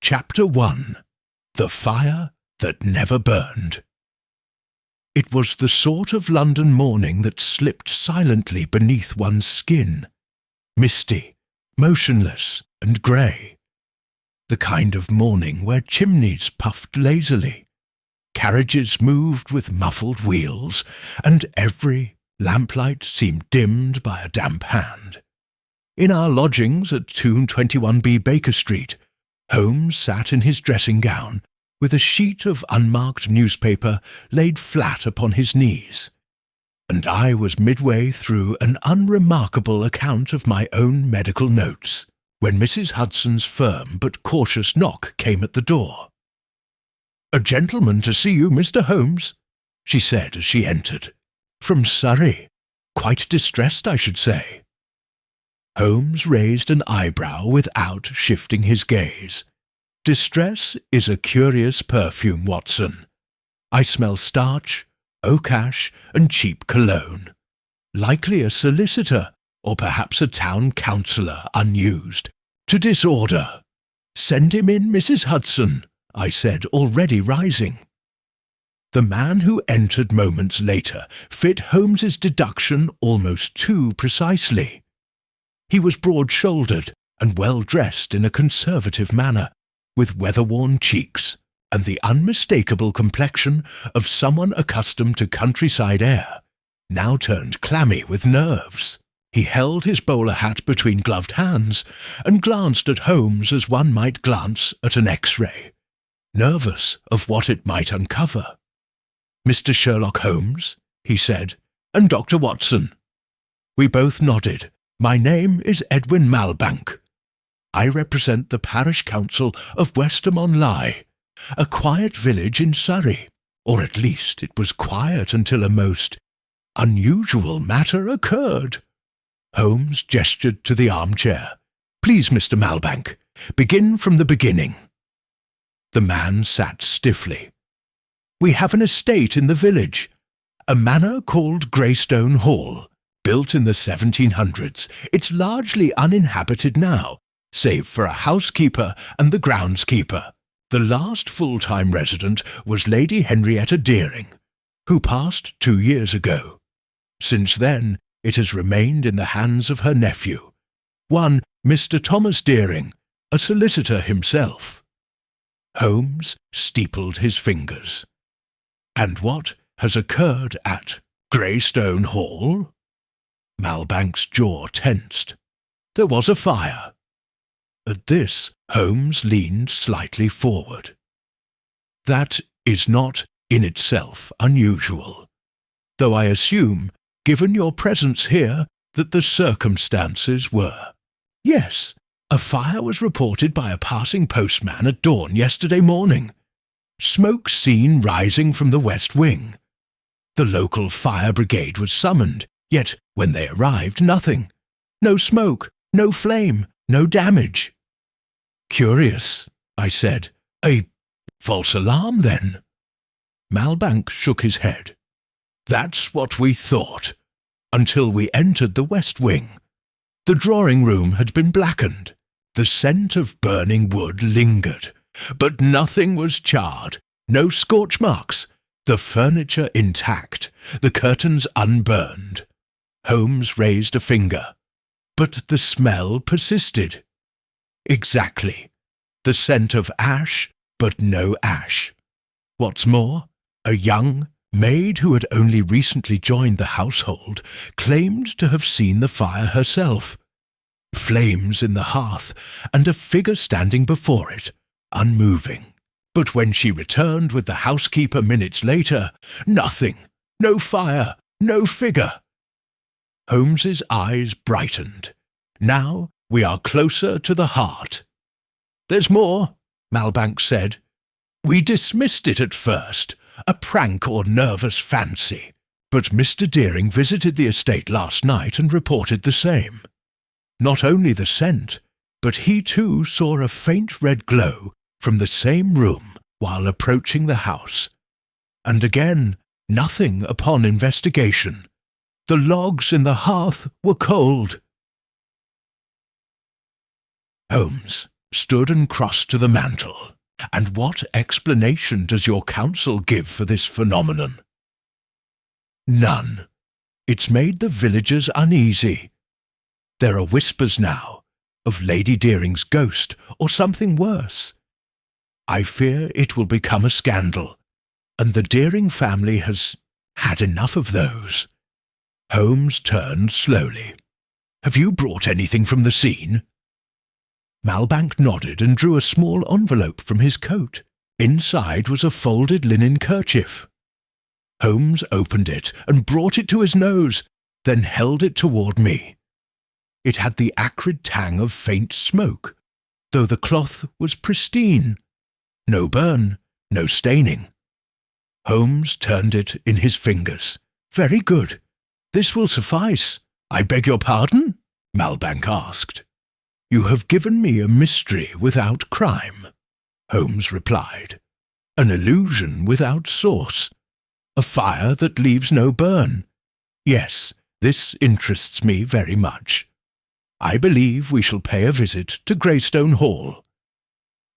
Chapter 1. The Fire That Never Burned. It was the sort of London morning that slipped silently beneath one's skin, misty, motionless and grey. The kind of morning where chimneys puffed lazily, carriages moved with muffled wheels, and every lamplight seemed dimmed by a damp hand. In our lodgings at 221B Baker Street, Holmes sat in his dressing gown, with a sheet of unmarked newspaper laid flat upon his knees, and I was midway through an unremarkable account of my own medical notes, when Mrs. Hudson's firm but cautious knock came at the door. "A gentleman to see you, Mr. Holmes," she said as she entered. "From Surrey. Quite distressed, I should say." Holmes raised an eyebrow without shifting his gaze. "Distress is a curious perfume, Watson. I smell starch, oak ash, and cheap cologne. Likely a solicitor, or perhaps a town councillor, unused. To disorder. Send him in, Mrs. Hudson," I said, already rising. The man who entered moments later fit Holmes's deduction almost too precisely. He was broad-shouldered and well-dressed in a conservative manner, with weather-worn cheeks and the unmistakable complexion of someone accustomed to countryside air, now turned clammy with nerves. He held his bowler hat between gloved hands and glanced at Holmes as one might glance at an X-ray, nervous of what it might uncover. "Mr. Sherlock Holmes," he said, "and Dr. Watson." We both nodded. "My name is Edwin Malbank. I represent the parish council of Westermont-Lye, a quiet village in Surrey, or at least it was quiet until a most unusual matter occurred." Holmes gestured to the armchair. "Please, Mr. Malbank, begin from the beginning." The man sat stiffly. "We have an estate in the village, a manor called Greystone Hall, built in the 1700s. It's largely uninhabited now, save for a housekeeper and the groundskeeper. The last full-time resident was Lady Henrietta Deering, who passed 2 years ago. Since then, it has remained in the hands of her nephew, one Mr. Thomas Deering, a solicitor himself." Holmes steepled his fingers. "And what has occurred at Greystone Hall?" Malbank's jaw tensed. "There was a fire." At this, Holmes leaned slightly forward. "That is not in itself unusual, though I assume, given your presence here, that the circumstances were. Yes, a fire was reported by a passing postman at dawn yesterday morning. Smoke seen rising from the west wing. The local fire brigade was summoned, yet when they arrived, nothing. No smoke, no flame, no damage." "Curious," I said. "A false alarm, then?" Malbank shook his head. "That's what we thought, until we entered the west wing. The drawing-room had been blackened. The scent of burning wood lingered, but nothing was charred, no scorch marks, the furniture intact, the curtains unburned." Holmes raised a finger. "But the smell persisted." "Exactly. The scent of ash, but no ash. What's more, a young maid who had only recently joined the household claimed to have seen the fire herself. Flames in the hearth, and a figure standing before it, unmoving. But when she returned with the housekeeper minutes later, nothing, no fire, no figure." Holmes's eyes brightened. "Now we are closer to the heart." "There's more," Malbank said. "We dismissed it at first, a prank or nervous fancy, but Mr. Deering visited the estate last night and reported the same. Not only the scent, but he too saw a faint red glow from the same room while approaching the house. And again, nothing upon investigation. The logs in the hearth were cold." "Holmes," stood and crossed to the mantel. "And what explanation does your counsel give for this phenomenon?" "None. It's made the villagers uneasy. There are whispers now of Lady Deering's ghost, or something worse. I fear it will become a scandal, and the Deering family has had enough of those." Holmes turned slowly. "Have you brought anything from the scene?" Malbank nodded and drew a small envelope from his coat. Inside was a folded linen kerchief. Holmes opened it and brought it to his nose, then held it toward me. It had the acrid tang of faint smoke, though the cloth was pristine. No burn, no staining. Holmes turned it in his fingers. "Very good. This will suffice." "I beg your pardon?" Malbank asked. "You have given me a mystery without crime," Holmes replied. "An illusion without source. A fire that leaves no burn. Yes, this interests me very much. I believe we shall pay a visit to Greystone Hall."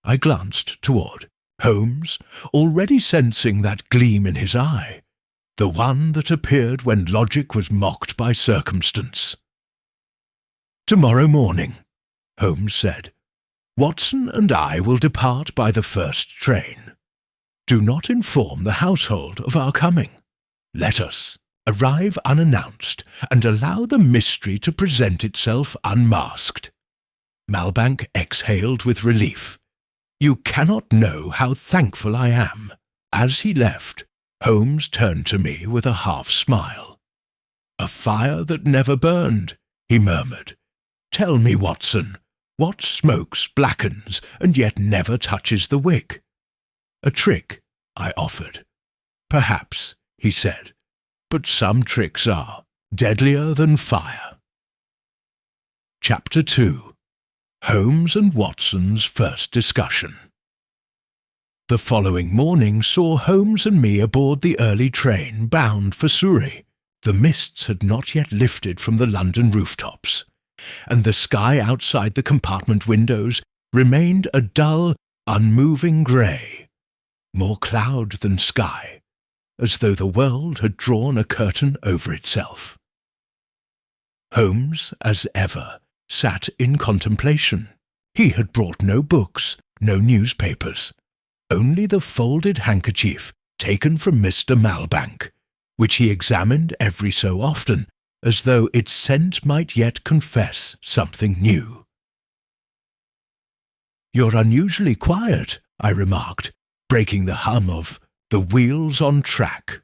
I glanced toward Holmes, already sensing that gleam in his eye, the one that appeared when logic was mocked by circumstance. "Tomorrow morning," Holmes said, "Watson and I will depart by the first train. Do not inform the household of our coming. Let us arrive unannounced and allow the mystery to present itself unmasked." Malbank exhaled with relief. "You cannot know how thankful I am." As he left, Holmes turned to me with a half-smile. "A fire that never burned," he murmured. "Tell me, Watson, what smokes, blackens, and yet never touches the wick?" "A trick," I offered. "Perhaps," he said, "but some tricks are deadlier than fire." Chapter 2. Holmes and Watson's First Discussion. The following morning saw Holmes and me aboard the early train bound for Surrey. The mists had not yet lifted from the London rooftops, and the sky outside the compartment windows remained a dull, unmoving grey, more cloud than sky, as though the world had drawn a curtain over itself. Holmes, as ever, sat in contemplation. He had brought no books, no newspapers, only the folded handkerchief taken from Mr. Malbank, which he examined every so often, as though its scent might yet confess something new. "You're unusually quiet," I remarked, breaking the hum of "The Wheels on Track."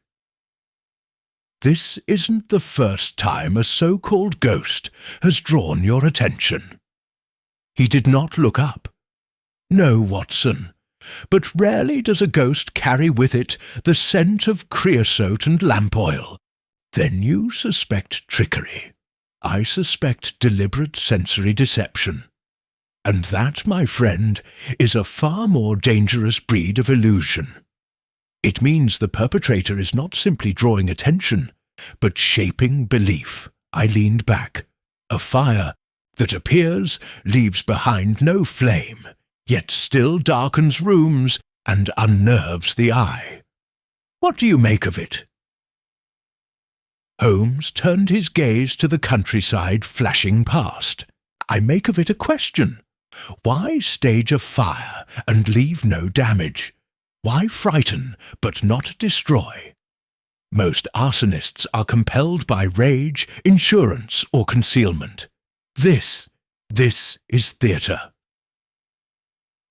"This isn't the first time a so-called ghost has drawn your attention." He did not look up. "No, Watson, but rarely does a ghost carry with it the scent of creosote and lamp oil. Then you suspect trickery. I suspect deliberate sensory deception. And that, my friend, is a far more dangerous breed of illusion. It means the perpetrator is not simply drawing attention, but shaping belief." I leaned back. "A fire that appears, leaves behind no flame, yet still darkens rooms and unnerves the eye. What do you make of it?" Holmes turned his gaze to the countryside flashing past. "I make of it a question. Why stage a fire and leave no damage? Why frighten but not destroy? Most arsonists are compelled by rage, insurance, or concealment. This is theatre."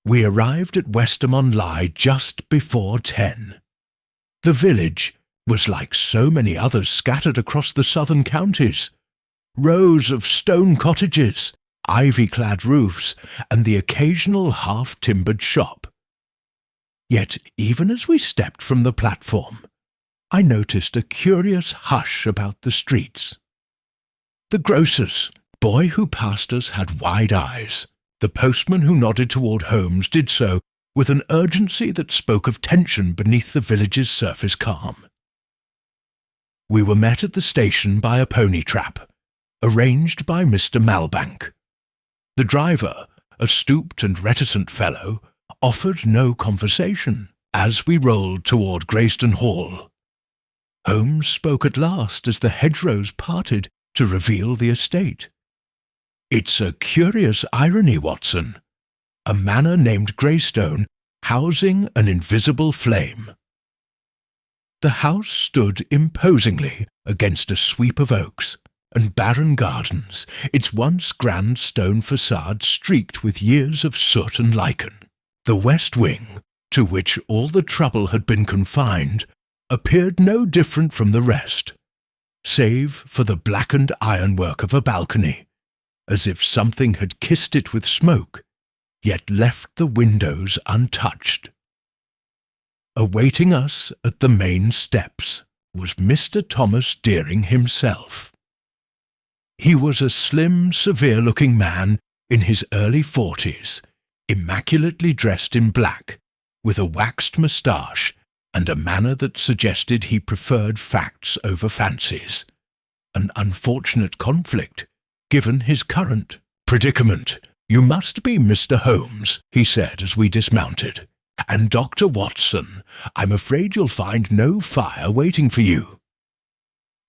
We arrived at Westermont-Lie just before 10. The village was like so many others scattered across the southern counties. Rows of stone cottages, ivy-clad roofs, and the occasional half-timbered shop. Yet even as we stepped from the platform, I noticed a curious hush about the streets. The grocer's boy who passed us had wide eyes. The postman who nodded toward Holmes did so with an urgency that spoke of tension beneath the village's surface calm. We were met at the station by a pony trap, arranged by Mr. Malbank. The driver, a stooped and reticent fellow, offered no conversation as we rolled toward Greyston Hall. Holmes spoke at last as the hedgerows parted to reveal the estate. "It's a curious irony, Watson. A manor named Greystone, housing an invisible flame." The house stood imposingly against a sweep of oaks and barren gardens, its once grand stone facade streaked with years of soot and lichen. The west wing, to which all the trouble had been confined, appeared no different from the rest, save for the blackened ironwork of a balcony, as if something had kissed it with smoke, yet left the windows untouched. Awaiting us at the main steps was Mr. Thomas Deering himself. He was a slim, severe-looking man in his early 40s, immaculately dressed in black, with a waxed moustache and a manner that suggested he preferred facts over fancies, an unfortunate conflict, given his current predicament. "You must be Mr. Holmes," he said as we dismounted. "And Dr. Watson, I'm afraid you'll find no fire waiting for you."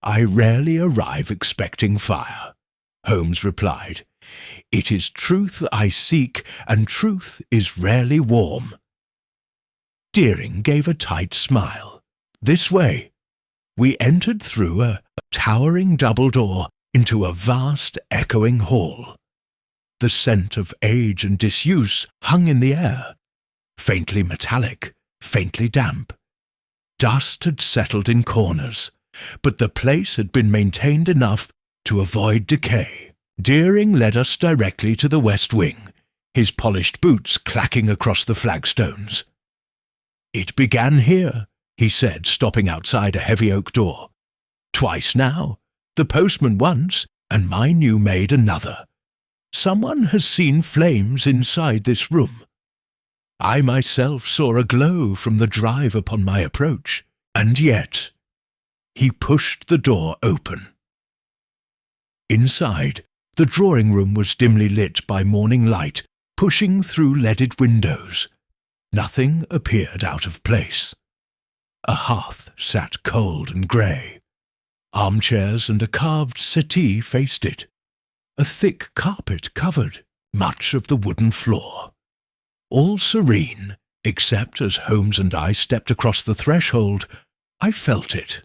"I rarely arrive expecting fire," Holmes replied. "It is truth I seek, and truth is rarely warm." Deering gave a tight smile. "This way." We entered through a towering double door into a vast, echoing hall. The scent of age and disuse hung in the air, faintly metallic, faintly damp. Dust had settled in corners, but the place had been maintained enough to avoid decay. Deering led us directly to the west wing, his polished boots clacking across the flagstones. "It began here," he said, stopping outside a heavy oak door. "Twice now, the postman once, and my new maid another. Someone has seen flames inside this room. I myself saw a glow from the drive upon my approach, and yet—" He pushed the door open. Inside, the drawing-room was dimly lit by morning light, pushing through leaded windows. Nothing appeared out of place. A hearth sat cold and grey. Armchairs and a carved settee faced it. A thick carpet covered much of the wooden floor. All serene, except as Holmes and I stepped across the threshold, I felt it.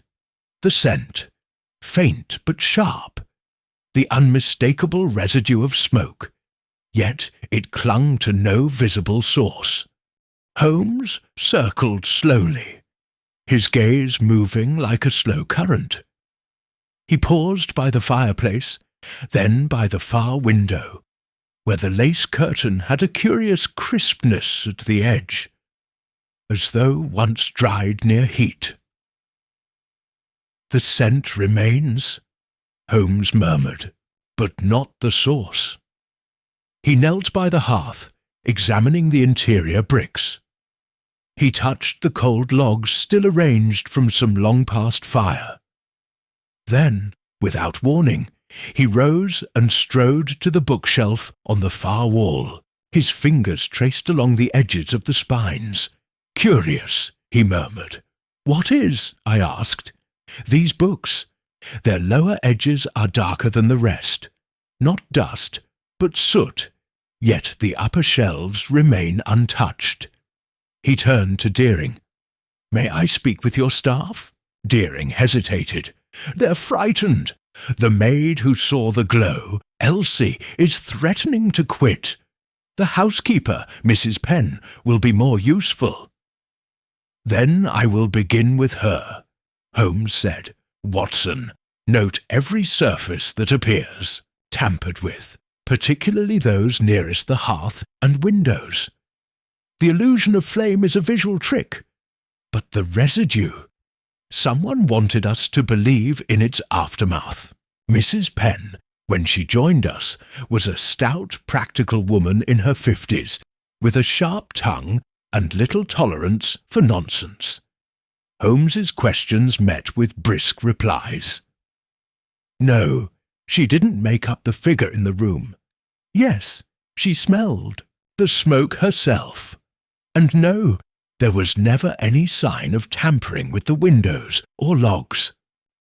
The scent, faint but sharp, the unmistakable residue of smoke, yet it clung to no visible source. Holmes circled slowly, his gaze moving like a slow current. He paused by the fireplace, then by the far window, where the lace curtain had a curious crispness at the edge, as though once dried near heat. "The scent remains," Holmes murmured, "but not the source." He knelt by the hearth, examining the interior bricks. He touched the cold logs still arranged from some long-past fire. Then, without warning, he rose and strode to the bookshelf on the far wall. His fingers traced along the edges of the spines. "Curious," he murmured. "What is?" I asked. "These books. Their lower edges are darker than the rest. Not dust, but soot, yet the upper shelves remain untouched." He turned to Deering. "May I speak with your staff?" Deering hesitated. "They're frightened. The maid who saw the glow, Elsie, is threatening to quit. The housekeeper, Mrs. Penn, will be more useful." "Then I will begin with her," Holmes said. "Watson, note every surface that appears tampered with, particularly those nearest the hearth and windows. The illusion of flame is a visual trick, but the residue— someone wanted us to believe in its aftermath. Mrs. Penn, when she joined us, was a stout, practical woman in her 50s, with a sharp tongue and little tolerance for nonsense. Holmes's questions met with brisk replies. "No, she didn't make up the figure in the room. Yes, She smelled the smoke herself. And no, there was never any sign of tampering with the windows or logs.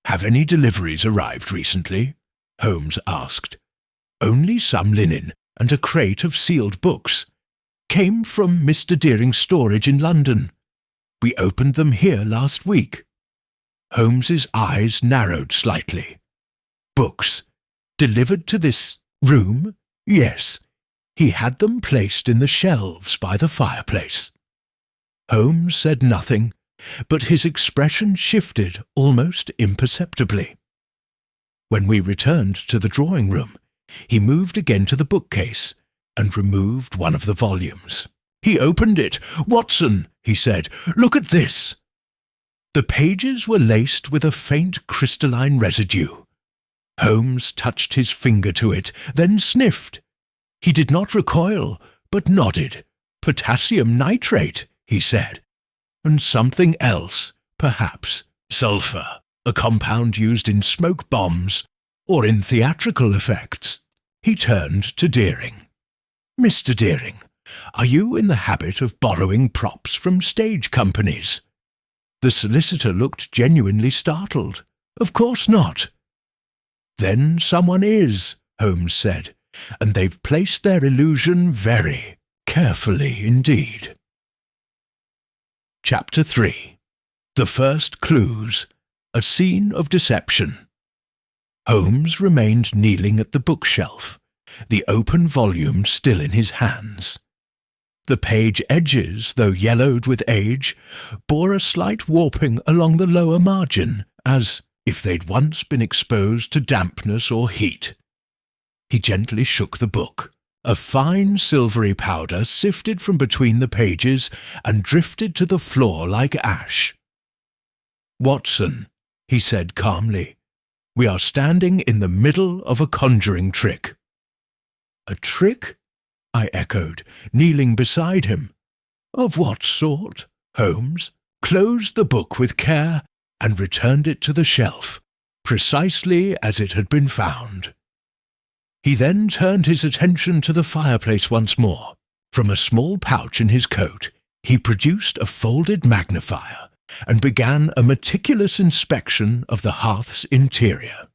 "Have any deliveries arrived recently?" Holmes asked. "Only some linen and a crate of sealed books. Came from Mr. Deering's storage in London. We opened them here last week." Holmes's eyes narrowed slightly. "Books? Delivered to this room?" "Yes. He had them placed in the shelves by the fireplace." Holmes said nothing, but his expression shifted almost imperceptibly. When we returned to the drawing-room, he moved again to the bookcase and removed one of the volumes. He opened it. "Watson," he said, "look at this." The pages were laced with a faint crystalline residue. Holmes touched his finger to it, then sniffed. He did not recoil, but nodded. "Potassium nitrate," he said. "And something else, perhaps. Sulphur, a compound used in smoke bombs or in theatrical effects." He turned to Deering. "Mr. Deering, are you in the habit of borrowing props from stage companies?" The solicitor looked genuinely startled. "Of course not." "Then someone is," Holmes said, "and they've placed their illusion very carefully indeed." Chapter 3. The First Clues. A Scene of Deception. Holmes remained kneeling at the bookshelf, the open volume still in his hands. The page edges, though yellowed with age, bore a slight warping along the lower margin, as if they'd once been exposed to dampness or heat. He gently shook the book. A fine silvery powder sifted from between the pages and drifted to the floor like ash. "Watson," he said calmly, "we are standing in the middle of a conjuring trick." "A trick?" I echoed, kneeling beside him. "Of what sort?" Holmes closed the book with care and returned it to the shelf, precisely as it had been found. He then turned his attention to the fireplace once more. From a small pouch in his coat, he produced a folded magnifier and began a meticulous inspection of the hearth's interior.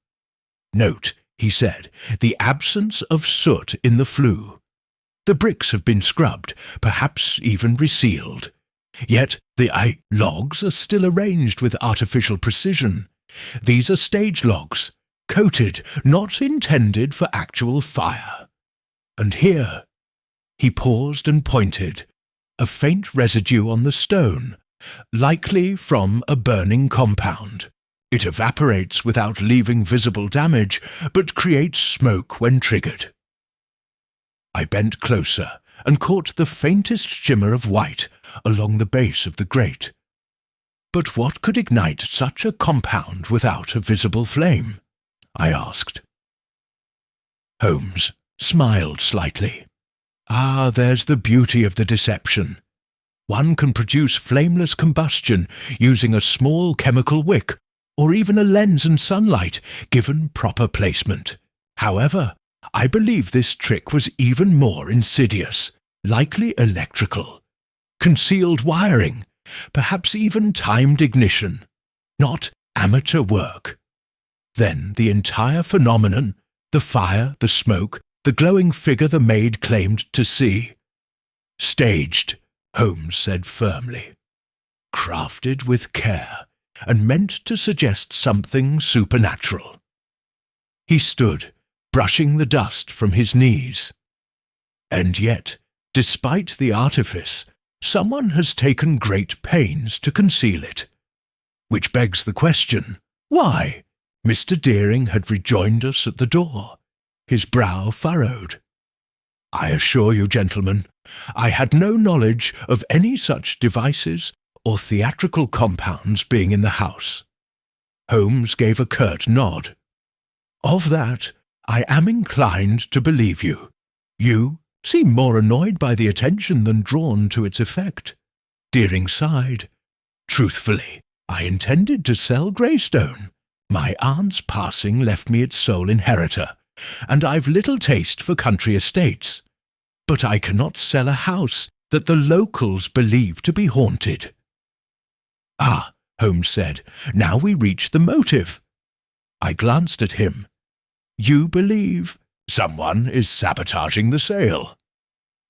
"Note," he said, "the absence of soot in the flue. The bricks have been scrubbed, perhaps even resealed. Yet the logs are still arranged with artificial precision. These are stage logs, coated, not intended for actual fire. And here," he paused and pointed, "a faint residue on the stone, likely from a burning compound. It evaporates without leaving visible damage, but creates smoke when triggered." I bent closer and caught the faintest shimmer of white along the base of the grate. "But what could ignite such a compound without a visible flame?" I asked. Holmes smiled slightly. "Ah, there's the beauty of the deception. One can produce flameless combustion using a small chemical wick, or even a lens and sunlight, given proper placement. However, I believe this trick was even more insidious, likely electrical. Concealed wiring, perhaps even timed ignition. Not amateur work. Then the entire phenomenon, the fire, the smoke, the glowing figure the maid claimed to see. Staged, Holmes said firmly. Crafted with care, and meant to suggest something supernatural. He stood, brushing the dust from his knees. And yet, despite the artifice, someone has taken great pains to conceal it. Which begs the question, why? Mr. Deering had rejoined us at the door, his brow furrowed. I assure you, gentlemen, I had no knowledge of any such devices or theatrical compounds being in the house. Holmes gave a curt nod. Of that, I am inclined to believe you. You seem more annoyed by the attention than drawn to its effect. Deering sighed. Truthfully, I intended to sell Greystone. My aunt's passing left me its sole inheritor, and I've little taste for country estates. but I cannot sell a house that the locals believe to be haunted." "Ah," Holmes said, "now we reach the motive." I glanced at him. "You believe someone is sabotaging the sale?"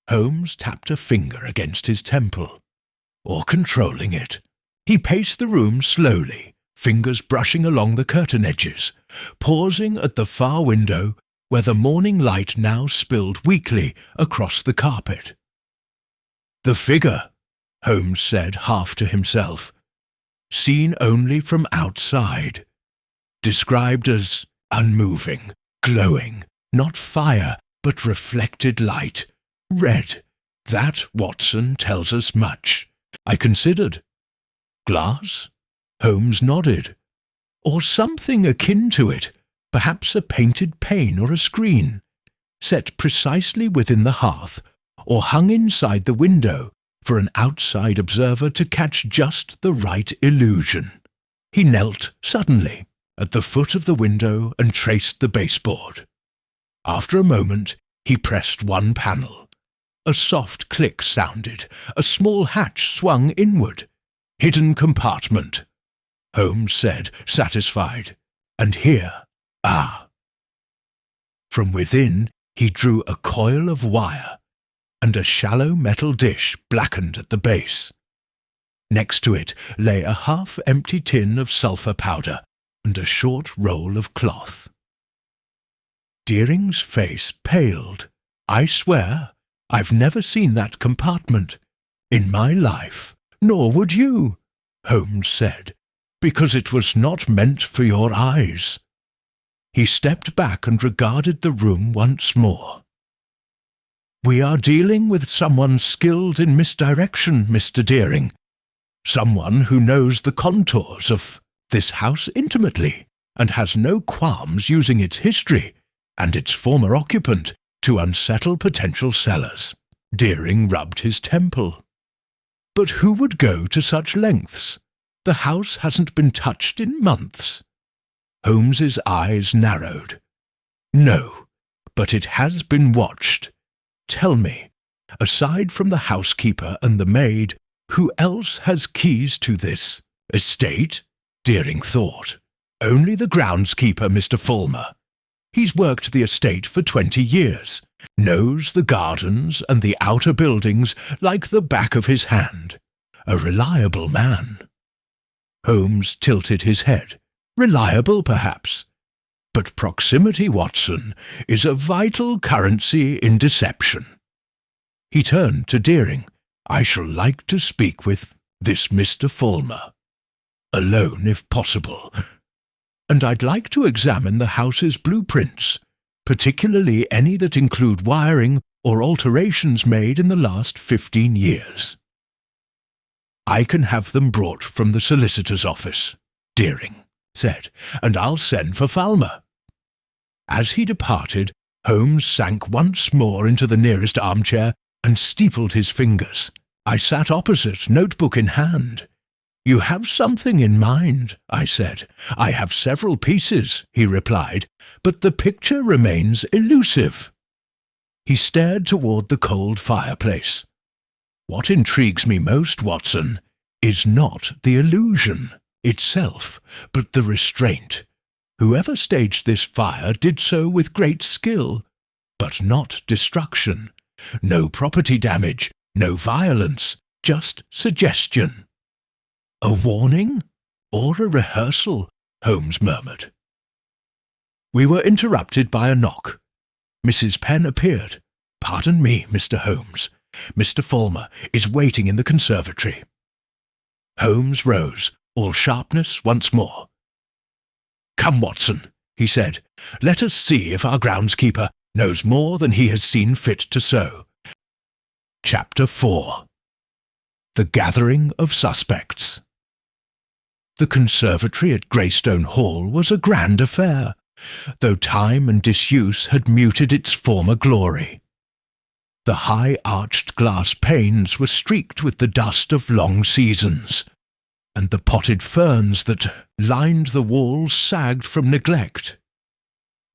Holmes tapped a finger against his temple. "Or controlling it." He paced the room slowly, fingers brushing along the curtain edges, pausing at the far window where the morning light now spilled weakly across the carpet. "The figure," Holmes said half to himself, "seen only from outside, described as unmoving, glowing, not fire, but reflected light, red. That, Watson, tells us much." I considered. "Glass?" Holmes nodded. "Or something akin to it, perhaps a painted pane or a screen, set precisely within the hearth, or hung inside the window for an outside observer to catch just the right illusion." He knelt suddenly at the foot of the window and traced the baseboard. After a moment, he pressed one panel. A soft click sounded, a small hatch swung inward. "Hidden compartment," Holmes said, satisfied. "And here, ah." From within, he drew a coil of wire and a shallow metal dish blackened at the base. Next to it lay a half-empty tin of sulphur powder and a short roll of cloth. Deering's face paled. "I swear, I've never seen that compartment in my life. Nor would you," Holmes said, "because it was not meant for your eyes." He stepped back and regarded the room once more. "We are dealing with someone skilled in misdirection, Mr. Deering. Someone who knows the contours of this house intimately and has no qualms using its history and its former occupant to unsettle potential sellers." Deering rubbed his temple. "But who would go to such lengths? The house hasn't been touched in months." Holmes's eyes narrowed. "No, but it has been watched. Tell me, aside from the housekeeper and the maid, who else has keys to this estate?" Deering thought. "Only the groundskeeper, Mr. Fulmer. He's worked the estate for 20 years, knows the gardens and the outer buildings like the back of his hand. A reliable man." Holmes tilted his head. "Reliable, perhaps. But proximity, Watson, is a vital currency in deception." He turned to Deering. "I shall like to speak with this Mr. Fulmer. Alone, if possible. And I'd like to examine the house's blueprints, particularly any that include wiring or alterations made in the last 15 years. "I can have them brought from the solicitor's office," Deering said, "and I'll send for Falmer." As he departed, Holmes sank once more into the nearest armchair and steepled his fingers. I sat opposite, notebook in hand. "You have something in mind," I said. "I have several pieces," he replied, "but the picture remains elusive." He stared toward the cold fireplace. "What intrigues me most, Watson, is not the illusion itself, but the restraint. Whoever staged this fire did so with great skill, but not destruction. No property damage, no violence, just suggestion." "A warning? Or a rehearsal?" Holmes murmured. We were interrupted by a knock. Mrs. Penn appeared. "Pardon me, Mr. Holmes. Mr. Fulmer is waiting in the conservatory." Holmes rose, all sharpness once more. "Come, Watson," he said. "Let us see if our groundskeeper knows more than he has seen fit to sow." Chapter 4. The Gathering of Suspects. The conservatory at Greystone Hall was a grand affair, though time and disuse had muted its former glory. The high-arched glass panes were streaked with the dust of long seasons, and the potted ferns that lined the walls sagged from neglect.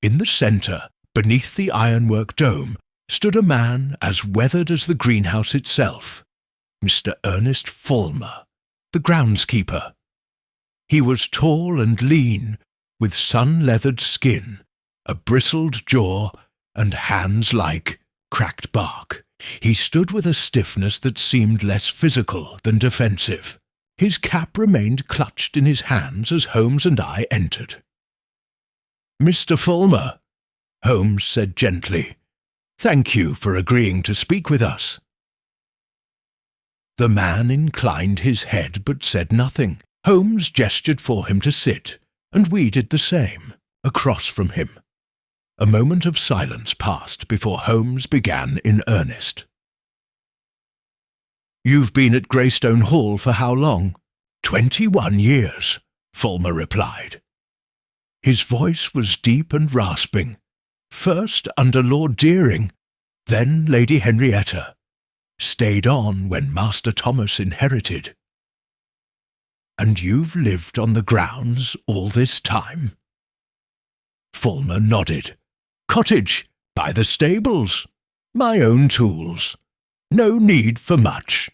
In the centre, beneath the ironwork dome, stood a man as weathered as the greenhouse itself, Mr. Ernest Fulmer, the groundskeeper. He was tall and lean, with sun-leathered skin, a bristled jaw, and hands like cracked bark. He stood with a stiffness that seemed less physical than defensive. His cap remained clutched in his hands as Holmes and I entered. "Mr. Fulmer," Holmes said gently, "thank you for agreeing to speak with us." The man inclined his head but said nothing. Holmes gestured for him to sit, and we did the same, across from him. A moment of silence passed before Holmes began in earnest. "You've been at Greystone Hall for how long?" 21 years, Fulmer replied. His voice was deep and rasping, first under Lord Deering, then Lady Henrietta, stayed on when Master Thomas inherited. "And you've lived on the grounds all this time?" Fulmer nodded. "Cottage, by the stables. My own tools. No need for much."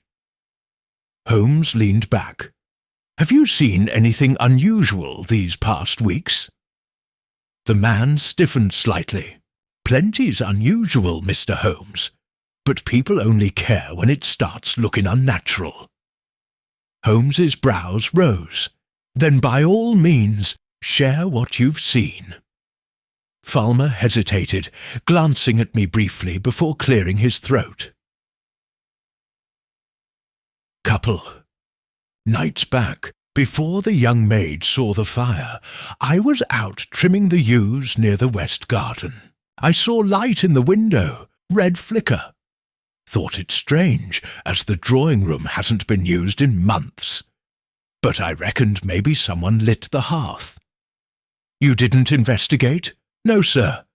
Holmes leaned back. "Have you seen anything unusual these past weeks?" The man stiffened slightly. "Plenty's unusual, Mr. Holmes, but people only care when it starts looking unnatural." Holmes's brows rose. "Then by all means, share what you've seen." Fulmer hesitated, glancing at me briefly before clearing his throat. "Couple. Nights back, before the young maid saw the fire, I was out trimming the yews near the west garden. I saw light in the window, red flicker. Thought it strange, as the drawing-room hasn't been used in months. But I reckoned maybe someone lit the hearth." "You didn't investigate?" "No, sir.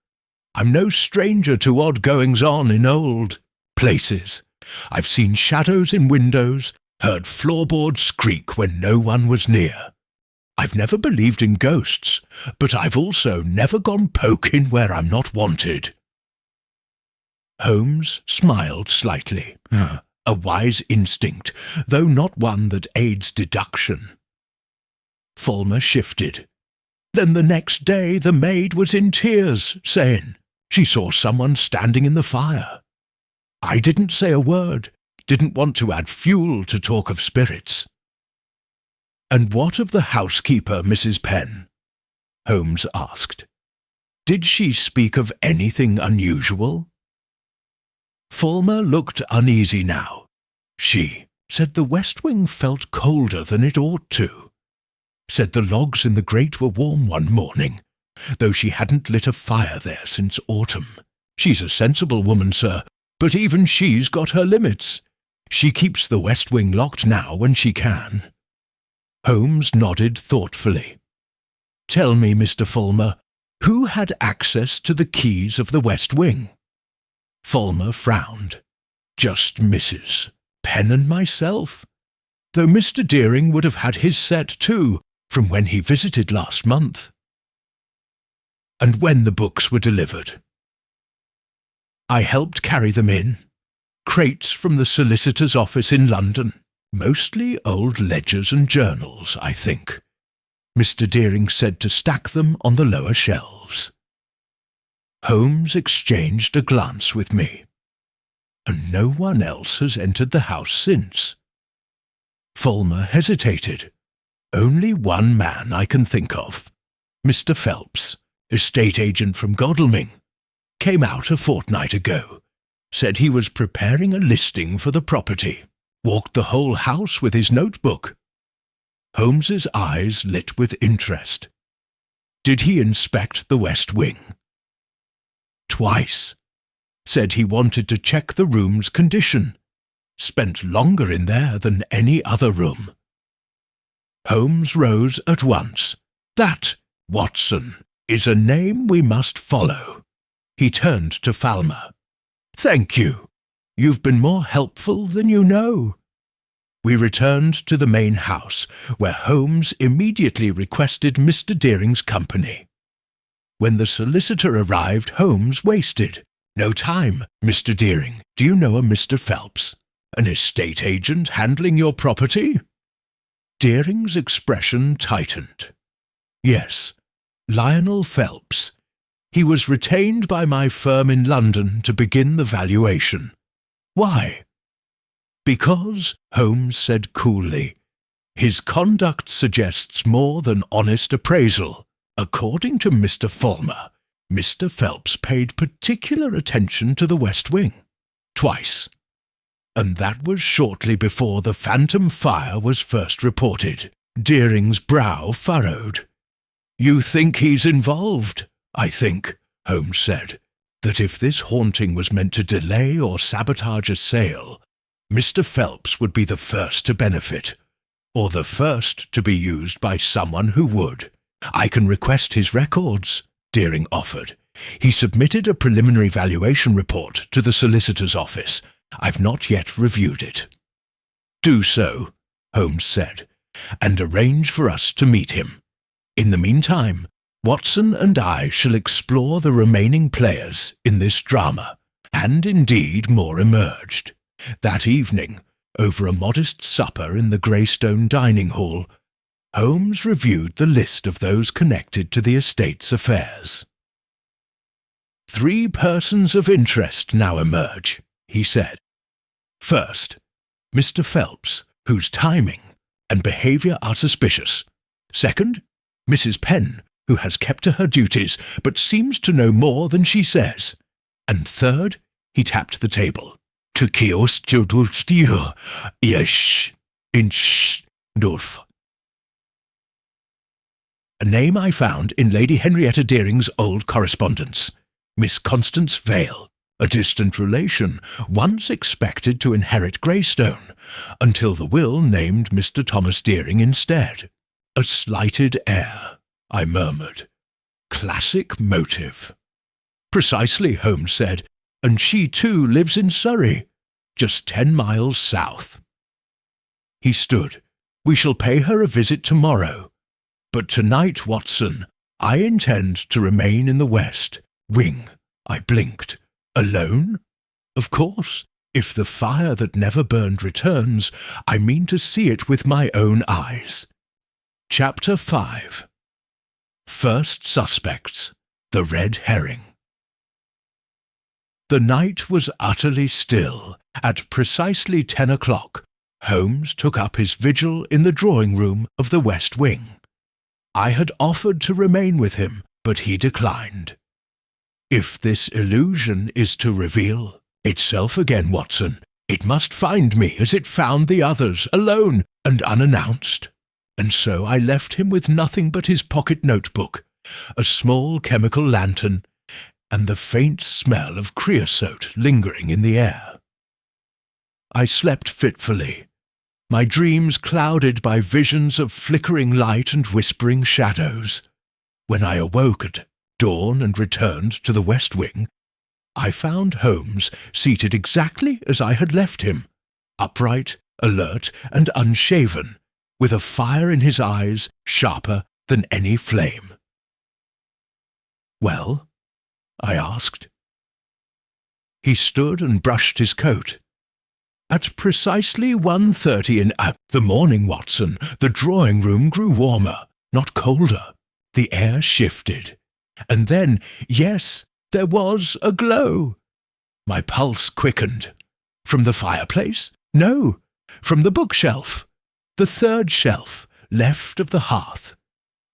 I'm no stranger to odd goings-on in old places. I've seen shadows in windows, heard floorboards creak when no one was near. I've never believed in ghosts, but I've also never gone poking where I'm not wanted." Holmes smiled slightly. A wise instinct, though not one that aids deduction. Fulmer shifted. "Then the next day the maid was in tears, saying she saw someone standing in the fire. I didn't say a word, didn't want to add fuel to talk of spirits." "And what of the housekeeper, Mrs. Penn?" Holmes asked. "Did she speak of anything unusual?" Fulmer looked uneasy now. "She said the west wing felt colder than it ought to. Said the logs in the grate were warm one morning, though she hadn't lit a fire there since autumn. She's a sensible woman, sir, but even she's got her limits. She keeps the west wing locked now when she can." Holmes nodded thoughtfully. "Tell me, Mr. Fulmer, who had access to the keys of the west wing?" Fulmer frowned. "Just Mrs. Penn and myself, though Mr. Deering would have had his set too, from when he visited last month." "And when the books were delivered?" "I helped carry them in. Crates from the solicitor's office in London. Mostly old ledgers and journals, I think. Mr. Deering said to stack them on the lower shelves." Holmes exchanged a glance with me. "And no one else has entered the house since?" Fulmer hesitated. "Only one man I can think of. Mr. Phelps, estate agent from Godalming. Came out a fortnight ago. Said he was preparing a listing for the property. Walked the whole house with his notebook." Holmes's eyes lit with interest. "Did he inspect the west wing?" "Twice. Said he wanted to check the room's condition. Spent longer in there than any other room." Holmes rose at once. "That, Watson, is a name we must follow." He turned to Fulmer. "Thank you. You've been more helpful than you know." We returned to the main house, where Holmes immediately requested Mr. Deering's company. When the solicitor arrived, Holmes wasted. No time, Mr. Deering. Do you know a Mr. Phelps? An estate agent handling your property? Deering's expression tightened. Yes, Lionel Phelps. He was retained by my firm in London to begin the valuation. Why? Because, Holmes said coolly, his conduct suggests more than honest appraisal. According to Mr. Fulmer, Mr. Phelps paid particular attention to the West Wing. Twice. And that was shortly before the phantom fire was first reported. Deering's brow furrowed. You think he's involved? I think, Holmes said, that if this haunting was meant to delay or sabotage a sale, Mr. Phelps would be the first to benefit, or the first to be used by someone who would. I can request his records, Deering offered. He submitted a preliminary valuation report to the solicitor's office. I've not yet reviewed it. Do so, Holmes said, and arrange for us to meet him. In the meantime, Watson and I shall explore the remaining players in this drama, and indeed more emerged. That evening, over a modest supper in the Greystone dining hall, Holmes reviewed the list of those connected to the estate's affairs. 3 persons of interest now emerge, he said. First, Mr. Phelps, whose timing and behaviour are suspicious. Second, Mrs. Penn, who has kept to her duties, but seems to know more than she says. And third, he tapped the table. To Kiosdurstio, Yesh, Inchdorf. A name I found in Lady Henrietta Deering's old correspondence. Miss Constance Vale, a distant relation, once expected to inherit Greystone, until the will named Mr. Thomas Deering instead. A slighted heir, I murmured. Classic motive. Precisely, Holmes said, and she too lives in Surrey, just 10 miles south. He stood. We shall pay her a visit tomorrow. But tonight, Watson, I intend to remain in the West Wing. I blinked. Alone? Of course, if the fire that never burned returns, I mean to see it with my own eyes. Chapter 5. First Suspects. The Red Herring. The night was utterly still. At precisely 10 o'clock, Holmes took up his vigil in the drawing-room of the West Wing. I had offered to remain with him, but he declined. If this illusion is to reveal itself again, Watson, it must find me as it found the others, alone and unannounced. And so I left him with nothing but his pocket notebook, a small chemical lantern, and the faint smell of creosote lingering in the air. I slept fitfully, my dreams clouded by visions of flickering light and whispering shadows. When I awoke at dawn and returned to the West Wing, I found Holmes seated exactly as I had left him, upright, alert, and unshaven, with a fire in his eyes sharper than any flame. "Well?" I asked. He stood and brushed his coat. At precisely 1:30 in the morning, Watson, the drawing-room grew warmer, not colder. The air shifted. And then, yes, there was a glow. My pulse quickened. From the fireplace? No, from the bookshelf. The third shelf, left of the hearth.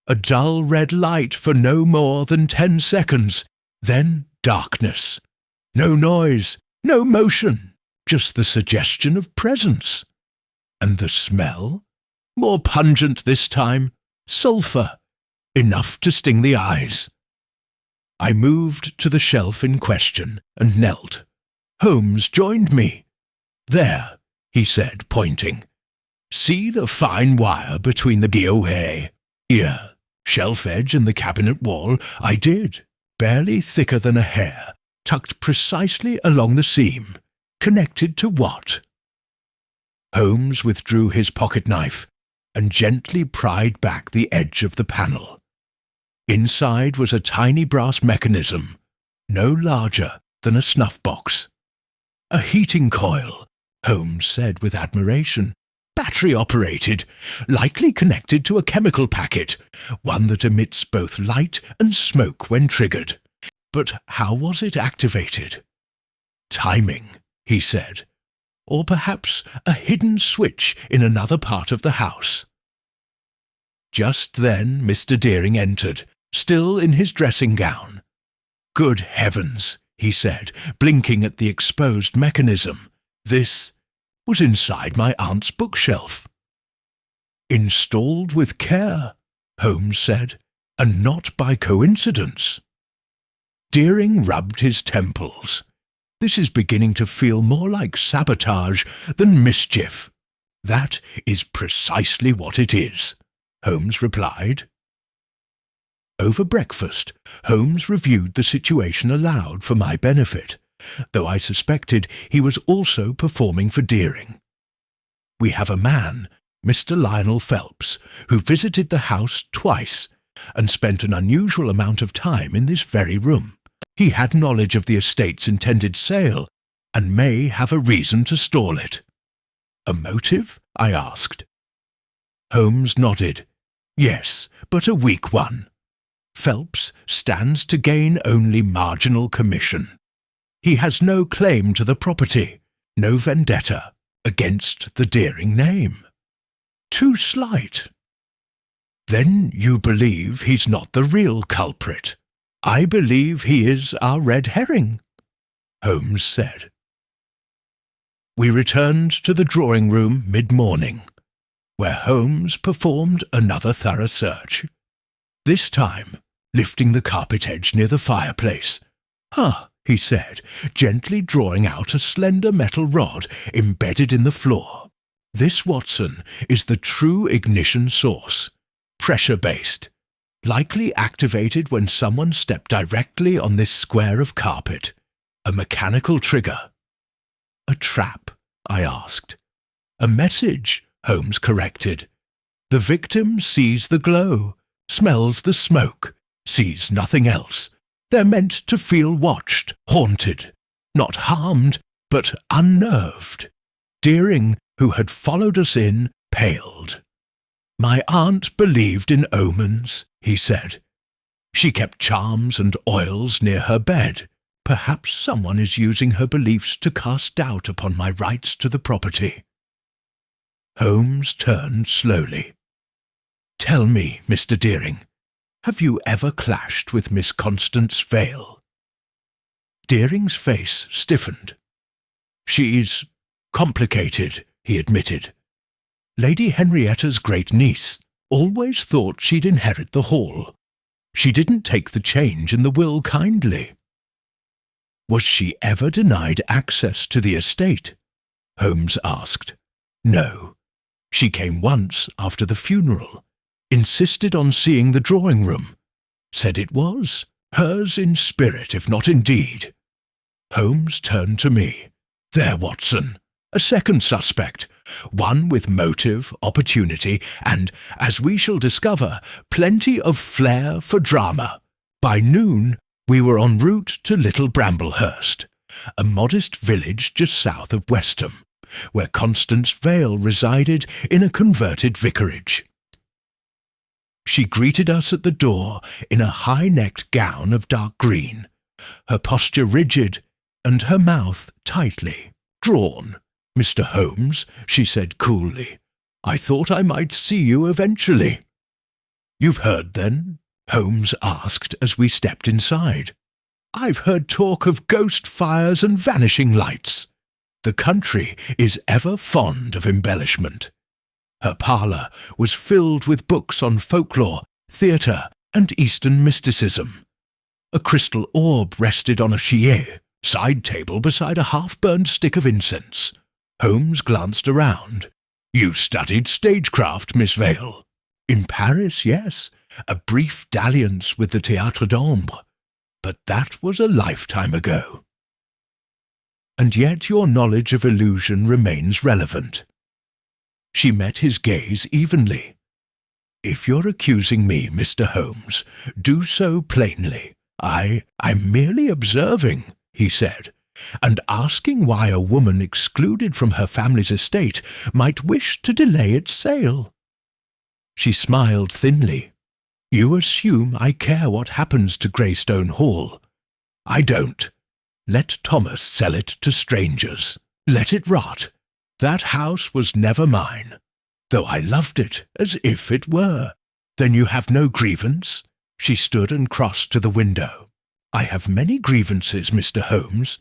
A dull red light for no more than 10 seconds. Then darkness. No noise, no motion, just the suggestion of presence. And the smell? More pungent this time. Sulphur. Enough to sting the eyes. I moved to the shelf in question and knelt. Holmes joined me. "There," he said, pointing. "See the fine wire between the guillotines? Here, shelf edge and the cabinet wall? I did. Barely thicker than a hair, tucked precisely along the seam. Connected to what?" Holmes withdrew his pocket-knife and gently pried back the edge of the panel. Inside was a tiny brass mechanism, no larger than a snuff-box. "A heating coil," Holmes said with admiration. "Battery-operated, likely connected to a chemical packet, one that emits both light and smoke when triggered. But how was it activated?" "Timing," he said. "Or perhaps a hidden switch in another part of the house." Just then Mr. Deering entered, still in his dressing gown. "Good heavens," he said, blinking at the exposed mechanism. "This was inside my aunt's bookshelf." "Installed with care," Holmes said, "and not by coincidence." Deering rubbed his temples. "This is beginning to feel more like sabotage than mischief." "That is precisely what it is," Holmes replied. Over breakfast, Holmes reviewed the situation aloud for my benefit, though I suspected he was also performing for Deering. "We have a man, Mr. Lionel Phelps, who visited the house twice and spent an unusual amount of time in this very room. He had knowledge of the estate's intended sale and may have a reason to stall it." "A motive?" I asked. Holmes nodded. "Yes, but a weak one. Phelps stands to gain only marginal commission. He has no claim to the property, no vendetta against the Deering name. Too slight." "Then you believe he's not the real culprit?" "I believe he is our red herring," Holmes said. We returned to the drawing-room mid-morning, where Holmes performed another thorough search, this time lifting the carpet edge near the fireplace. "Ah," he said, gently drawing out a slender metal rod embedded in the floor. "This, Watson, is the true ignition source, pressure-based, likely activated when someone stepped directly on this square of carpet. A mechanical trigger." "A trap?" I asked. "A message," Holmes corrected. "The victim sees the glow, smells the smoke, sees nothing else. They're meant to feel watched, haunted, not harmed, but unnerved." Deering, who had followed us in, paled. "My aunt believed in omens," he said. "She kept charms and oils near her bed. Perhaps someone is using her beliefs to cast doubt upon my rights to the property." Holmes turned slowly. "Tell me, Mr. Deering, have you ever clashed with Miss Constance Vale?" Deering's face stiffened. "She's complicated," he admitted. "Lady Henrietta's great-niece. Always thought she'd inherit the hall. She didn't take the change in the will kindly." "Was she ever denied access to the estate?" Holmes asked. "No. She came once after the funeral, insisted on seeing the drawing-room, said it was hers in spirit if not in deed." Holmes turned to me. "There, Watson, a second suspect, one with motive, opportunity, and, as we shall discover, plenty of flair for drama. By noon, we were en route to Little Bramblehurst, a modest village just south of Westham, where Constance Vale resided in a converted vicarage. She greeted us at the door in a high-necked gown of dark green, her posture rigid and her mouth tightly drawn. "Mr. Holmes," she said coolly, "I thought I might see you eventually." "You've heard, then?" Holmes asked as we stepped inside. "I've heard talk of ghost fires and vanishing lights. The country is ever fond of embellishment." Her parlour was filled with books on folklore, theatre, and Eastern mysticism. A crystal orb rested on a chier side table beside a half-burned stick of incense. Holmes glanced around. "You studied stagecraft, Miss Vale?" "In Paris, yes. A brief dalliance with the Théâtre d'Ombre. But that was a lifetime ago." "And yet your knowledge of illusion remains relevant." She met his gaze evenly. "If you're accusing me, Mr. Holmes, do so plainly. I'm merely observing. he said, and asking why a woman excluded from her family's estate might wish to delay its sale. She smiled thinly. You assume I care what happens to Greystone Hall. I don't. Let Thomas sell it to strangers. Let it rot. That house was never mine, though I loved it as if it were. Then you have no grievance? She stood and crossed to the window. I have many grievances, Mr. Holmes,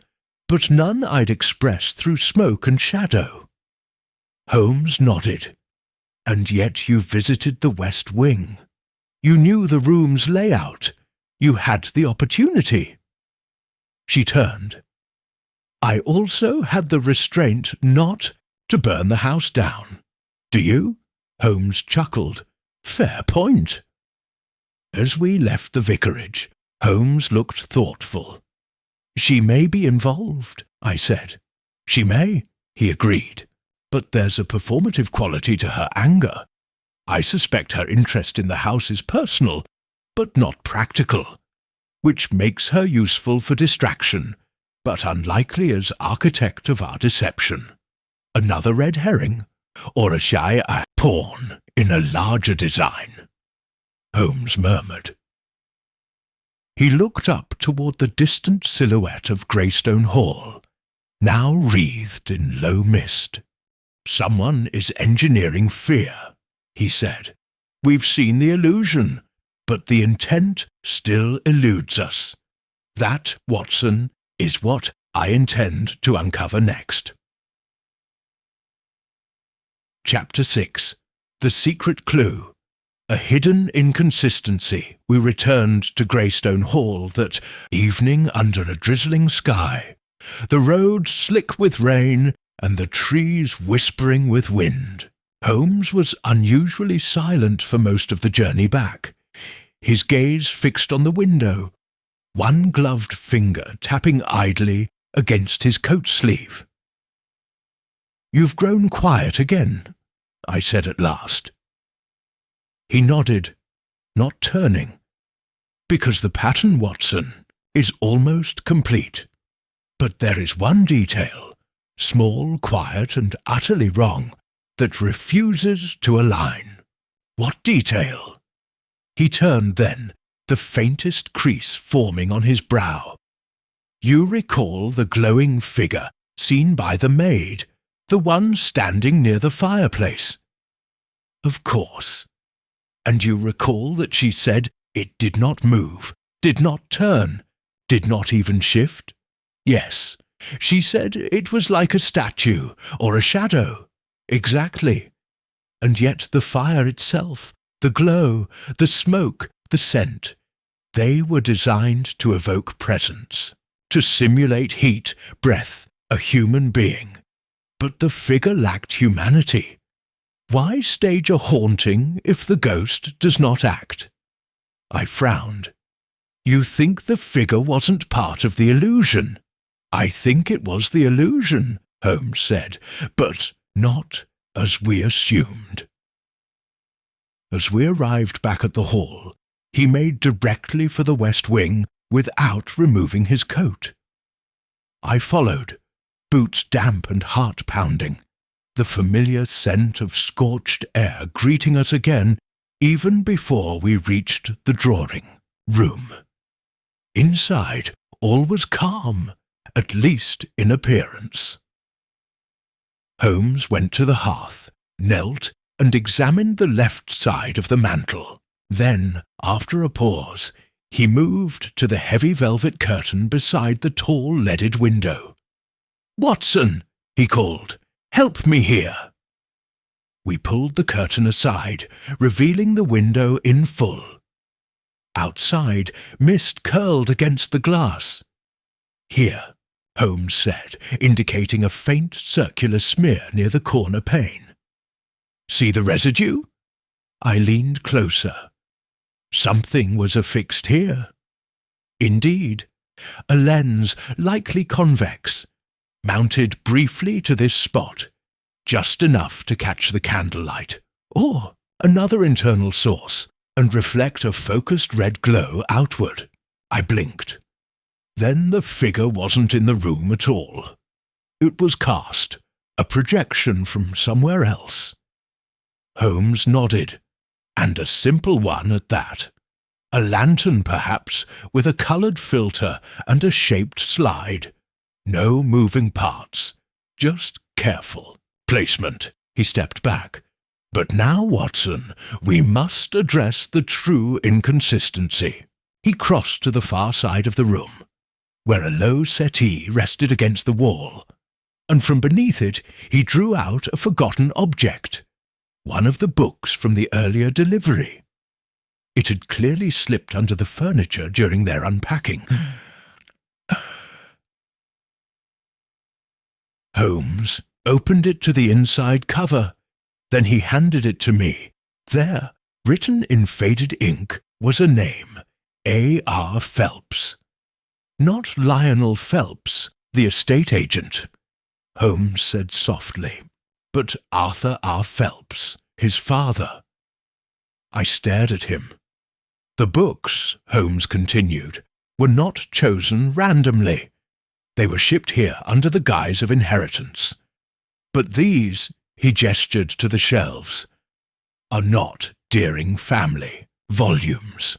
but none I'd express through smoke and shadow. Holmes nodded. And yet you visited the West Wing. You knew the room's layout. You had the opportunity. She turned. I also had the restraint not to burn the house down. Do you? Holmes chuckled. Fair point. As we left the vicarage, Holmes looked thoughtful. She may be involved, I said. She may, he agreed, but there's a performative quality to her anger. I suspect her interest in the house is personal, but not practical, which makes her useful for distraction, but unlikely as architect of our deception. Another red herring, or a shy pawn in a larger design, Holmes murmured. He looked up toward the distant silhouette of Greystone Hall, now wreathed in low mist. Someone is engineering fear, he said. We've seen the illusion, but the intent still eludes us. That, Watson, is what I intend to uncover next. Chapter 6. The Secret Clue. A hidden inconsistency. We returned to Greystone Hall that evening under a drizzling sky, the road slick with rain and the trees whispering with wind. Holmes was unusually silent for most of the journey back, his gaze fixed on the window, one gloved finger tapping idly against his coat sleeve. You've grown quiet again, I said at last. He nodded, not turning. Because the pattern, Watson, is almost complete. But there is one detail, small, quiet, and utterly wrong, that refuses to align. What detail? He turned then, the faintest crease forming on his brow. You recall the glowing figure seen by the maid, the one standing near the fireplace? Of course. And you recall that she said it did not move, did not turn, did not even shift? Yes, she said it was like a statue or a shadow. Exactly. And yet the fire itself, the glow, the smoke, the scent, they were designed to evoke presence, to simulate heat, breath, a human being. But the figure lacked humanity. Why stage a haunting if the ghost does not act? I frowned. You think the figure wasn't part of the illusion? I think it was the illusion, Holmes said, but not as we assumed. As we arrived back at the hall, he made directly for the West Wing without removing his coat. I followed, boots damp and heart-pounding, the familiar scent of scorched air greeting us again even before we reached the drawing-room. Inside, all was calm, at least in appearance. Holmes went to the hearth, knelt, and examined the left side of the mantel. Then, after a pause, he moved to the heavy velvet curtain beside the tall leaded window. "Watson," he called, "help me here." We pulled the curtain aside, revealing the window in full. Outside, mist curled against the glass. "Here," Holmes said, indicating a faint circular smear near the corner pane. "See the residue?" I leaned closer. Something was affixed here. Indeed, a lens, likely convex, mounted briefly to this spot, just enough to catch the candlelight, or another internal source, and reflect a focused red glow outward. I blinked. Then the figure wasn't in the room at all. It was cast, a projection from somewhere else. Holmes nodded, and a simple one at that. A lantern, perhaps, with a coloured filter and a shaped slide. No moving parts, just careful placement. He stepped back. But now, Watson, we must address the true inconsistency. He crossed to the far side of the room, where a low settee rested against the wall, and from beneath it he drew out a forgotten object, one of the books from the earlier delivery. It had clearly slipped under the furniture during their unpacking. Holmes opened it to the inside cover. Then he handed it to me. There, written in faded ink, was a name, A.R. Phelps. Not Lionel Phelps, the estate agent, Holmes said softly, but Arthur R. Phelps, his father. I stared at him. The books, Holmes continued, were not chosen randomly. They were shipped here under the guise of inheritance. But these, he gestured to the shelves, are not Deering family volumes.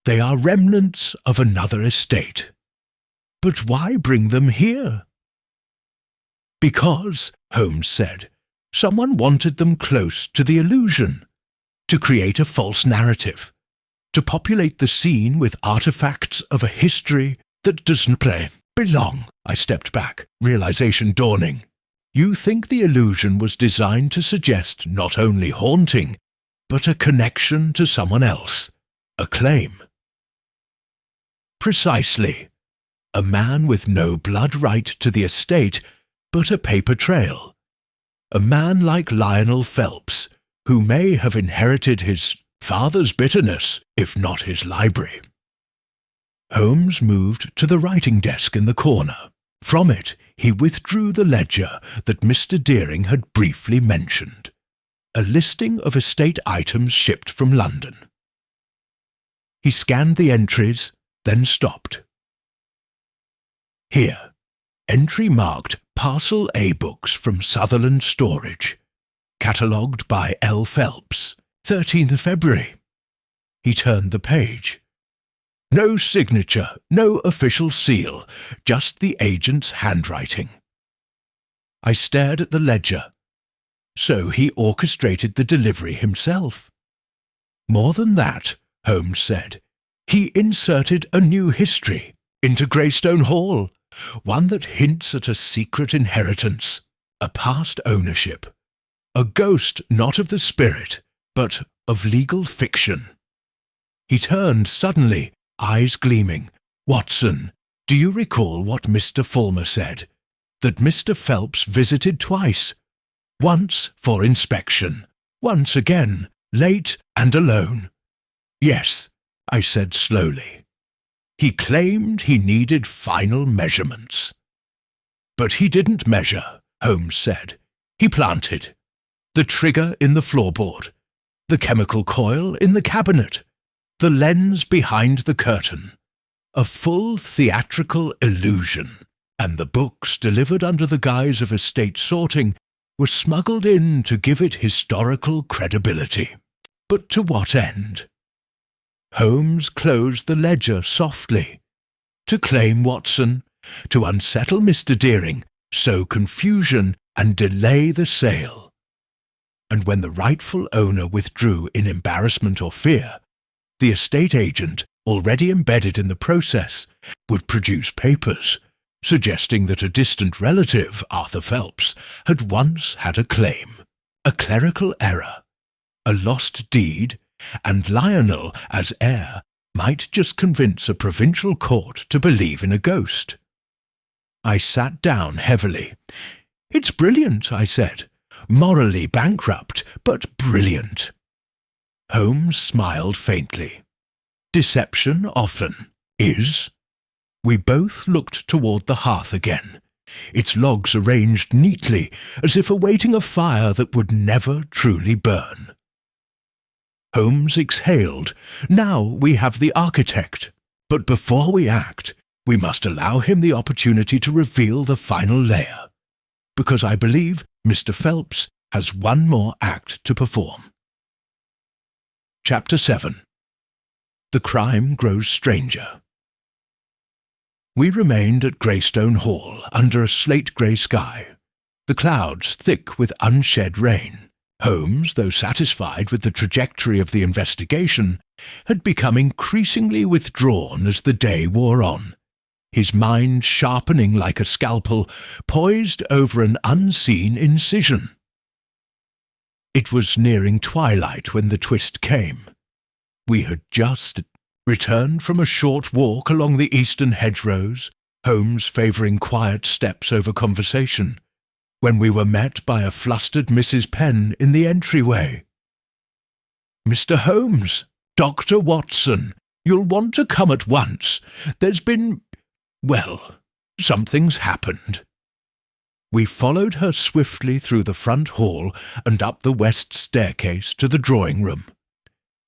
They are remnants of another estate. But why bring them here? Because, Holmes said, someone wanted them close to the illusion, to create a false narrative, to populate the scene with artifacts of a history that doesn't belong. I stepped back, realization dawning. You think the illusion was designed to suggest not only haunting, but a connection to someone else, a claim. Precisely. A man with no blood right to the estate, but a paper trail. A man like Lionel Phelps, who may have inherited his father's bitterness, if not his library. Holmes moved to the writing desk in the corner. From it, he withdrew the ledger that Mr. Deering had briefly mentioned, a listing of estate items shipped from London. He scanned the entries, then stopped. Here, entry marked Parcel A books from Sutherland Storage, catalogued by L. Phelps, 13th February. He turned the page. No signature, no official seal, just the agent's handwriting. I stared at the ledger. So he orchestrated the delivery himself. More than that, Holmes said, he inserted a new history into Greystone Hall, one that hints at a secret inheritance, a past ownership, a ghost not of the spirit, but of legal fiction. He turned suddenly, eyes gleaming. Watson, do you recall what Mr. Fulmer said? That Mr. Phelps visited twice. Once for inspection, once again, late and alone. Yes, I said slowly. He claimed he needed final measurements. But he didn't measure, Holmes said. He planted. The trigger in the floorboard, the chemical coil in the cabinet, the lens behind the curtain, a full theatrical illusion, and the books delivered under the guise of estate sorting were smuggled in to give it historical credibility. But to what end? Holmes closed the ledger softly. To claim Watson, to unsettle Mr. Deering, sow confusion and delay the sale. And when the rightful owner withdrew in embarrassment or fear, the estate agent, already embedded in the process, would produce papers, suggesting that a distant relative, Arthur Phelps, had once had a claim, a clerical error, a lost deed, and Lionel, as heir, might just convince a provincial court to believe in a ghost. I sat down heavily. It's brilliant, I said. Morally bankrupt, but brilliant. Holmes smiled faintly. Deception often is. We both looked toward the hearth again, its logs arranged neatly, as if awaiting a fire that would never truly burn. Holmes exhaled. Now we have the architect. But before we act, We must allow him the opportunity to reveal the final layer, because I believe Mr. Phelps has one more act to perform. Chapter 7. The Crime Grows Stranger. We remained at Greystone Hall under a slate-grey sky, the clouds thick with unshed rain. Holmes, though satisfied with the trajectory of the investigation, had become increasingly withdrawn as the day wore on, his mind sharpening like a scalpel poised over an unseen incision. It was nearing twilight when the twist came. We had just returned from a short walk along the eastern hedgerows, Holmes favouring quiet steps over conversation, when we were met by a flustered Mrs. Penn in the entryway. "Mr. Holmes, Dr. Watson, you'll want to come at once. There's been, well, something's happened." We followed her swiftly through the front hall and up the west staircase to the drawing-room.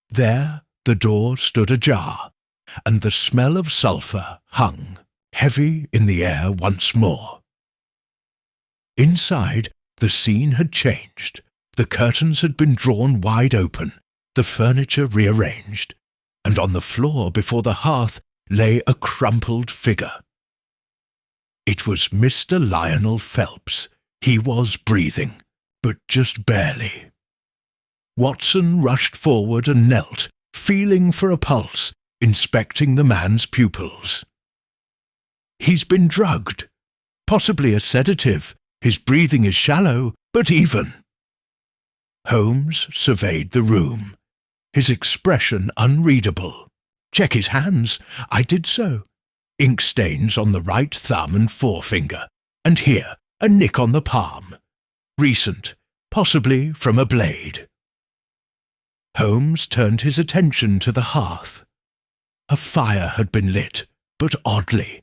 There the door stood ajar, and the smell of sulphur hung, heavy in the air once more. Inside, the scene had changed. The curtains had been drawn wide open, the furniture rearranged, and on the floor before the hearth lay a crumpled figure. It was Mr. Lionel Phelps. He was breathing, but just barely. Watson rushed forward and knelt, feeling for a pulse, inspecting the man's pupils. "He's been drugged. Possibly a sedative. His breathing is shallow, but even." Holmes surveyed the room, his expression unreadable. "Check his hands." I did so. Ink stains on the right thumb and forefinger, and here a nick on the palm. Recent, possibly from a blade. Holmes turned his attention to the hearth. A fire had been lit, but oddly.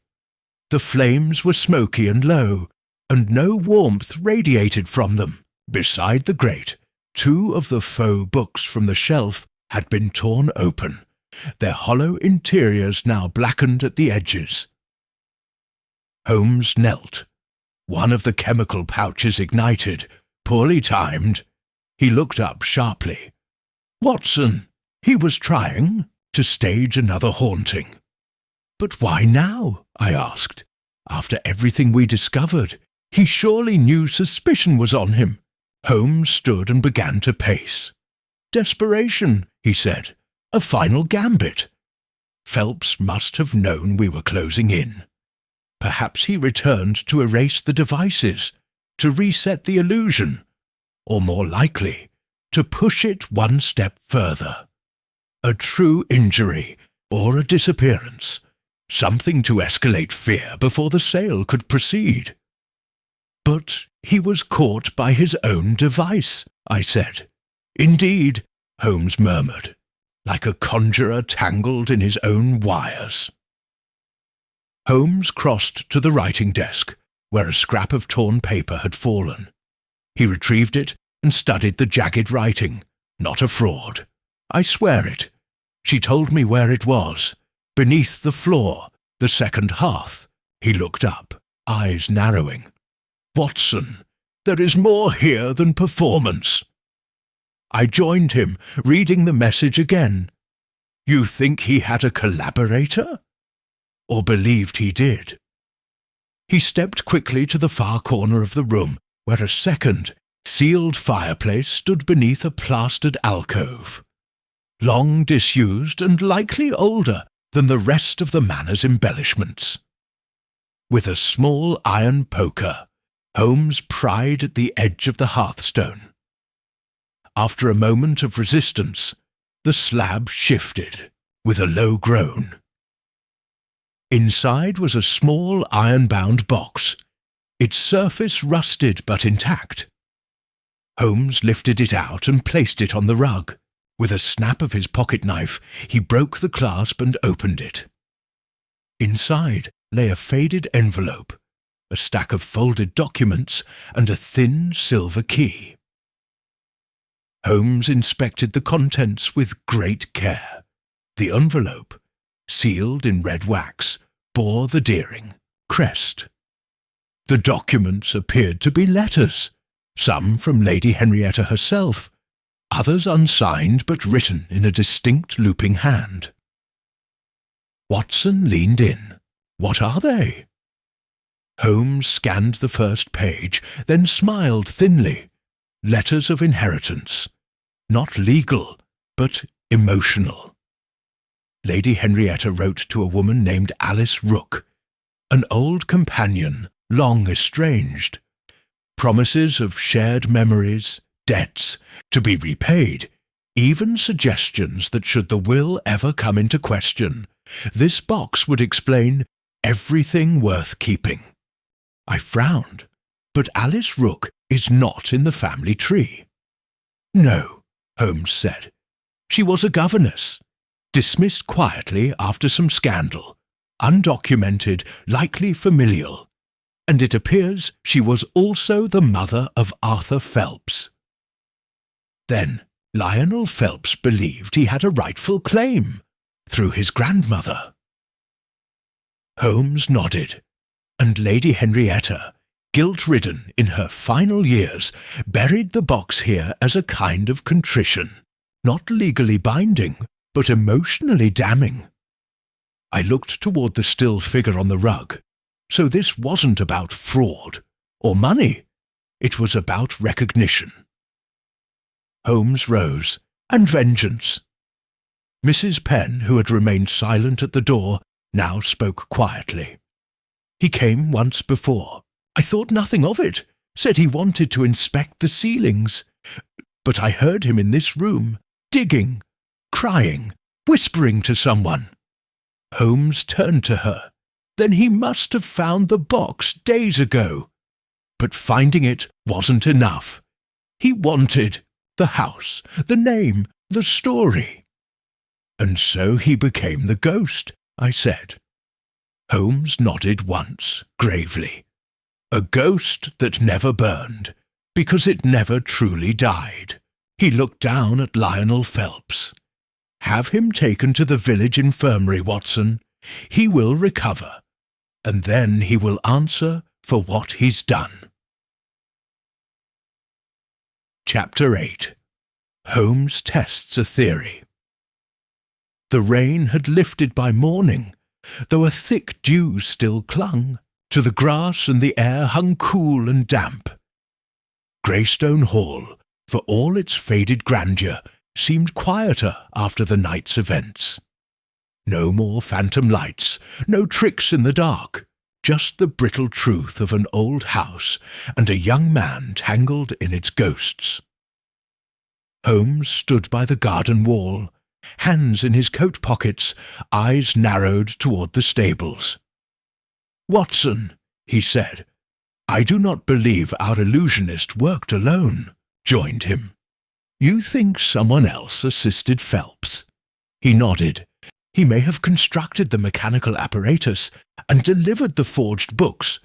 The flames were smoky and low, and no warmth radiated from them. Beside the grate, 2 of the faux books from the shelf had been torn open, their hollow interiors now blackened at the edges. Holmes knelt. One of the chemical pouches ignited, poorly timed. He looked up sharply. Watson! He was trying to stage another haunting. "But why now?" I asked. "After everything we discovered, he surely knew suspicion was on him." Holmes stood and began to pace. "Desperation," he said. "A final gambit." Phelps must have known we were closing in. Perhaps he returned to erase the devices, to reset the illusion, or more likely, to push it one step further. A true injury, or a disappearance, something to escalate fear before the sale could proceed. "But he was caught by his own device," I said. "Indeed," Holmes murmured, like a conjurer tangled in his own wires. Holmes crossed to the writing desk, where a scrap of torn paper had fallen. He retrieved it and studied the jagged writing. Not a fraud. I swear it. She told me where it was. Beneath the floor, the second hearth. He looked up, eyes narrowing. "Watson, there is more here than performance." I joined him, reading the message again. "You think he had a collaborator?" Or believed he did. He stepped quickly to the far corner of the room, where a second, sealed fireplace stood beneath a plastered alcove. Long disused and likely older than the rest of the manor's embellishments. With a small iron poker, Holmes pried at the edge of the hearthstone. After a moment of resistance, the slab shifted, with a low groan. Inside was a small iron-bound box, its surface rusted but intact. Holmes lifted it out and placed it on the rug. With a snap of his pocket-knife, he broke the clasp and opened it. Inside lay a faded envelope, a stack of folded documents, and a thin silver key. Holmes inspected the contents with great care. The envelope, sealed in red wax, bore the Deering crest. The documents appeared to be letters, some from Lady Henrietta herself, others unsigned but written in a distinct looping hand. Watson leaned in. "What are they?" Holmes scanned the first page, then smiled thinly. Letters of inheritance. Not legal, but emotional. Lady Henrietta wrote to a woman named Alice Rooke, an old companion, long estranged. Promises of shared memories, debts, to be repaid, even suggestions that should the will ever come into question, this box would explain everything worth keeping. I frowned, but Alice Rooke is not in the family tree. "No," Holmes said. "She was a governess, dismissed quietly after some scandal, undocumented, likely familial, and it appears she was also the mother of Arthur Phelps." Then Lionel Phelps believed he had a rightful claim, through his grandmother. Holmes nodded, and Lady Henrietta, guilt-ridden in her final years, buried the box here as a kind of contrition, not legally binding, but emotionally damning. I looked toward the still figure on the rug. So this wasn't about fraud or money. It was about recognition. Holmes rose, and vengeance. Mrs. Penn, who had remained silent at the door, now spoke quietly. "He came once before. I thought nothing of it, said he wanted to inspect the ceilings. But I heard him in this room, digging, crying, whispering to someone." Holmes turned to her. "Then he must have found the box days ago. But finding it wasn't enough. He wanted the house, the name, the story." "And so he became the ghost," I said. Holmes nodded once, gravely. "A ghost that never burned, because it never truly died." He looked down at Lionel Phelps. "Have him taken to the village infirmary, Watson. He will recover, and then he will answer for what he's done." Chapter 8. Holmes tests a theory. The rain had lifted by morning, though a thick dew still clung to the grass, and the air hung cool and damp. Greystone Hall, for all its faded grandeur, seemed quieter after the night's events. No more phantom lights, no tricks in the dark, just the brittle truth of an old house and a young man tangled in its ghosts. Holmes stood by the garden wall, hands in his coat pockets, eyes narrowed toward the stables. "Watson," he said, "I do not believe our illusionist worked alone," joined him. "You think someone else assisted Phelps?" He nodded. "He may have constructed the mechanical apparatus and delivered the forged books,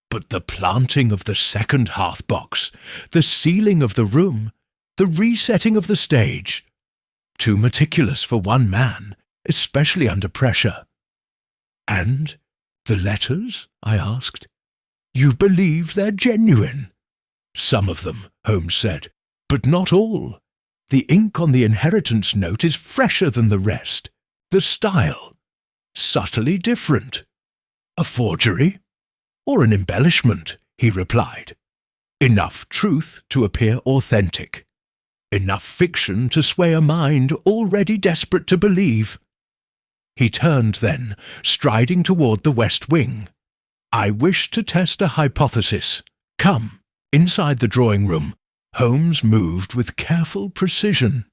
but the planting of the second hearth box, the sealing of the room, the resetting of the stage, too meticulous for one man, especially under pressure." "And the letters?" I asked. "You believe they're genuine?" "Some of them," Holmes said, "but not all. The ink on the inheritance note is fresher than the rest. The style, subtly different." "A forgery?" "Or an embellishment," he replied. "Enough truth to appear authentic. Enough fiction to sway a mind already desperate to believe." He turned then, striding toward the west wing. "I wish to test a hypothesis. Come." Inside the drawing-room, Holmes moved with careful precision.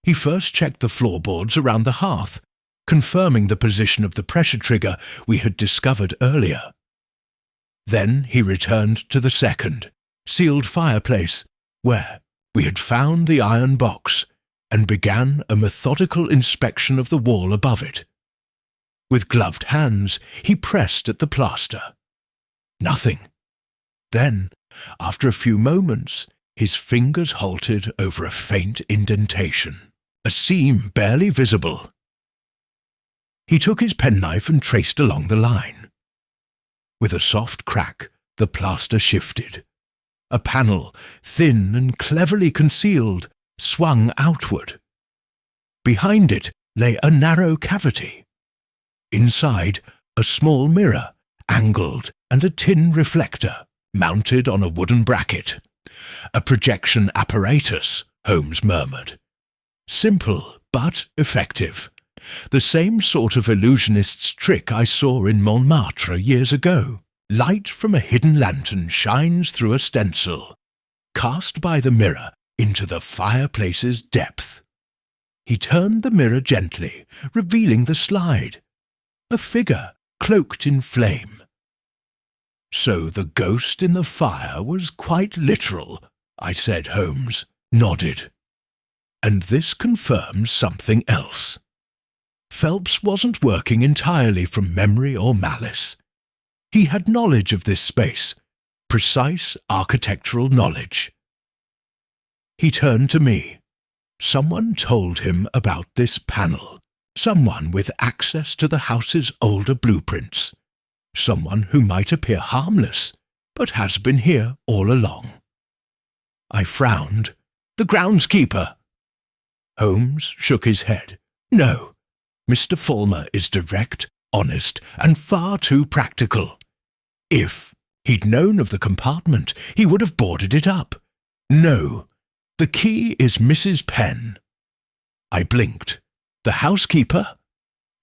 He first checked the floorboards around the hearth, confirming the position of the pressure trigger we had discovered earlier. Then he returned to the second, sealed fireplace, where we had found the iron box, and began a methodical inspection of the wall above it. With gloved hands, he pressed at the plaster. Nothing. Then, after a few moments, his fingers halted over a faint indentation, a seam barely visible. He took his penknife and traced along the line. With a soft crack, the plaster shifted. A panel, thin and cleverly concealed, swung outward. Behind it lay a narrow cavity. Inside, a small mirror, angled, and a tin reflector, mounted on a wooden bracket. A projection apparatus, Holmes murmured. Simple, but effective. The same sort of illusionist's trick I saw in Montmartre years ago. Light from a hidden lantern shines through a stencil, cast by the mirror into the fireplace's depth. He turned the mirror gently, revealing the slide. A figure cloaked in flame. So the ghost in the fire was quite literal, I said. Holmes nodded. And this confirms something else. Phelps wasn't working entirely from memory or malice. He had knowledge of this space, precise architectural knowledge. He turned to me. Someone told him about this panel. Someone with access to the house's older blueprints. Someone who might appear harmless, but has been here all along. I frowned. The groundskeeper. Holmes shook his head. No, Mr. Fulmer is direct, honest, and far too practical. If he'd known of the compartment, he would have boarded it up. No, the key is Mrs. Penn. I blinked. The housekeeper?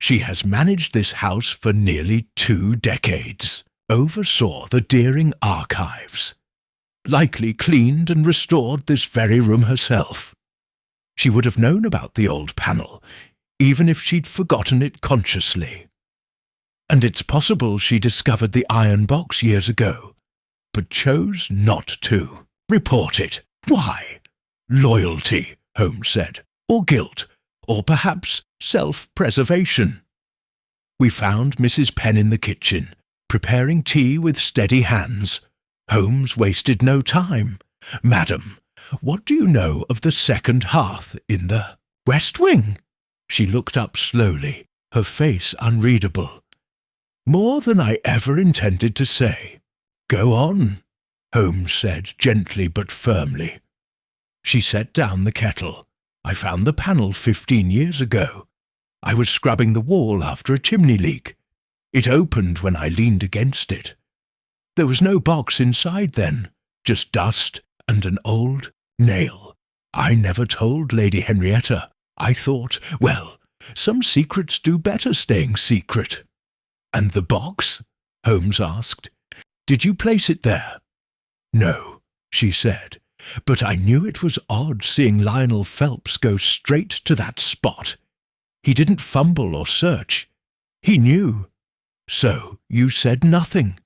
She has managed this house for nearly 2 decades, oversaw the Deering archives, likely cleaned and restored this very room herself. She would have known about the old panel, even if she'd forgotten it consciously. And it's possible she discovered the iron box years ago, but chose not to. Report it. Why? Loyalty, Holmes said, or guilt, or perhaps self-preservation. We found Mrs. Penn in the kitchen, preparing tea with steady hands. Holmes wasted no time. Madam, what do you know of the second hearth in the West Wing? She looked up slowly, her face unreadable. More than I ever intended to say. Go on, Holmes said gently but firmly. She set down the kettle. I found the panel 15 years ago. I was scrubbing the wall after a chimney leak. It opened when I leaned against it. There was no box inside then, just dust and an old nail. I never told Lady Henrietta. I thought, well, some secrets do better staying secret. And the box? Holmes asked. Did you place it there? No, she said, but I knew it was odd seeing Lionel Phelps go straight to that spot. He didn't fumble or search. He knew. So you said nothing?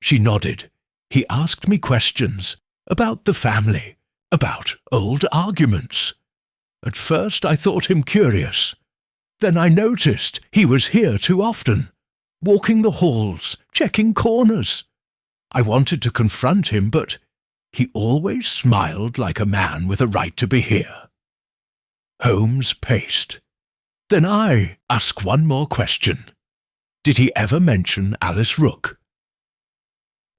She nodded. He asked me questions about the family, about old arguments. At first I thought him curious. Then I noticed he was here too often, walking the halls, checking corners. I wanted to confront him, but he always smiled like a man with a right to be here. Holmes paced. Then I ask one more question. Did he ever mention Alice Rook?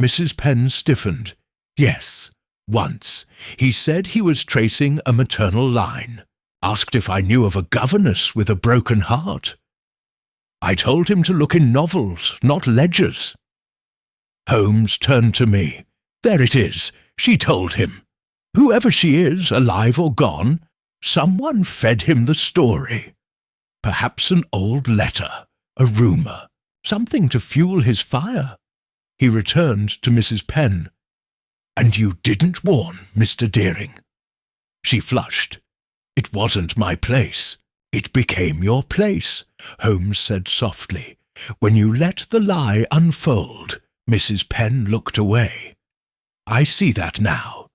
Mrs. Penn stiffened. Yes, once. He said he was tracing a maternal line. Asked if I knew of a governess with a broken heart. I told him to look in novels, not ledgers. Holmes turned to me. There it is, she told him. Whoever she is, alive or gone, someone fed him the story. Perhaps an old letter, a rumour, something to fuel his fire. He returned to Mrs. Penn. And you didn't warn Mr. Deering? She flushed. It wasn't my place. It became your place, Holmes said softly. When you let the lie unfold, Mrs. Penn looked away. I see that now.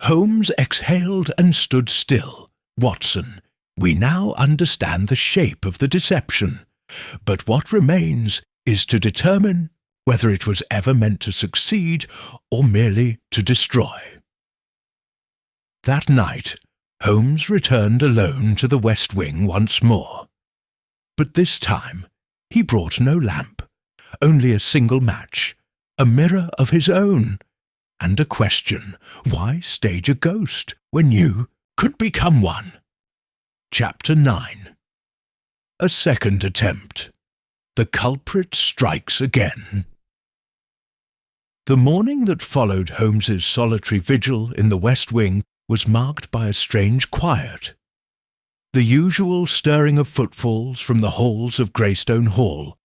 Holmes exhaled and stood still. Watson, we now understand the shape of the deception, but what remains is to determine whether it was ever meant to succeed or merely to destroy. That night, Holmes returned alone to the West Wing once more. But this time He brought no lamp, only a single match, a mirror of his own, and a question: why stage a ghost when you could become one? Chapter 9. A second attempt. The culprit strikes again. The morning that followed Holmes's solitary vigil in the West Wing was marked by a strange quiet. The usual stirring of footfalls from the halls of Greystone Hall,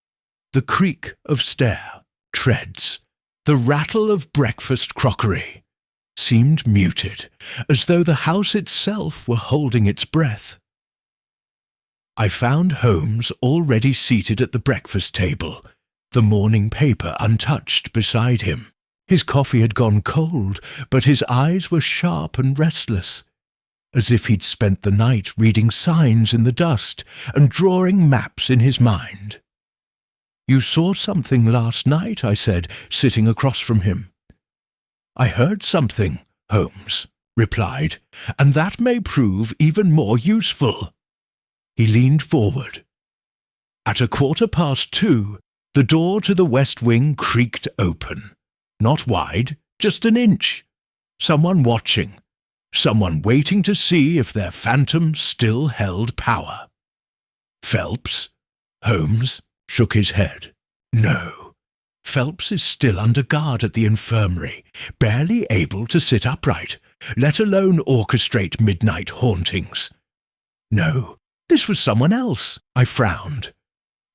the creak of treads, the rattle of breakfast crockery, seemed muted, as though the house itself were holding its breath. I found Holmes already seated at the breakfast table, the morning paper untouched beside him. His coffee had gone cold, but his eyes were sharp and restless, as if he'd spent the night reading signs in the dust and drawing maps in his mind. "You saw something last night," I said, sitting across from him. "I heard something," Holmes replied, "and that may prove even more useful." He leaned forward. At 2:15, the door to the West Wing creaked open. Not wide, just an inch. Someone watching. Someone waiting to see if their phantom still held power. "Phelps?" Holmes shook his head. "No. Phelps is still under guard at the infirmary, barely able to sit upright, let alone orchestrate midnight hauntings. No, this was someone else." I frowned.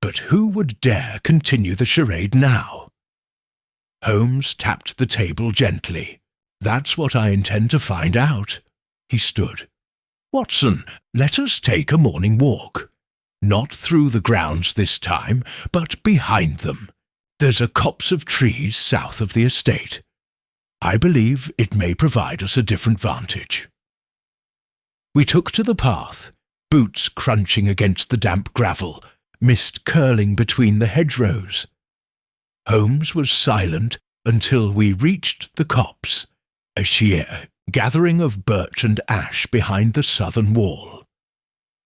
But who would dare continue the charade now? Holmes tapped the table gently. "That's what I intend to find out." He stood. "Watson, let us take a morning walk. Not through the grounds this time, but behind them. There's a copse of trees south of the estate. I believe it may provide us a different vantage." We took to the path, boots crunching against the damp gravel, mist curling between the hedgerows. Holmes was silent until we reached the copse, a sheer gathering of birch and ash behind the southern wall.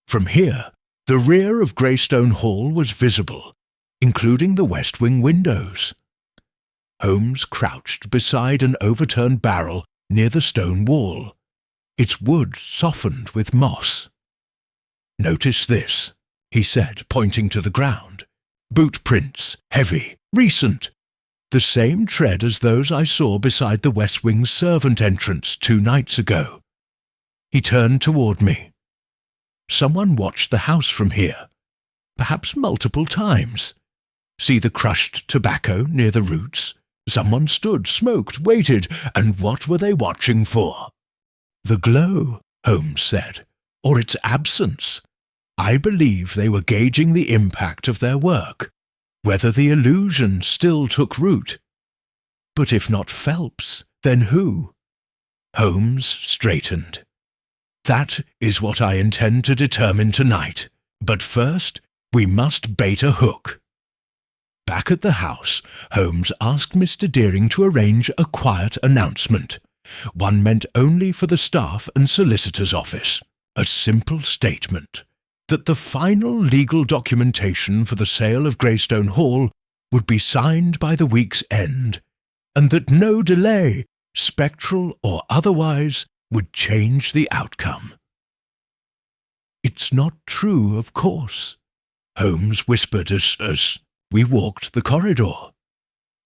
From here, the rear of Greystone Hall was visible, including the West Wing windows. Holmes crouched beside an overturned barrel near the stone wall, its wood softened with moss. "Notice this," he said, pointing to the ground. "Boot prints, heavy, recent. The same tread as those I saw beside the West Wing's servant entrance 2 nights ago." He turned toward me. "Someone watched the house from here, perhaps multiple times. See the crushed tobacco near the roots? Someone stood, smoked, waited, and what were they watching for?" "The glow," Holmes said, "or its absence. I believe they were gauging the impact of their work, whether the illusion still took root. But if not Phelps, then who?" Holmes straightened. "That is what I intend to determine tonight. But first, we must bait a hook." Back at the house, Holmes asked Mr. Deering to arrange a quiet announcement, one meant only for the staff and solicitor's office. A simple statement that the final legal documentation for the sale of Greystone Hall would be signed by the week's end, and that no delay, spectral or otherwise, would change the outcome. "It's not true, of course," Holmes whispered as we walked the corridor.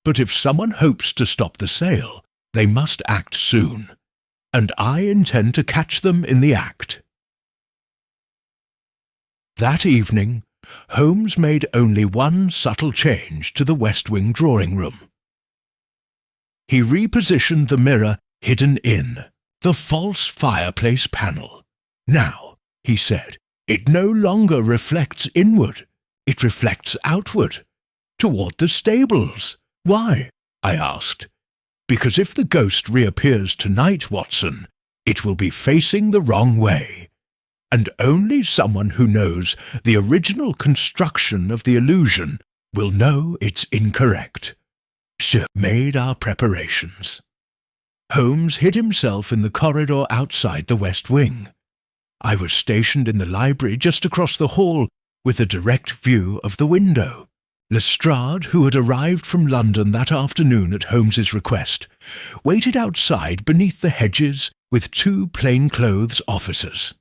"But if someone hopes to stop the sale, they must act soon, and I intend to catch them in the act." That evening, Holmes made only one subtle change to the West Wing drawing-room. He repositioned the mirror hidden in the false fireplace panel. "Now," he said, "it no longer reflects inward, it reflects outward, toward the stables." "Why?" I asked. "Because if the ghost reappears tonight, Watson, it will be facing the wrong way. And only someone who knows the original construction of the illusion will know it's incorrect. Made our preparations." Holmes hid himself in the corridor outside the West Wing. I was stationed in the library just across the hall, with a direct view of the window. Lestrade, who had arrived from London that afternoon at Holmes's request, waited outside beneath the hedges with 2 plainclothes officers.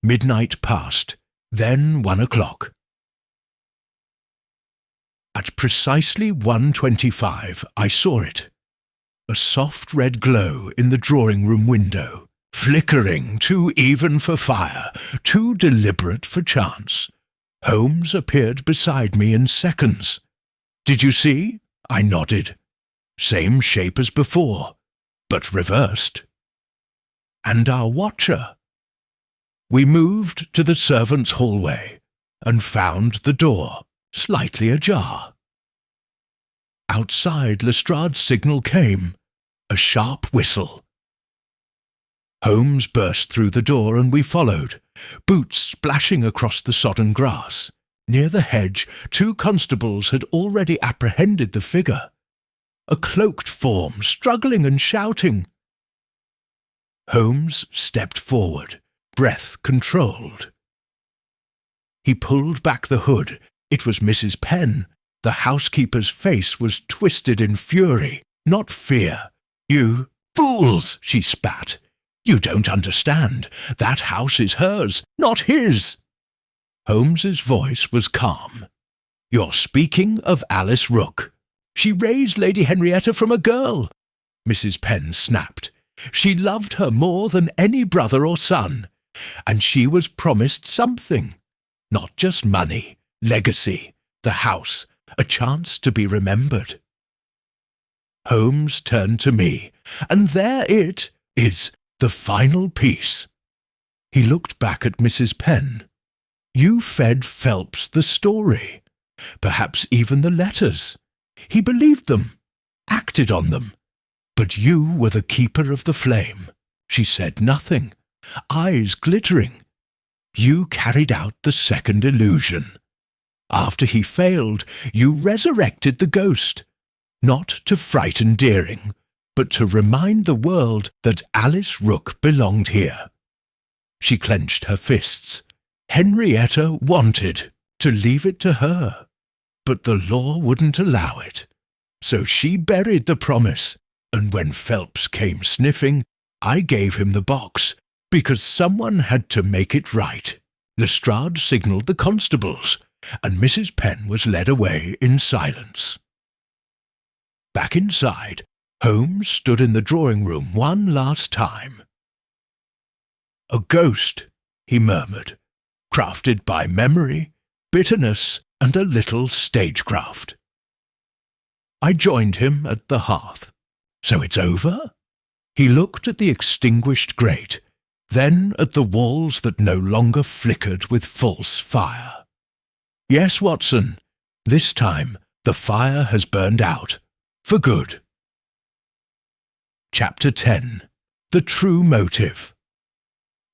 Midnight passed, then 1 o'clock. At precisely 1:25 I saw it. A soft red glow in the drawing-room window, flickering, too even for fire, too deliberate for chance. Holmes appeared beside me in seconds. "Did you see?" I nodded. "Same shape as before, but reversed." "And our watcher?" We moved to the servants' hallway and found the door slightly ajar. Outside, Lestrade's signal came, a sharp whistle. Holmes burst through the door and we followed, boots splashing across the sodden grass. Near the hedge, 2 constables had already apprehended the figure, a cloaked form struggling and shouting. Holmes stepped forward, breath controlled. He pulled back the hood. It was Mrs. Penn. The housekeeper's face was twisted in fury, not fear. "You fools!" she spat. "You don't understand. That house is hers, not his." Holmes's voice was calm. "You're speaking of Alice Rook. She raised Lady Henrietta from a girl," Mrs. Penn snapped. "She loved her more than any brother or son, and she was promised something. Not just money, legacy, the house, a chance to be remembered." Holmes turned to me, and there it is, the final piece. He looked back at Mrs. Penn. "You fed Phelps the story, perhaps even the letters. He believed them, acted on them. But you were the keeper of the flame." She said nothing, eyes glittering. "You carried out the second illusion. After he failed, you resurrected the ghost, not to frighten Deering, but to remind the world that Alice Rook belonged here." She clenched her fists. "Henrietta wanted to leave it to her, but the law wouldn't allow it. So she buried the promise, and when Phelps came sniffing, I gave him the box, because someone had to make it right." Lestrade signalled the constables, and Mrs. Penn was led away in silence. Back inside, Holmes stood in the drawing-room one last time. "A ghost," he murmured, "crafted by memory, bitterness, and a little stagecraft." I joined him at the hearth. "So it's over?" He looked at the extinguished grate, then at the walls that no longer flickered with false fire. "Yes, Watson, this time the fire has burned out, for good." Chapter 10. The True Motive.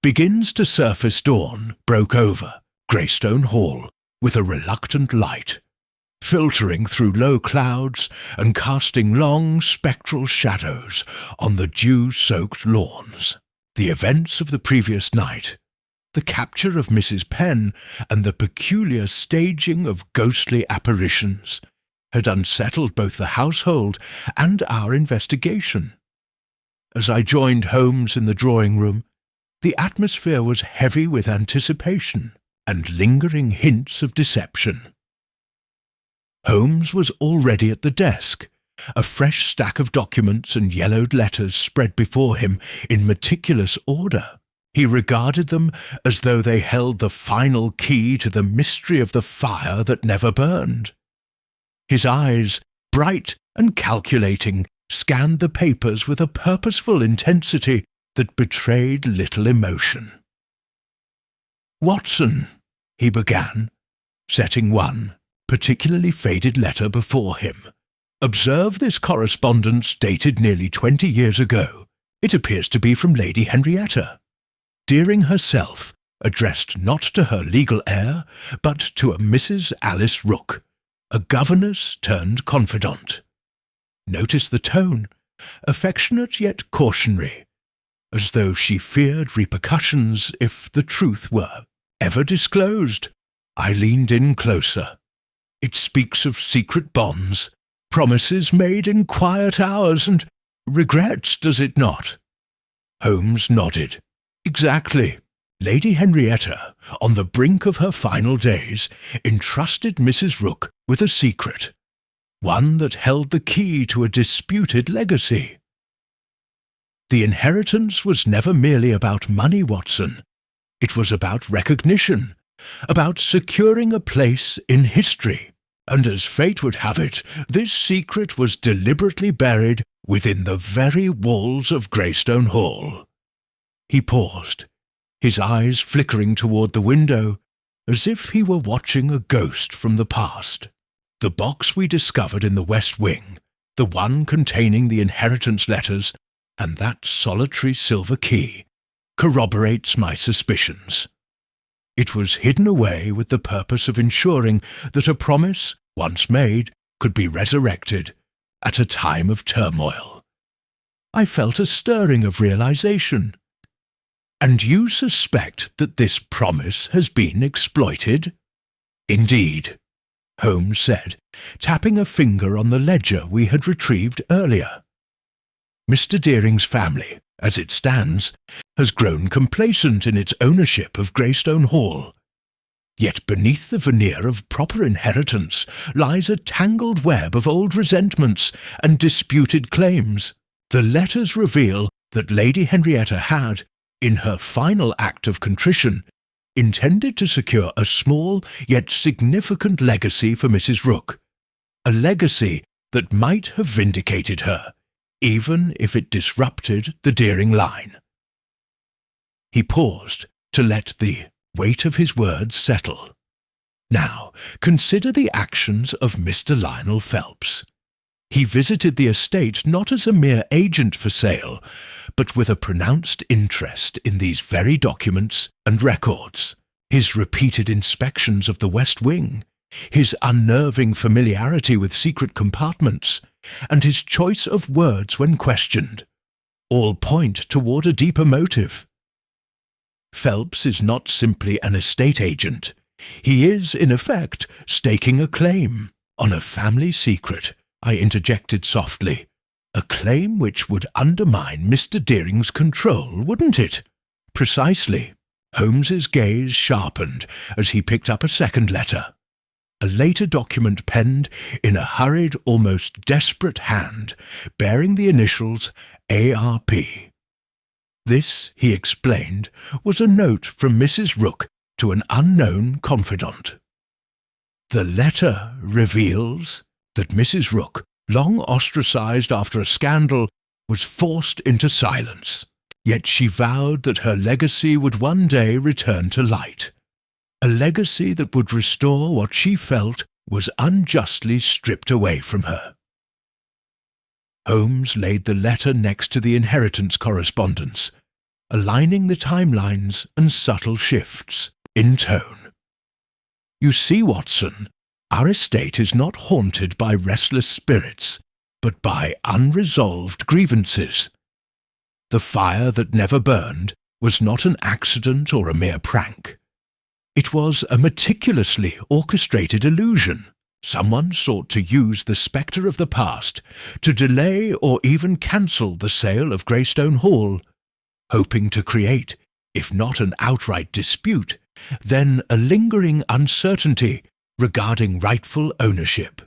Begins to surface dawn broke over Greystone Hall with a reluctant light, filtering through low clouds and casting long spectral shadows on the dew-soaked lawns. The events of the previous night, the capture of Mrs. Penn, and the peculiar staging of ghostly apparitions had unsettled both the household and our investigation. As I joined Holmes in the drawing-room, the atmosphere was heavy with anticipation and lingering hints of deception. Holmes was already at the desk, a fresh stack of documents and yellowed letters spread before him in meticulous order. He regarded them as though they held the final key to the mystery of the fire that never burned. His eyes, bright and calculating, scanned the papers with a purposeful intensity that betrayed little emotion. "Watson," he began, setting one particularly faded letter before him. "Observe this correspondence dated nearly 20 years ago. It appears to be from Lady Henrietta. Deering herself, addressed not to her legal heir, but to a Mrs. Alice Rook, a governess turned confidant. Notice the tone, affectionate yet cautionary, as though she feared repercussions if the truth were ever disclosed. I leaned in closer. It speaks of secret bonds, promises made in quiet hours, and regrets, does it not? Holmes nodded. Exactly. Lady Henrietta, on the brink of her final days, entrusted Mrs. Rook with a secret, one that held the key to a disputed legacy. The inheritance was never merely about money, Watson. It was about recognition, about securing a place in history. And as fate would have it, this secret was deliberately buried within the very walls of Greystone Hall. He paused, his eyes flickering toward the window, as if he were watching a ghost from the past. The box we discovered in the West Wing, the one containing the inheritance letters and that solitary silver key, corroborates my suspicions. It was hidden away with the purpose of ensuring that a promise, once made, could be resurrected at a time of turmoil. I felt a stirring of realization. And you suspect that this promise has been exploited? Indeed, Holmes said, tapping a finger on the ledger we had retrieved earlier. Mr. Deering's family, as it stands, has grown complacent in its ownership of Greystone Hall. Yet beneath the veneer of proper inheritance lies a tangled web of old resentments and disputed claims. The letters reveal that Lady Henrietta had, in her final act of contrition, intended to secure a small yet significant legacy for Mrs. Rook, a legacy that might have vindicated her, even if it disrupted the Deering line. He paused to let the weight of his words settle. Now, consider the actions of Mr. Lionel Phelps. He visited the estate not as a mere agent for sale, but with a pronounced interest in these very documents and records. His repeated inspections of the West Wing, his unnerving familiarity with secret compartments, and his choice of words when questioned, all point toward a deeper motive. Phelps is not simply an estate agent. He is, in effect, staking a claim on a family secret, I interjected softly. A claim which would undermine Mr. Deering's control, wouldn't it? Precisely. Holmes's gaze sharpened as he picked up a second letter. A later document penned in a hurried, almost desperate hand, bearing the initials ARP. This, he explained, was a note from Mrs. Rook to an unknown confidant. The letter reveals that Mrs. Rook, long ostracized after a scandal, was forced into silence, yet she vowed that her legacy would one day return to light. A legacy that would restore what she felt was unjustly stripped away from her. Holmes laid the letter next to the inheritance correspondence, aligning the timelines and subtle shifts in tone. You see, Watson, our estate is not haunted by restless spirits, but by unresolved grievances. The fire that never burned was not an accident or a mere prank. It was a meticulously orchestrated illusion. Someone sought to use the spectre of the past to delay or even cancel the sale of Greystone Hall, hoping to create, if not an outright dispute, then a lingering uncertainty regarding rightful ownership.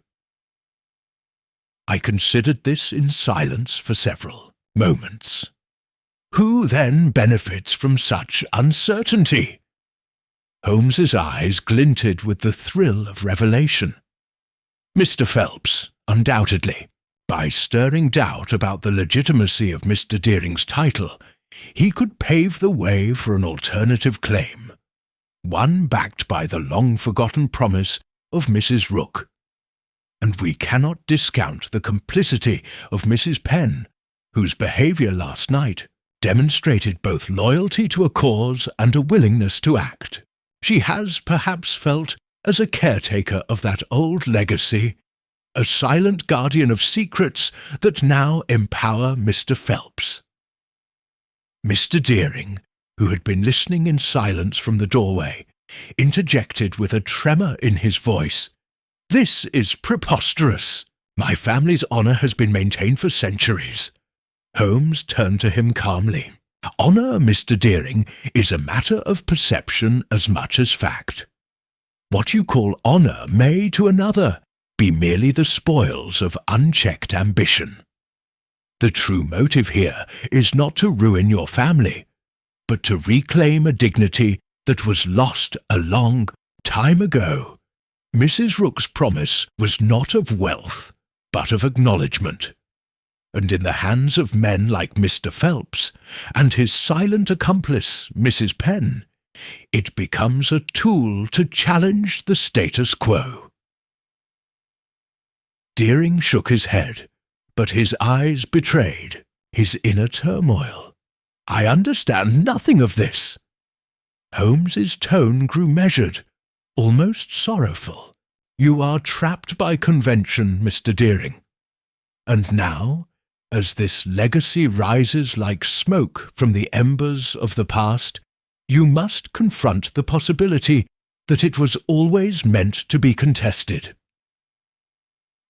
I considered this in silence for several moments. Who then benefits from such uncertainty? Holmes's eyes glinted with the thrill of revelation. Mr. Phelps, undoubtedly. By stirring doubt about the legitimacy of Mr. Deering's title, he could pave the way for an alternative claim, one backed by the long-forgotten promise of Mrs. Rook. And we cannot discount the complicity of Mrs. Penn, whose behaviour last night demonstrated both loyalty to a cause and a willingness to act. She has perhaps felt as a caretaker of that old legacy, a silent guardian of secrets that now empower Mr. Phelps. Mr. Deering, who had been listening in silence from the doorway, interjected with a tremor in his voice. "This is preposterous. My family's honour has been maintained for centuries." Holmes turned to him calmly. "Honour, Mr. Deering, is a matter of perception as much as fact. What you call honour may, to another, be merely the spoils of unchecked ambition. The true motive here is not to ruin your family, but to reclaim a dignity that was lost a long time ago. Mrs. Rook's promise was not of wealth, but of acknowledgment. And in the hands of men like Mr. Phelps and his silent accomplice, Mrs. Penn, it becomes a tool to challenge the status quo." Deering shook his head, but his eyes betrayed his inner turmoil. "I understand nothing of this." Holmes's tone grew measured, almost sorrowful. "You are trapped by convention, Mr. Deering. And now, as this legacy rises like smoke from the embers of the past, you must confront the possibility that it was always meant to be contested."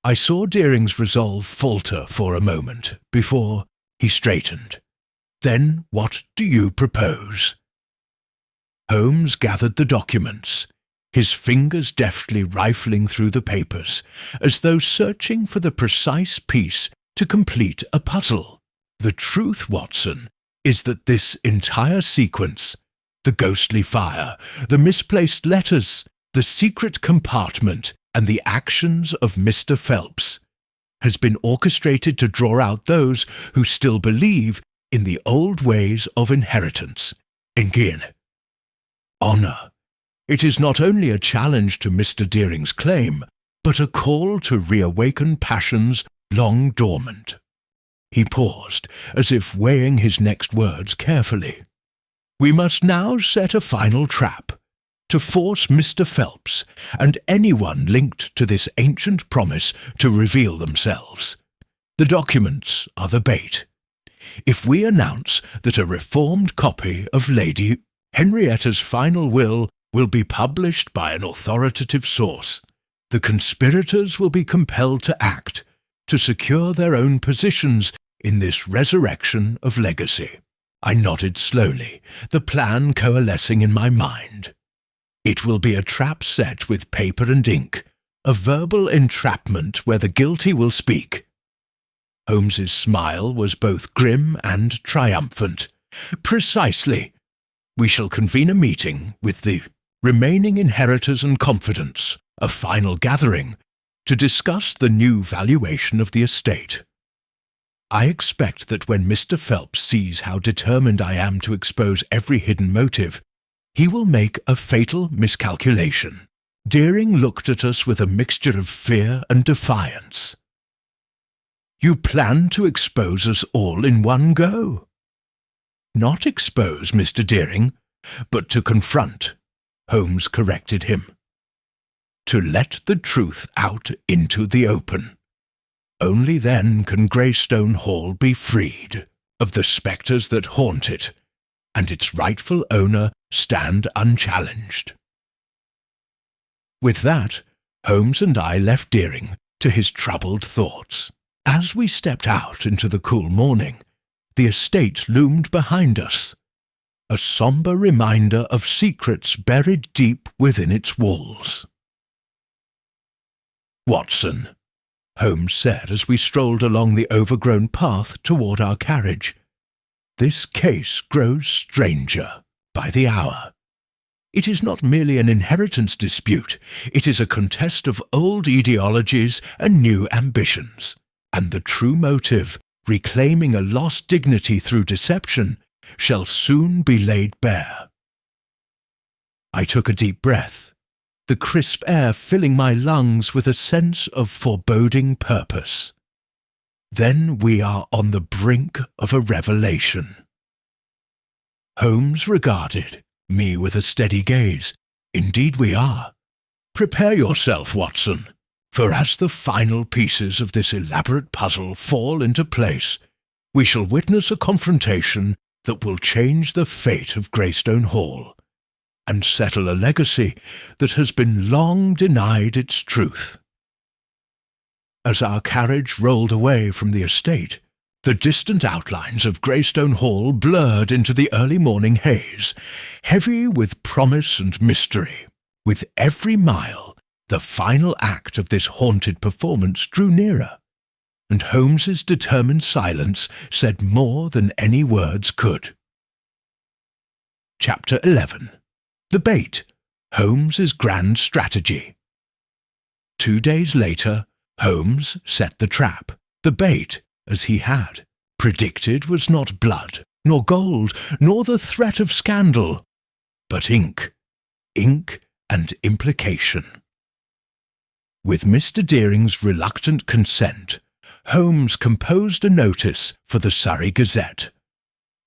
I saw Deering's resolve falter for a moment before he straightened. "Then what do you propose?" Holmes gathered the documents, his fingers deftly rifling through the papers, as though searching for the precise piece to complete a puzzle. "The truth, Watson, is that this entire sequence, the ghostly fire, the misplaced letters, the secret compartment, and the actions of Mr. Phelps, has been orchestrated to draw out those who still believe in the old ways of inheritance. Again, honour. It is not only a challenge to Mr. Deering's claim, but a call to reawaken passions long dormant." He paused, as if weighing his next words carefully. "We must now set a final trap, to force Mr. Phelps and anyone linked to this ancient promise to reveal themselves. The documents are the bait. If we announce that a reformed copy of Lady Henrietta's final will be published by an authoritative source, the conspirators will be compelled to act to secure their own positions in this resurrection of legacy." I nodded slowly, the plan coalescing in my mind. "It will be a trap set with paper and ink, a verbal entrapment where the guilty will speak." Holmes's smile was both grim and triumphant. "Precisely. We shall convene a meeting with the remaining inheritors and confidants, a final gathering, to discuss the new valuation of the estate. I expect that when Mr. Phelps sees how determined I am to expose every hidden motive, he will make a fatal miscalculation." Deering looked at us with a mixture of fear and defiance. "You plan to expose us all in one go?" "Not expose, Mr. Deering, but to confront," Holmes corrected him. "To let the truth out into the open. Only then can Greystone Hall be freed of the spectres that haunt it, and its rightful owner stand unchallenged." With that, Holmes and I left Deering to his troubled thoughts. As we stepped out into the cool morning, the estate loomed behind us, a sombre reminder of secrets buried deep within its walls. "Watson," Holmes said as we strolled along the overgrown path toward our carriage, "this case grows stranger by the hour. It is not merely an inheritance dispute, it is a contest of old ideologies and new ambitions, and the true motive, reclaiming a lost dignity through deception, shall soon be laid bare." I took a deep breath, the crisp air filling my lungs with a sense of foreboding purpose. Then we are on the brink of a revelation. Holmes regarded me with a steady gaze. "Indeed we are. Prepare yourself, Watson, for as the final pieces of this elaborate puzzle fall into place, we shall witness a confrontation that will change the fate of Greystone Hall, and settle a legacy that has been long denied its truth. As our carriage rolled away from the estate, the distant outlines of Greystone Hall blurred into the early morning haze, heavy with promise and mystery. With every mile, the final act of this haunted performance drew nearer, and Holmes's determined silence said more than any words could. Chapter 11. The Bait, Holmes's Grand Strategy. 2 days later, Holmes set the trap. The bait, as he had predicted, was not blood, nor gold, nor the threat of scandal, but ink and implication. With Mr. Deering's reluctant consent, Holmes composed a notice for the Surrey Gazette,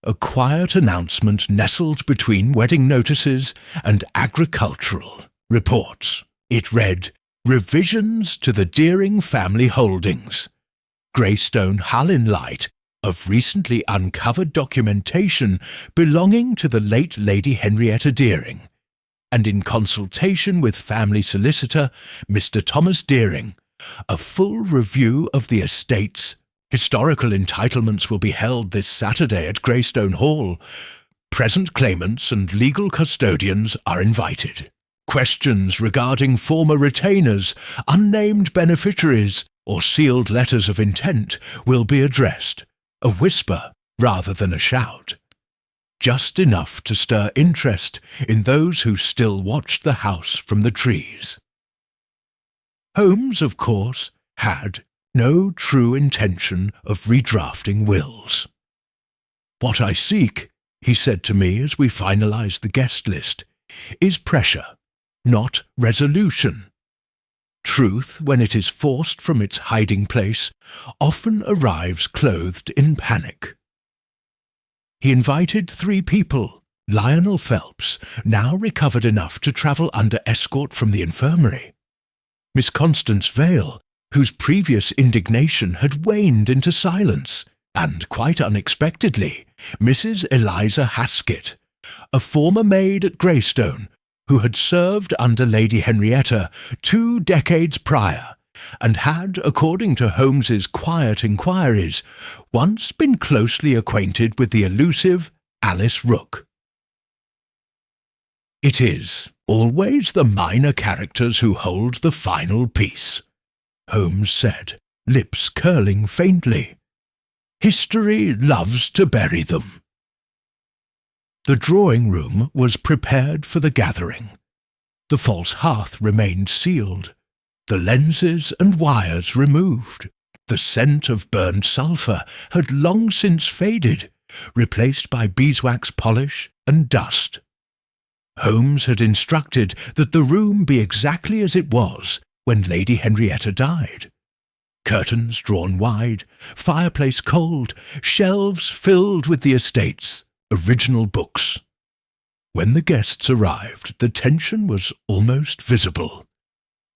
a quiet announcement nestled between wedding notices and agricultural reports. It read, "Revisions to the Deering family holdings. Greystone Hull in light of recently uncovered documentation belonging to the late Lady Henrietta Deering, and in consultation with family solicitor Mr. Thomas Deering, a full review of the estates. Historical entitlements will be held this Saturday at Greystone Hall. Present claimants and legal custodians are invited. Questions regarding former retainers, unnamed beneficiaries, or sealed letters of intent will be addressed, a whisper rather than a shout, just enough to stir interest in those who still watched the house from the trees." Holmes, of course, had no true intention of redrafting wills. "What I seek," he said to me as we finalized the guest list, "is pressure, not resolution. Truth, when it is forced from its hiding place, often arrives clothed in panic." He invited 3 people. Lionel Phelps, now recovered enough to travel under escort from the infirmary; Miss Constance Vale, whose previous indignation had waned into silence; and, quite unexpectedly, Mrs. Eliza Haskett, a former maid at Greystone, who had served under Lady Henrietta 2 decades prior, and had, according to Holmes's quiet inquiries, once been closely acquainted with the elusive Alice Rooke. "It is always the minor characters who hold the final piece," Holmes said, lips curling faintly. "History loves to bury them." The drawing-room was prepared for the gathering. The false hearth remained sealed, the lenses and wires removed. The scent of burned sulphur had long since faded, replaced by beeswax polish and dust. Holmes had instructed that the room be exactly as it was when Lady Henrietta died. Curtains drawn wide, fireplace cold, shelves filled with the estate's original books. When the guests arrived, the tension was almost visible.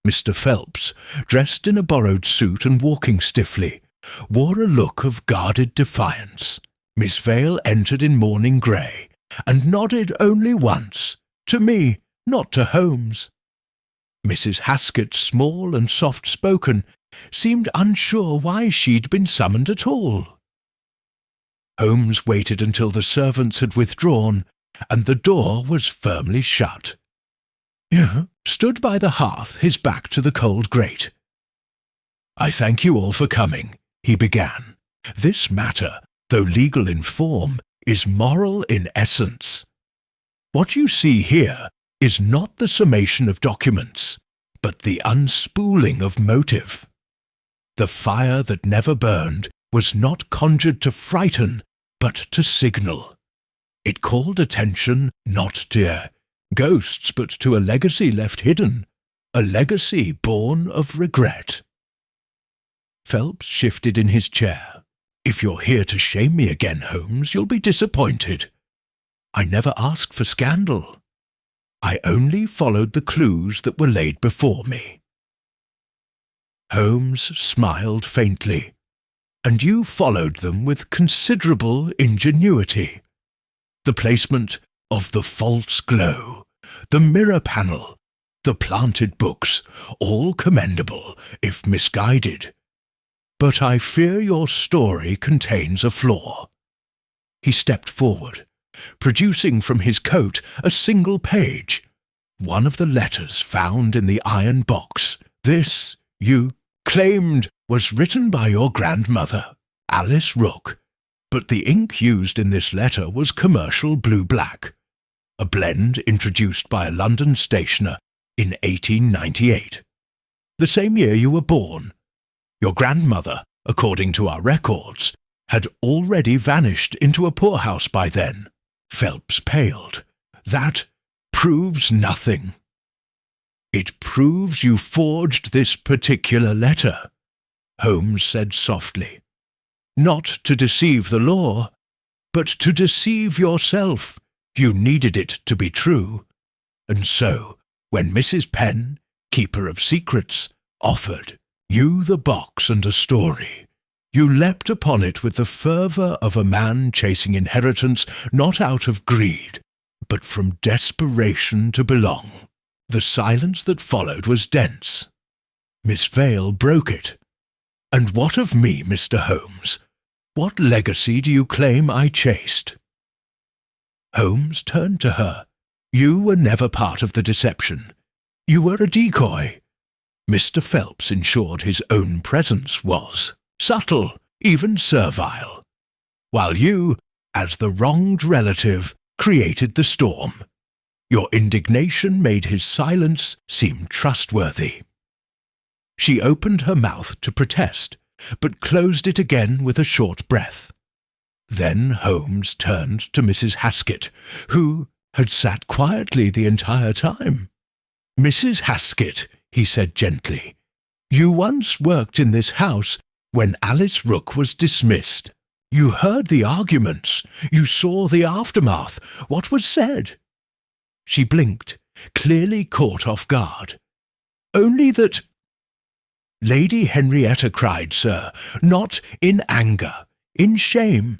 Mr. Phelps, dressed in a borrowed suit and walking stiffly, wore a look of guarded defiance. Miss Vale entered in mourning grey, and nodded only once, to me, not to Holmes. Mrs. Haskett, small and soft-spoken, seemed unsure why she'd been summoned at all. Holmes waited until the servants had withdrawn, and the door was firmly shut. He stood by the hearth, his back to the cold grate. "I thank you all for coming," he began. "This matter, though legal in form, is moral in essence. What you see here is not the summation of documents, but the unspooling of motive. The fire that never burned was not conjured to frighten, but to signal. It called attention not to ghosts, but to a legacy left hidden, a legacy born of regret." Phelps shifted in his chair. "If you're here to shame me again, Holmes, you'll be disappointed. I never asked for scandal. I only followed the clues that were laid before me." Holmes smiled faintly. "And you followed them with considerable ingenuity. The placement of the false glow, the mirror panel, the planted books, all commendable, if misguided. But I fear your story contains a flaw. He stepped forward, producing from his coat a single page, one of the letters found in the iron box. This, you claimed, was written by your grandmother, Alice Rook, but the ink used in this letter was commercial blue-black, a blend introduced by a London stationer in 1898, the same year you were born. Your grandmother, according to our records, had already vanished into a poorhouse by then. Phelps paled. That proves nothing. It proves you forged this particular letter, Holmes said softly. Not to deceive the law, but to deceive yourself. You needed it to be true. And so, when Mrs. Penn, keeper of secrets, offered you the box and a story, you leapt upon it with the fervour of a man chasing inheritance not out of greed, but from desperation to belong. The silence that followed was dense. Miss Vale broke it. And what of me, Mr. Holmes? What legacy do you claim I chased? Holmes turned to her. You were never part of the deception. You were a decoy. Mr. Phelps ensured his own presence was subtle, even servile, while you, as the wronged relative, created the storm. Your indignation made his silence seem trustworthy. She opened her mouth to protest, but closed it again with a short breath. Then Holmes turned to Mrs. Haskett, who had sat quietly the entire time. Mrs. Haskett, he said gently, you once worked in this house when Alice Rook was dismissed. You heard the arguments. You saw the aftermath. What was said? She blinked, clearly caught off guard. Only that... Lady Henrietta cried, sir, not in anger, in shame.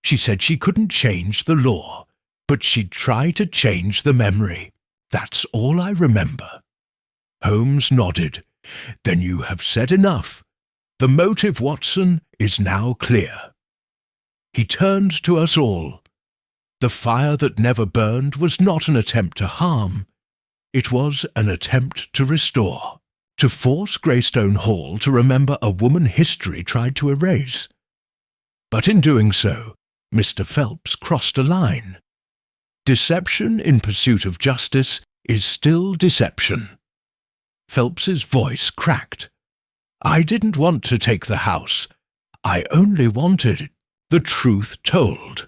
She said she couldn't change the law, but she'd try to change the memory. That's all I remember. Holmes nodded. Then you have said enough. The motive, Watson, is now clear. He turned to us all. The fire that never burned was not an attempt to harm. It was an attempt to restore, to force Greystone Hall to remember a woman history tried to erase. But in doing so, Mr. Phelps crossed a line. Deception in pursuit of justice is still deception. Phelps's voice cracked. I didn't want to take the house. I only wanted the truth told.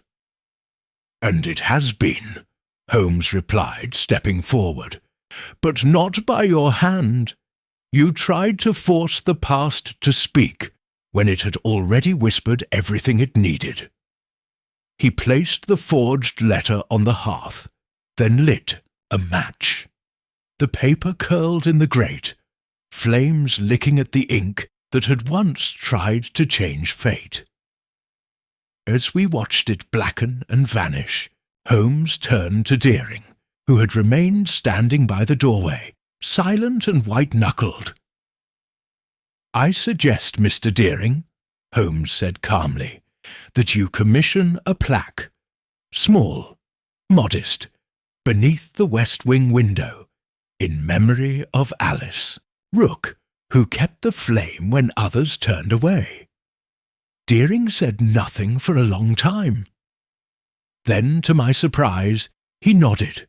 And it has been, Holmes replied, stepping forward. But not by your hand. You tried to force the past to speak when it had already whispered everything it needed. He placed the forged letter on the hearth, then lit a match. The paper curled in the grate, flames licking at the ink that had once tried to change fate. As we watched it blacken and vanish, Holmes turned to Deering, who had remained standing by the doorway, silent and white-knuckled. I suggest, Mr. Deering, Holmes said calmly, that you commission a plaque, small, modest, beneath the west wing window, in memory of Alice Rook, who kept the flame when others turned away. Deering said nothing for a long time. Then, to my surprise, he nodded,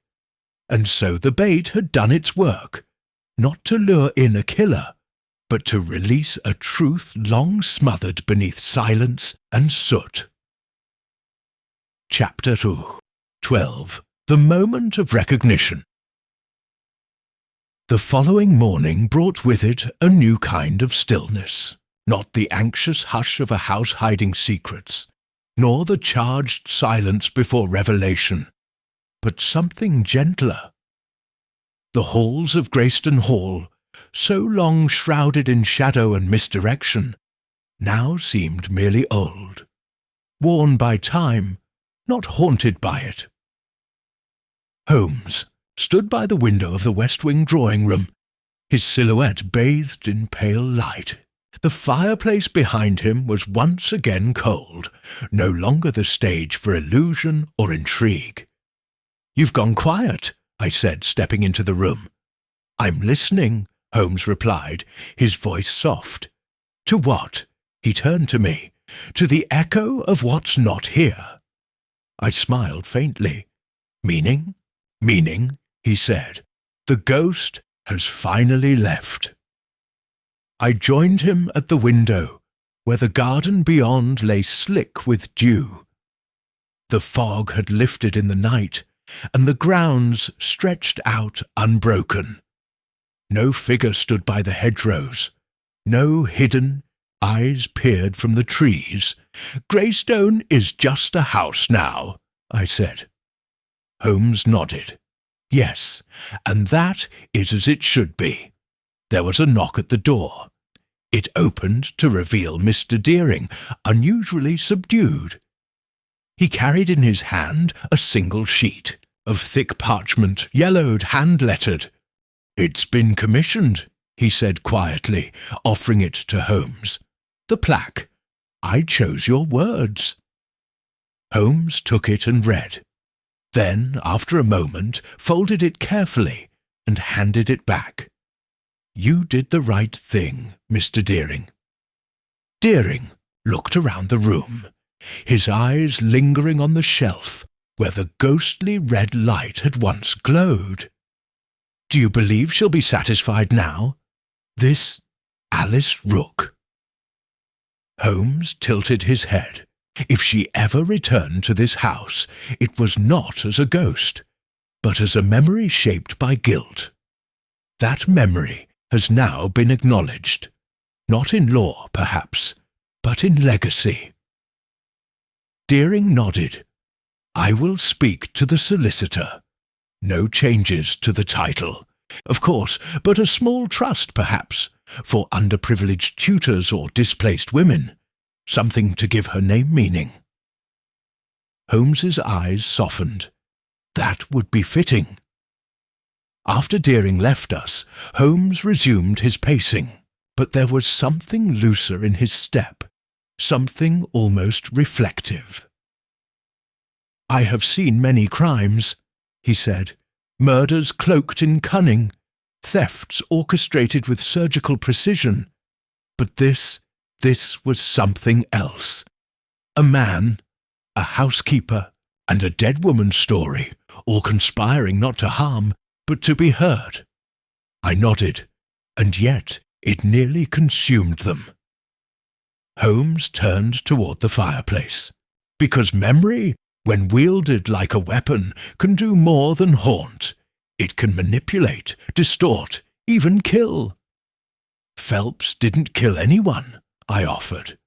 and so the bait had done its work, not to lure in a killer, but to release a truth long smothered beneath silence and soot. Chapter 12. The Moment of Recognition. The following morning brought with it a new kind of stillness, not the anxious hush of a house hiding secrets, nor the charged silence before revelation, but something gentler. The halls of Greystone Hall, so long shrouded in shadow and misdirection, now seemed merely old, worn by time, not haunted by it. Holmes, stood by the window of the West Wing drawing-room, his silhouette bathed in pale light. The fireplace behind him was once again cold, no longer the stage for illusion or intrigue. "You've gone quiet," I said, stepping into the room. "I'm listening," Holmes replied, his voice soft. "To what?" He turned to me. "To the echo of what's not here." I smiled faintly. "Meaning?" "Meaning," he said. "The ghost has finally left." I joined him at the window, where the garden beyond lay slick with dew. The fog had lifted in the night, and the grounds stretched out unbroken. No figure stood by the hedgerows. No hidden eyes peered from the trees. "Greystone is just a house now," I said. Holmes nodded. "Yes, and that is as it should be." There was a knock at the door. It opened to reveal Mr. Deering, unusually subdued. He carried in his hand a single sheet of thick parchment, yellowed, hand-lettered. "It's been commissioned," he said quietly, offering it to Holmes. "The plaque. I chose your words." Holmes took it and read. Then, after a moment, folded it carefully and handed it back. "You did the right thing, Mr. Deering." Deering looked around the room, his eyes lingering on the shelf where the ghostly red light had once glowed. "Do you believe she'll be satisfied now? This Alice Rook?" Holmes tilted his head. If she ever returned to this house, it was not as a ghost, but as a memory shaped by guilt. That memory has now been acknowledged, not in law, perhaps, but in legacy. Deering nodded. "I will speak to the solicitor. No changes to the title, of course, but a small trust, perhaps, for underprivileged tutors or displaced women. Something to give her name meaning." Holmes's eyes softened. That would be fitting. After Deering left us, Holmes resumed his pacing, but there was something looser in his step, something almost reflective. "I have seen many crimes," he said, "murders cloaked in cunning, thefts orchestrated with surgical precision. But this was something else. A man, a housekeeper, and a dead woman's story, all conspiring not to harm, but to be heard." I nodded, and yet it nearly consumed them. Holmes turned toward the fireplace. "Because memory, when wielded like a weapon, can do more than haunt. It can manipulate, distort, even kill." "Phelps didn't kill anyone," I offered.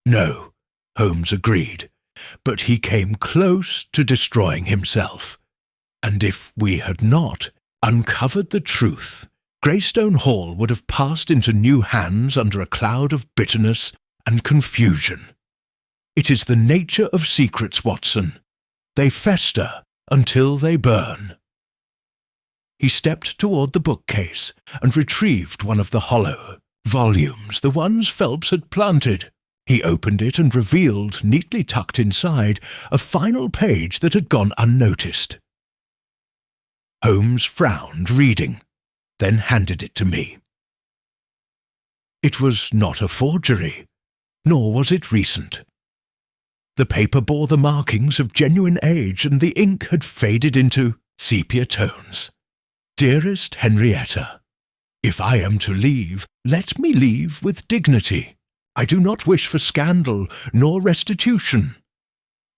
"No," Holmes agreed, "but he came close to destroying himself. And if we had not uncovered the truth, Greystone Hall would have passed into new hands under a cloud of bitterness and confusion. It is the nature of secrets, Watson. They fester until they burn." He stepped toward the bookcase and retrieved one of the hollow volumes, the ones Phelps had planted. He opened it and revealed, neatly tucked inside, a final page that had gone unnoticed. Holmes frowned, reading, then handed it to me. It was not a forgery, nor was it recent. The paper bore the markings of genuine age, and the ink had faded into sepia tones. "Dearest Henrietta, if I am to leave, let me leave with dignity. I do not wish for scandal nor restitution.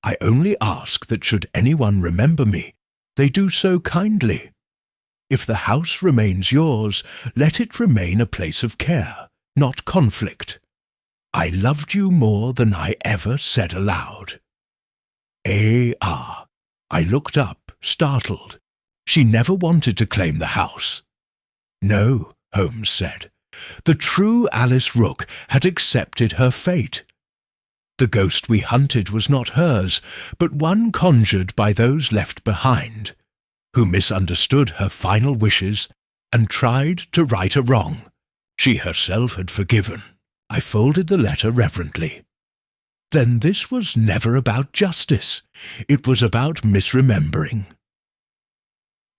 I only ask that should anyone remember me, they do so kindly. If the house remains yours, let it remain a place of care, not conflict. I loved you more than I ever said aloud." A.R. I looked up, startled. She never wanted to claim the house. "No," Holmes said. "The true Alice Rook had accepted her fate. The ghost we hunted was not hers, but one conjured by those left behind. who misunderstood her final wishes and tried to right a wrong she herself had forgiven. I folded the letter reverently. Then this was never about justice. It was about misremembering.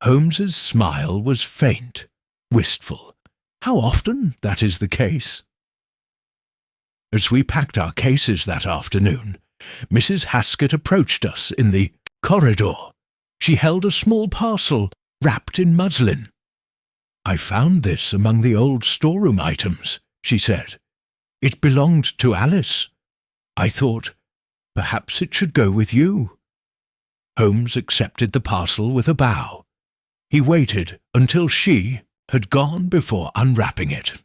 Holmes's smile was faint, wistful. How often that is the case. As we packed our cases that afternoon, Mrs. Haskett approached us in the corridor. She held a small parcel wrapped in muslin. "I found this among the old storeroom items," she said. "It belonged to Alice. I thought, perhaps it should go with you." Holmes accepted the parcel with a bow. He waited until she had gone before unwrapping it.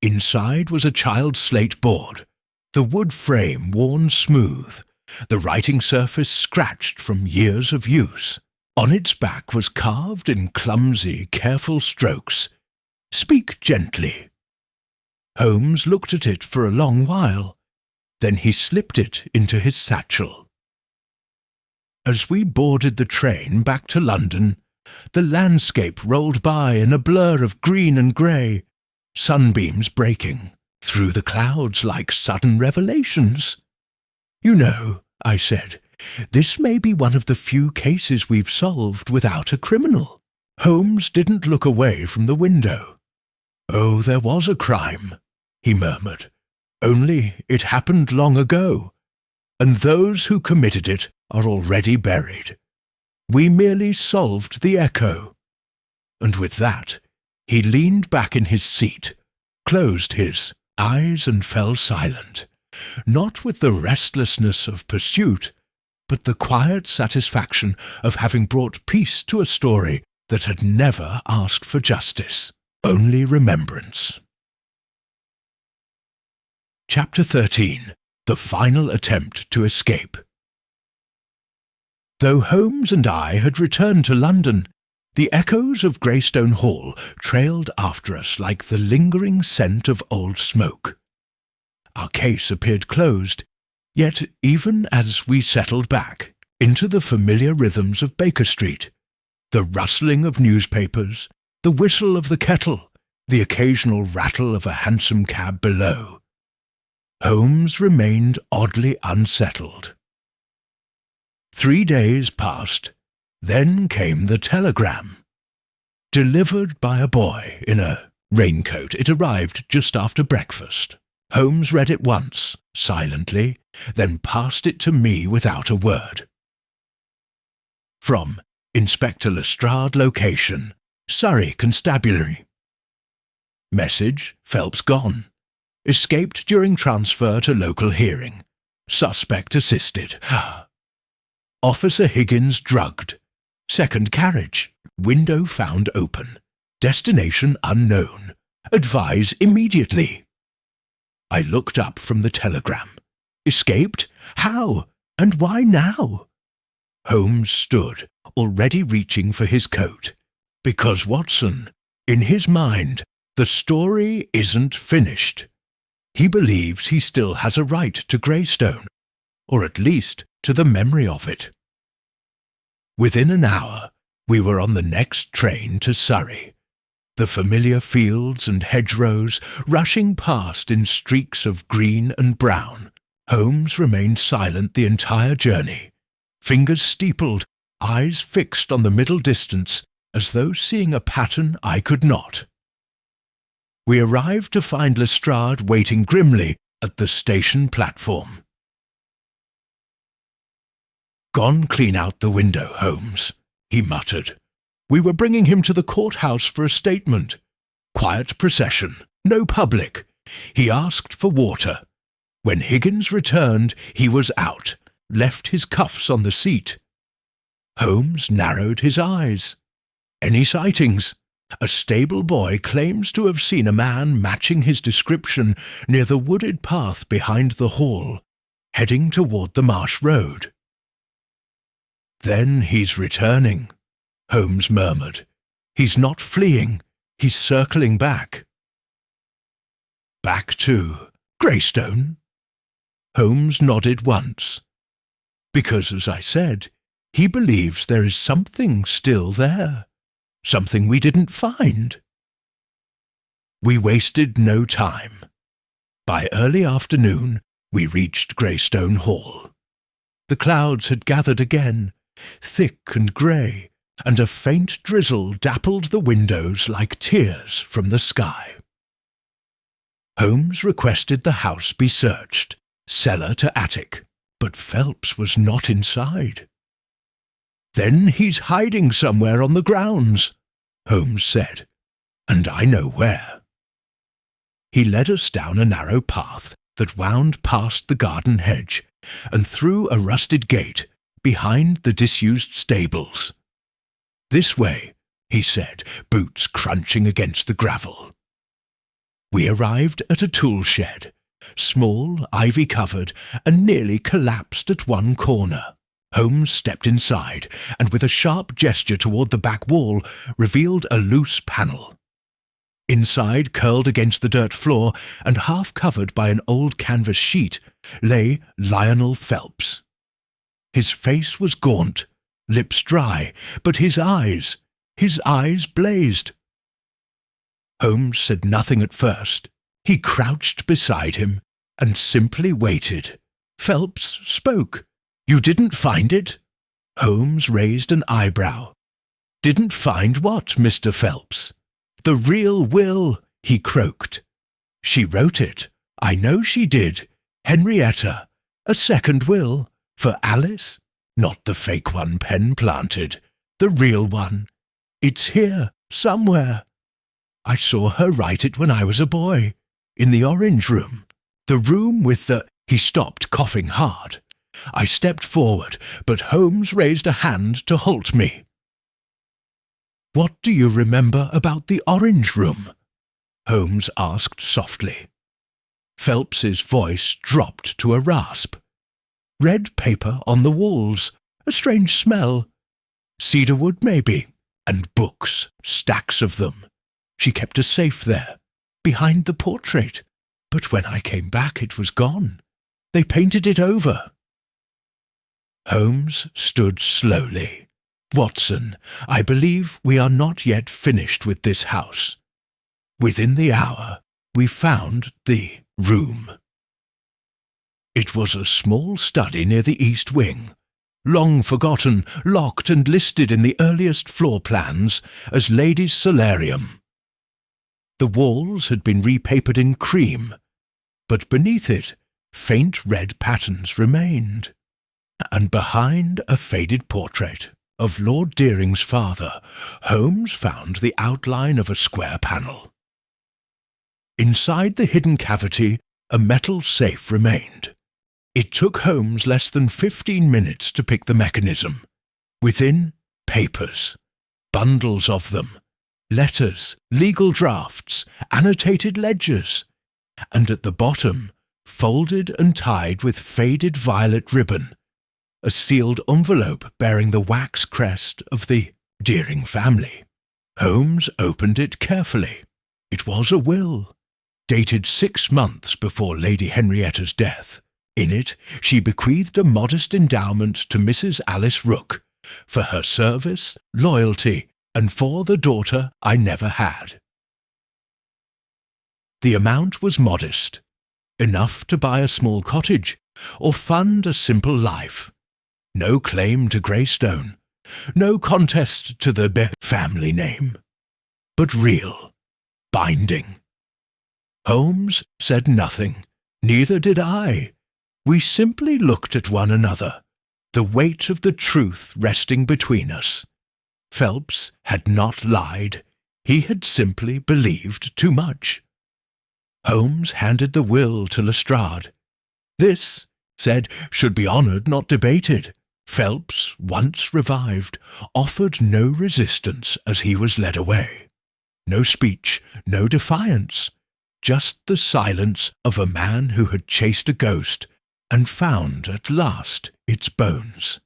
Inside was a child's slate board, the wood frame worn smooth, the writing surface scratched from years of use. On its back was carved in clumsy, careful strokes, "Speak gently." Holmes looked at it for a long while. Then he slipped it into his satchel. As we boarded the train back to London, the landscape rolled by in a blur of green and grey, sunbeams breaking through the clouds like sudden revelations. "You know," I said, "this may be one of the few cases we've solved without a criminal." Holmes didn't look away from the window. "Oh, there was a crime," he murmured. "Only it happened long ago, and those who committed it are already buried. We merely solved the echo." And with that, he leaned back in his seat, closed his eyes and fell silent, not with the restlessness of pursuit, but the quiet satisfaction of having brought peace to a story that had never asked for justice, only remembrance. Chapter 13. The Final Attempt to Escape. Though Holmes and I had returned to London, the echoes of Greystone Hall trailed after us like the lingering scent of old smoke. Our case appeared closed, yet even as we settled back into the familiar rhythms of Baker Street, the rustling of newspapers, the whistle of the kettle, the occasional rattle of a hansom cab below, Holmes remained oddly unsettled. 3 days passed. Then came the telegram. Delivered by a boy in a raincoat, it arrived just after breakfast. Holmes read it once, silently, then passed it to me without a word. From Inspector Lestrade, location, Surrey Constabulary. Message: Phelps gone. Escaped during transfer to local hearing. Suspect assisted. Officer Higgins drugged. Second carriage. Window found open. Destination unknown. Advise immediately. I looked up from the telegram. Escaped? How? And why now? Holmes stood, already reaching for his coat. Because, Watson, in his mind, the story isn't finished. He believes he still has a right to Greystone, or at least to the memory of it. Within an hour, we were on the next train to Surrey, the familiar fields and hedgerows rushing past in streaks of green and brown. Holmes remained silent the entire journey, fingers steepled, eyes fixed on the middle distance, as though seeing a pattern I could not. We arrived to find Lestrade waiting grimly at the station platform. "Gone clean out the window, Holmes," he muttered. "We were bringing him to the courthouse for a statement. Quiet procession, no public. He asked for water. When Higgins returned, he was out, left his cuffs on the seat." Holmes narrowed his eyes. "Any sightings?" A stable boy claims to have seen a man matching his description near the wooded path behind the hall, heading toward the Marsh Road. "Then he's returning," Holmes murmured. "He's not fleeing, he's circling back." "Back to Greystone?" Holmes nodded once. "Because, as I said, He believes there is something still there, something we didn't find. We wasted no time. By early afternoon, we reached Greystone Hall. The clouds had gathered again, thick and grey, and a faint drizzle dappled the windows like tears from the sky. Holmes requested the house be searched, cellar to attic, but Phelps was not inside. "Then he's hiding somewhere on the grounds," Holmes said, "and I know where." He led us down a narrow path that wound past the garden hedge and through a rusted gate behind the disused stables. "This way," he said, boots crunching against the gravel. We arrived at a tool shed, small, ivy-covered, and nearly collapsed at one corner. Holmes stepped inside, and with a sharp gesture toward the back wall, revealed a loose panel. Inside, curled against the dirt floor, and half covered by an old canvas sheet, lay Lionel Phelps. His face was gaunt, lips dry, but his eyes blazed. Holmes said nothing at first. He crouched beside him and simply waited. Phelps spoke. "You didn't find it?" Holmes raised an eyebrow. "Didn't find what, Mr. Phelps?" "The real will," he croaked. "She wrote it. I know she did. Henrietta. A second will. For Alice. Not the fake one Pen planted. The real one. It's here, somewhere. I saw her write it when I was a boy. In the orange room. The room with the—" He stopped, coughing hard. I stepped forward, but Holmes raised a hand to halt me. "What do you remember about the orange room?" Holmes asked softly. Phelps's voice dropped to a rasp. "Red paper on the walls, a strange smell. Cedarwood, maybe, and books, stacks of them. She kept a safe there, behind the portrait, but when I came back it was gone. They painted it over." Holmes stood slowly. "Watson, I believe we are not yet finished with this house. Within the hour, we found the room. It was a small study near the east wing, long forgotten, locked and listed in the earliest floor plans as Ladies' Solarium. The walls had been repapered in cream, but beneath it faint red patterns remained, and behind a faded portrait of Lord Deering's father, Holmes found the outline of a square panel. Inside the hidden cavity, a metal safe remained. It took Holmes less than 15 minutes to pick the mechanism. Within, papers, bundles of them, letters, legal drafts, annotated ledgers, and at the bottom, folded and tied with faded violet ribbon, a sealed envelope bearing the wax crest of the Deering family. Holmes opened it carefully. It was a will, dated 6 months before Lady Henrietta's death. In it, she bequeathed a modest endowment to Mrs. Alice Rooke for her service, loyalty, and for the daughter I never had. The amount was modest, enough to buy a small cottage or fund a simple life. No claim to Greystone, no contest to the family name, but real, binding. Holmes said nothing, neither did I. We simply looked at one another, the weight of the truth resting between us. Phelps had not lied. He had simply believed too much. Holmes handed the will to Lestrade. "This," said, "should be honoured, not debated." Phelps, once revived, offered no resistance as he was led away. No speech, no defiance, just the silence of a man who had chased a ghost and found at last its bones.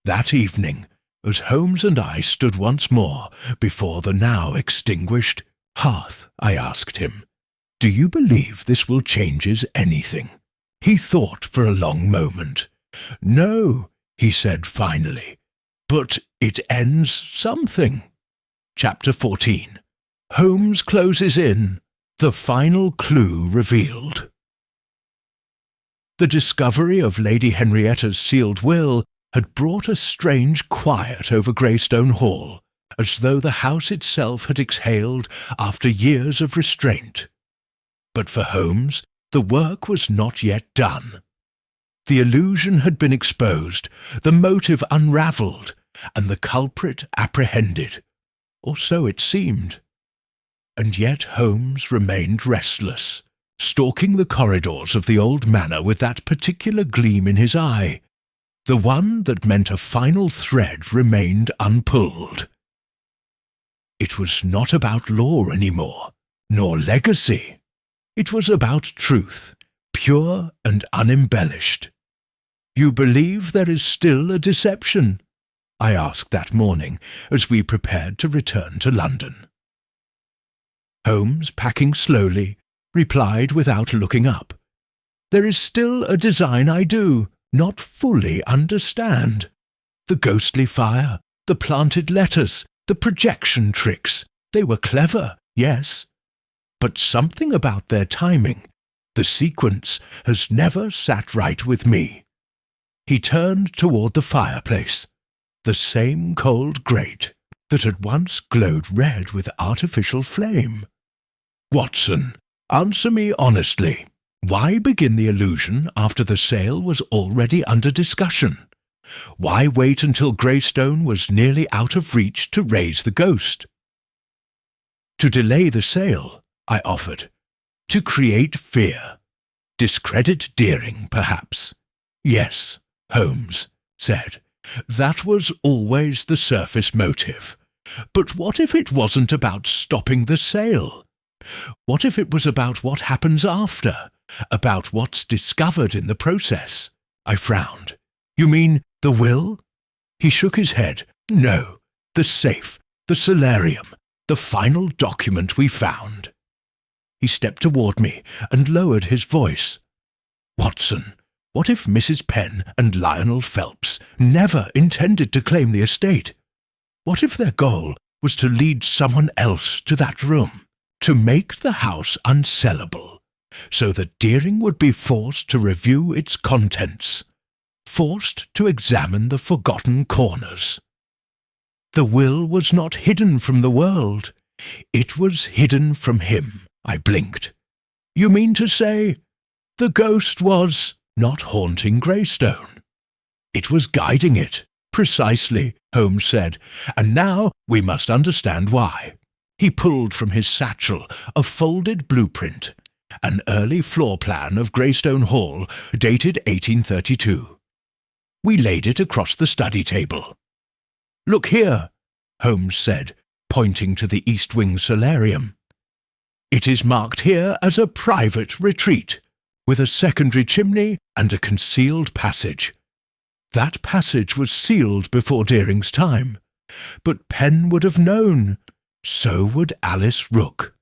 That evening, as Holmes and I stood once more before the now extinguished hearth, I asked him, "Do you believe this will change anything?" He thought for a long moment. "No," he said finally. But it ends something. Chapter 14. Holmes closes in. The final clue revealed. The discovery of Lady Henrietta's sealed will had brought a strange quiet over Greystone Hall, as though the house itself had exhaled after years of restraint. But for Holmes, the work was not yet done. The illusion had been exposed, the motive unravelled, and the culprit apprehended, or so it seemed. And yet Holmes remained restless, stalking the corridors of the old manor with that particular gleam in his eye, the one that meant a final thread remained unpulled. It was not about law any more, nor legacy. It was about truth, pure and unembellished. "You believe there is still a deception?" I asked that morning as we prepared to return to London. Holmes, packing slowly, replied without looking up. "There is still a design I do not fully understand. The ghostly fire, the planted letters, the projection tricks, they were clever, yes. But something about their timing, the sequence, has never sat right with me." He turned toward the fireplace, the same cold grate that had once glowed red with artificial flame. "Watson, answer me honestly. Why begin the illusion after the sale was already under discussion? Why wait until Greystone was nearly out of reach to raise the ghost?" "To delay the sale," I offered. "To create fear. Discredit Deering, perhaps." "Yes," Holmes said. "That was always the surface motive. But what if it wasn't about stopping the sale? What if it was about what happens after, about what's discovered in the process?" I frowned. "You mean the will?" He shook his head. "No, the safe, the solarium, the final document we found." He stepped toward me and lowered his voice. "Watson, what if Mrs. Penn and Lionel Phelps never intended to claim the estate? What if their goal was to lead someone else to that room, to make the house unsellable, so that Deering would be forced to review its contents, forced to examine the forgotten corners? The will was not hidden from the world. It was hidden from him." I blinked. "You mean to say the ghost was not haunting Greystone? It was guiding it." "Precisely," Holmes said, "and now we must understand why." He pulled from his satchel a folded blueprint, an early floor plan of Greystone Hall dated 1832. We laid it across the study table. "Look here," Holmes said, pointing to the East Wing solarium. "It is marked here as a private retreat, with a secondary chimney and a concealed passage. That passage was sealed before Deering's time, but Penn would have known. So would Alice Rook."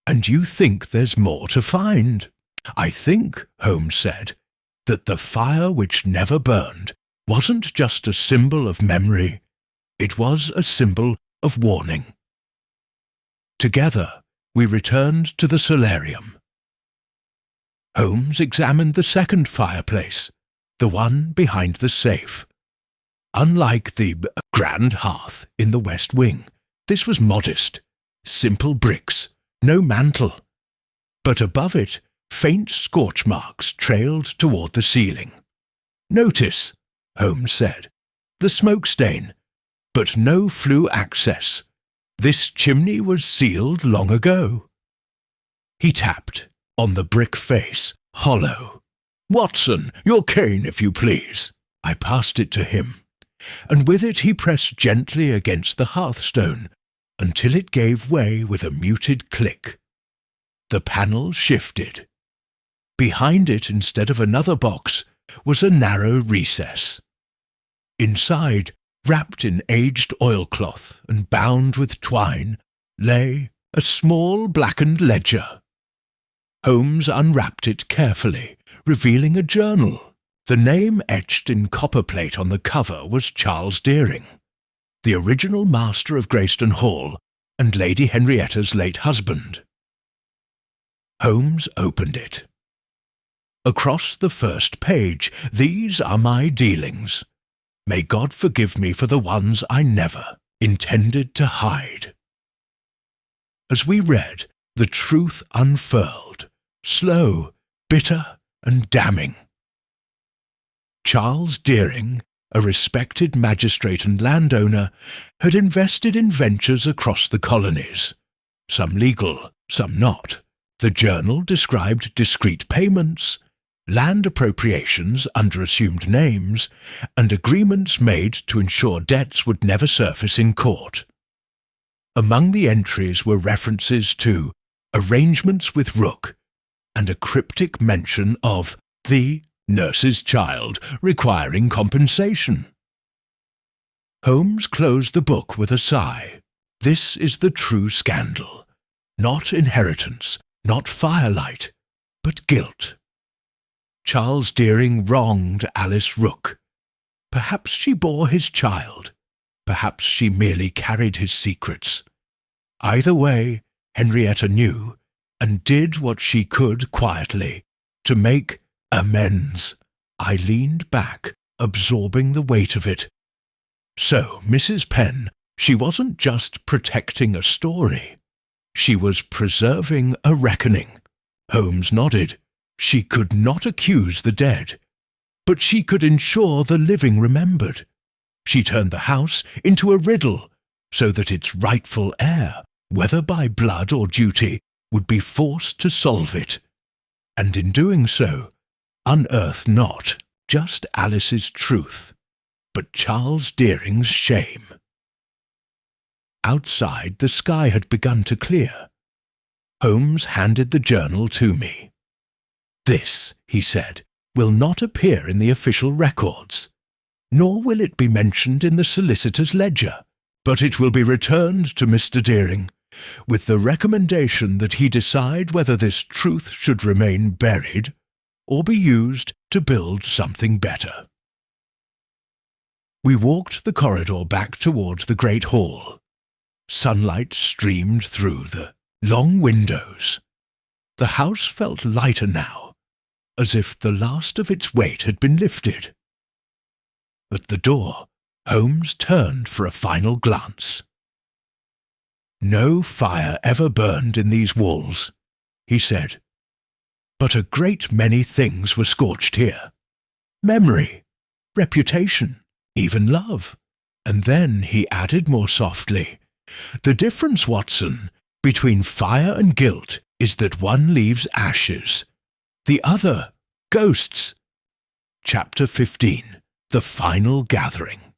"And you think there's more to find?" "I think," Holmes said, "that the fire which never burned wasn't just a symbol of memory. It was a symbol of warning." Together, we returned to the solarium. Holmes examined the second fireplace, the one behind the safe. Unlike the grand hearth in the West Wing, this was modest, simple bricks, no mantel. But above it, faint scorch marks trailed toward the ceiling. "Notice," Holmes said, "the smoke stain, but no flue access. This chimney was sealed long ago." He tapped on the brick face, hollow. "Watson, your cane, if you please." I passed it to him, and with it he pressed gently against the hearthstone until it gave way with a muted click. The panel shifted. Behind it, instead of another box, was a narrow recess. Inside, wrapped in aged oilcloth and bound with twine, lay a small blackened ledger. Holmes unwrapped it carefully, revealing a journal, The name etched in copperplate on the cover was Charles Deering, the original master of Greystone Hall and Lady Henrietta's late husband. Holmes opened it. Across the first page, "These are my dealings. May God forgive me for the ones I never intended to hide." As we read, the truth unfurled, slow, bitter, and damning. Charles Deering, a respected magistrate and landowner, had invested in ventures across the colonies, some legal, some not. The journal described discreet payments, land appropriations under assumed names, and agreements made to ensure debts would never surface in court. Among the entries were references to arrangements with Rook and a cryptic mention of the nurse's child requiring compensation. Holmes closed the book with a sigh. This is the true scandal. Not inheritance, not firelight, but guilt. Charles Deering wronged Alice Rook. Perhaps she bore his child. Perhaps she merely carried his secrets. Either way, Henrietta knew, and did what she could quietly, to make amends. I leaned back, absorbing the weight of it. So, Mrs. Penn, she wasn't just protecting a story. She was preserving a reckoning. Holmes nodded. She could not accuse the dead, but she could ensure the living remembered. She turned the house into a riddle, so that its rightful heir, whether by blood or duty, would be forced to solve it, and in doing so, unearth not just Alice's truth, but Charles Deering's shame. Outside, the sky had begun to clear. Holmes handed the journal to me. "This," he said, "will not appear in the official records, nor will it be mentioned in the solicitor's ledger, but it will be returned to Mr. Deering, with the recommendation that he decide whether this truth should remain buried or be used to build something better." We walked the corridor back towards the great hall. Sunlight streamed through the long windows. The house felt lighter now, as if the last of its weight had been lifted. At the door, Holmes turned for a final glance. "No fire ever burned in these walls," he said, "but a great many things were scorched here. Memory, reputation, even love." And then he added more softly, "The difference, Watson, between fire and guilt is that one leaves ashes, the other ghosts." Chapter 15. The Final Gathering.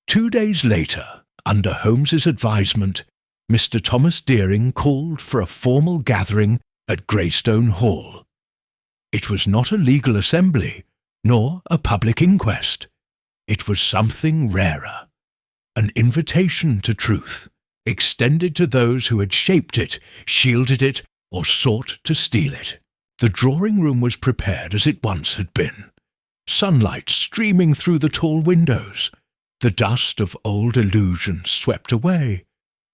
2 days later, under Holmes's advisement, Mr. Thomas Deering called for a formal gathering at Greystone Hall. It was not a legal assembly, nor a public inquest. It was something rarer, an invitation to truth, extended to those who had shaped it, shielded it, or sought to steal it. The drawing-room was prepared as it once had been, sunlight streaming through the tall windows, the dust of old illusions swept away,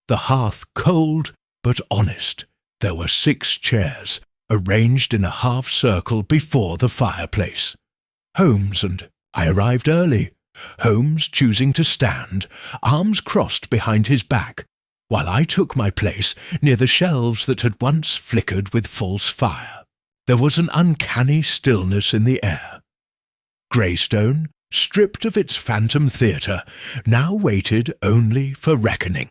the hearth cold but honest. There were 6 chairs, arranged in a half-circle before the fireplace. Holmes and I arrived early, Holmes choosing to stand, arms crossed behind his back, while I took my place near the shelves that had once flickered with false fire. There was an uncanny stillness in the air. Greystone, stripped of its phantom theatre, now waited only for reckoning.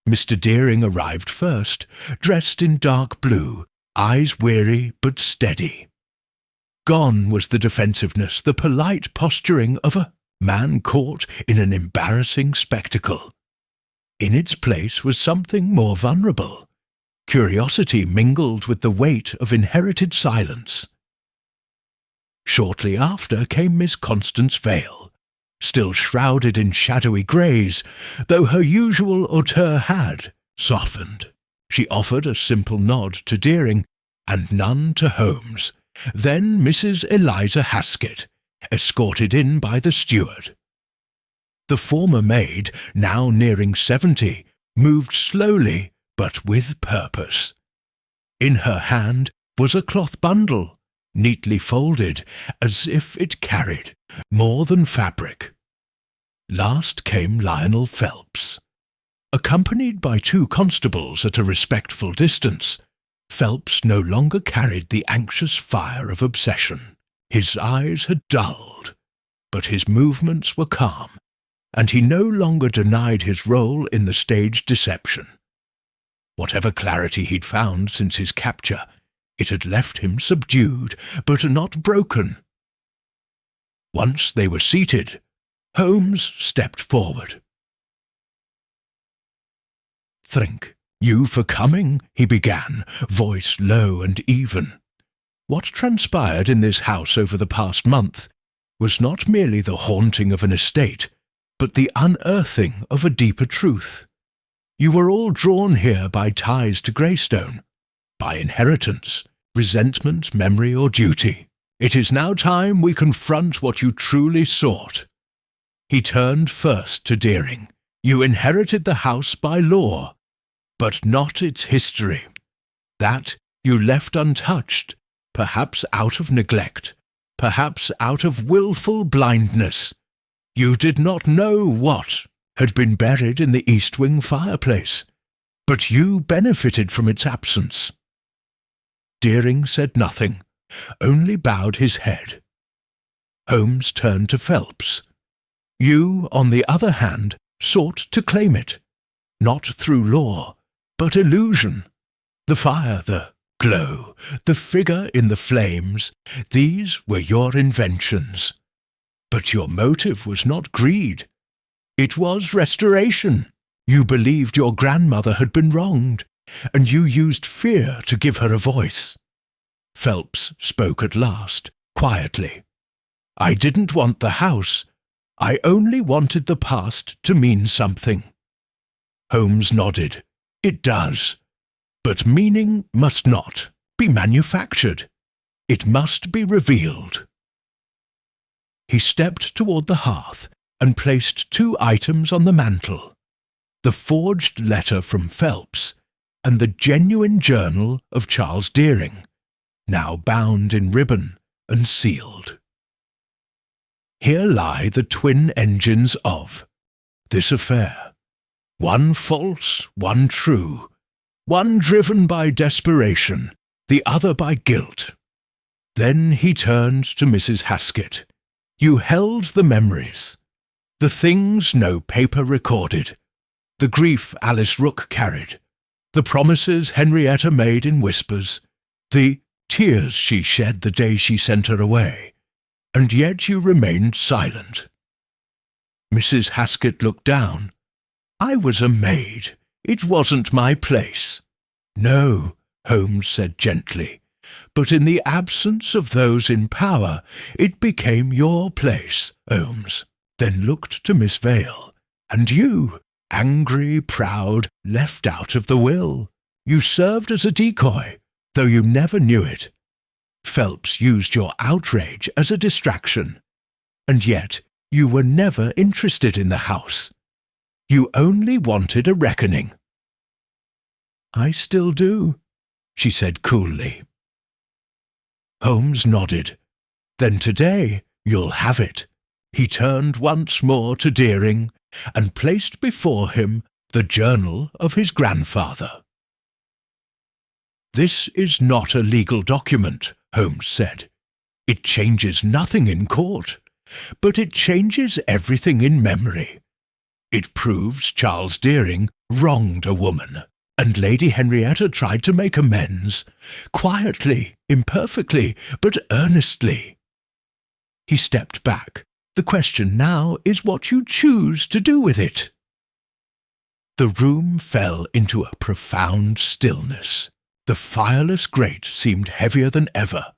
Mr. Deering arrived first, dressed in dark blue, eyes weary but steady. Gone was the defensiveness, the polite posturing of a man caught in an embarrassing spectacle. In its place was something more vulnerable, curiosity mingled with the weight of inherited silence. Shortly after came Miss Constance Vale, still shrouded in shadowy greys, though her usual hauteur had softened. She offered a simple nod to Deering, and none to Holmes, then Mrs. Eliza Haskett, escorted in by the steward. The former maid, now nearing 70, moved slowly but with purpose. In her hand was a cloth bundle, neatly folded, as if it carried more than fabric. Last came Lionel Phelps. Accompanied by 2 constables at a respectful distance, Phelps no longer carried the anxious fire of obsession. His eyes had dulled, but his movements were calm, and he no longer denied his role in the stage deception. Whatever clarity he'd found since his capture, it had left him subdued, but not broken. Once they were seated, Holmes stepped forward. "Thank you for coming," he began, voice low and even. What transpired in this house over the past month was not merely the haunting of an estate, but the unearthing of a deeper truth. You were all drawn here by ties to Greystone, by inheritance, resentment, memory, or duty. It is now time we confront what you truly sought. He turned first to Deering. You inherited the house by law, but not its history. That you left untouched, perhaps out of neglect, perhaps out of willful blindness. You did not know what had been buried in the East Wing fireplace, but you benefited from its absence. Deering said nothing, only bowed his head. Holmes turned to Phelps. You, on the other hand, sought to claim it, not through law, but illusion. The fire, the glow, the figure in the flames, these were your inventions. But your motive was not greed. It was restoration. You believed your grandmother had been wronged, and you used fear to give her a voice. Phelps spoke at last, quietly. I didn't want the house. I only wanted the past to mean something. Holmes nodded. It does. But meaning must not be manufactured. It must be revealed. He stepped toward the hearth and placed 2 items on the mantel, the forged letter from Phelps and the genuine journal of Charles Deering, now bound in ribbon and sealed. Here lie the twin engines of this affair, one false, one true, one driven by desperation, the other by guilt. Then he turned to Mrs. Haskett. You held the memories, the things no paper recorded, the grief Alice Rooke carried, the promises Henrietta made in whispers, the tears she shed the day she sent her away, and yet you remained silent. Mrs. Haskett looked down. I was a maid. It wasn't my place. No, Holmes said gently, but in the absence of those in power, it became your place, Holmes. Then looked to Miss Vale. And you, angry, proud, left out of the will. You served as a decoy, though you never knew it. Phelps used your outrage as a distraction, and yet you were never interested in the house. You only wanted a reckoning. I still do, she said coolly. Holmes nodded. Then today you'll have it. He turned once more to Deering and placed before him the journal of his grandfather. This is not a legal document, Holmes said. It changes nothing in court, but it changes everything in memory. It proves Charles Deering wronged a woman, and Lady Henrietta tried to make amends, quietly, imperfectly, but earnestly. He stepped back. The question now is what you choose to do with it. The room fell into a profound stillness. The fireless grate seemed heavier than ever,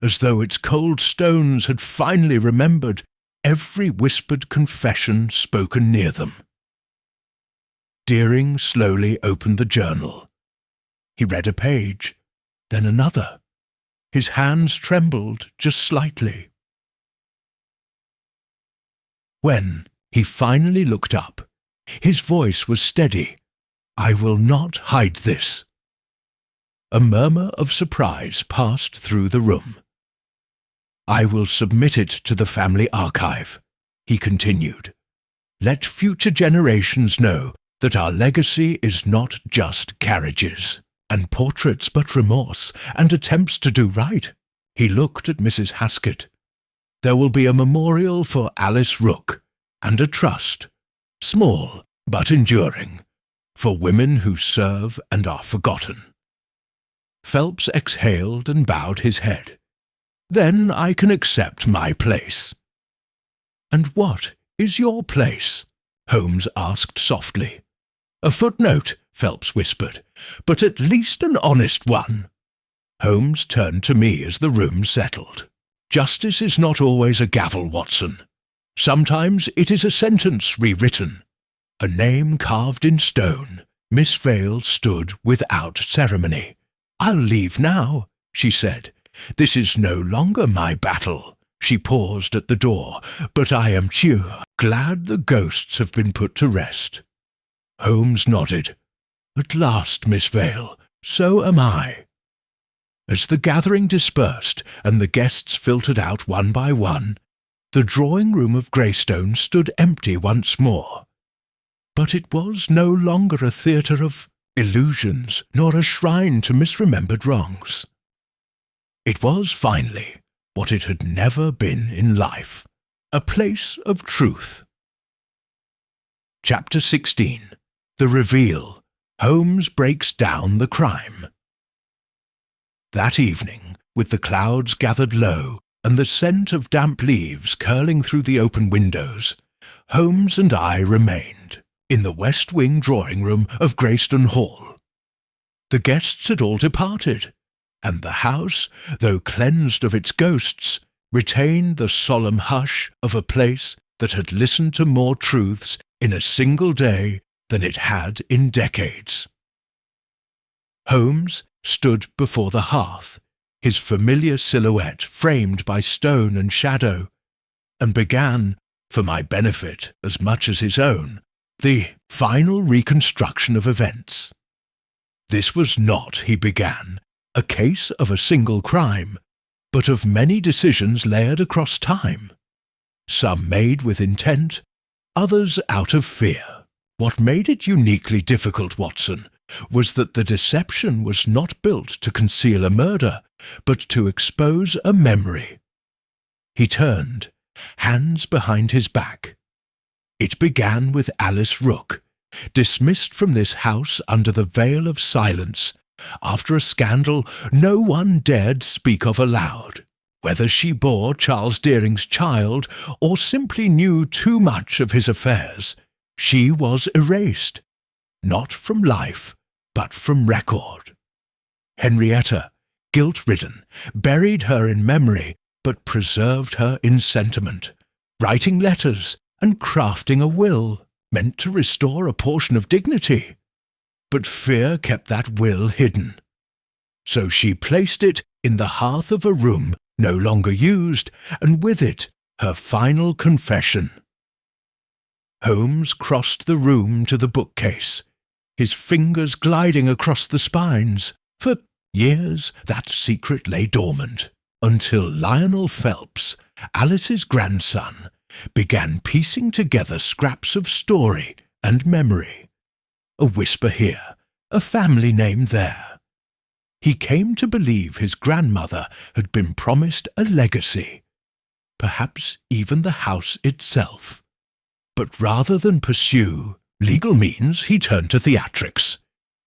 as though its cold stones had finally remembered every whispered confession spoken near them. Deering slowly opened the journal. He read a page, then another. His hands trembled just slightly. When he finally looked up, his voice was steady. "I will not hide this." A murmur of surprise passed through the room. "I will submit it to the family archive," he continued. "Let future generations know that our legacy is not just carriages, and portraits but remorse, and attempts to do right." He looked at Mrs. Haskett. "There will be a memorial for Alice Rook, and a trust, small but enduring, for women who serve and are forgotten." Phelps exhaled and bowed his head. "Then I can accept my place." "And what is your place?" Holmes asked softly. "A footnote," Phelps whispered, "but at least an honest one." Holmes turned to me as the room settled. "Justice is not always a gavel, Watson. Sometimes it is a sentence rewritten, a name carved in stone." Miss Vale stood without ceremony. "I'll leave now," she said. "This is no longer my battle." She paused at the door. "But I am glad the ghosts have been put to rest." Holmes nodded. "At last, Miss Vale, so am I." As the gathering dispersed and the guests filtered out one by one, the drawing-room of Greystone stood empty once more. But it was no longer a theatre of illusions, nor a shrine to misremembered wrongs. It was, finally, what it had never been in life, a place of truth. Chapter 16. The Reveal. Holmes breaks down the crime. That evening, with the clouds gathered low and the scent of damp leaves curling through the open windows, Holmes and I remained in the West Wing drawing-room of Greystone Hall. The guests had all departed, and the house, though cleansed of its ghosts, retained the solemn hush of a place that had listened to more truths in a single day than it had in decades. Holmes stood before the hearth, his familiar silhouette framed by stone and shadow, and began, for my benefit as much as his own, the final reconstruction of events. This was not, he began, a case of a single crime, but of many decisions layered across time, some made with intent, others out of fear. What made it uniquely difficult, Watson, was that the deception was not built to conceal a murder, but to expose a memory. He turned, hands behind his back. It began with Alice Rook, dismissed from this house under the veil of silence, after a scandal no one dared speak of aloud. Whether she bore Charles Deering's child or simply knew too much of his affairs, she was erased, not from life, but from record. Henrietta, guilt-ridden, buried her in memory, but preserved her in sentiment, writing letters and crafting a will meant to restore a portion of dignity. But fear kept that will hidden. So she placed it in the hearth of a room no longer used, and with it her final confession. Holmes crossed the room to the bookcase, his fingers gliding across the spines. For years that secret lay dormant, until Lionel Phelps, Alice's grandson, began piecing together scraps of story and memory. A whisper here, a family name there. He came to believe his grandmother had been promised a legacy, perhaps even the house itself. But rather than pursue legal means, he turned to theatrics.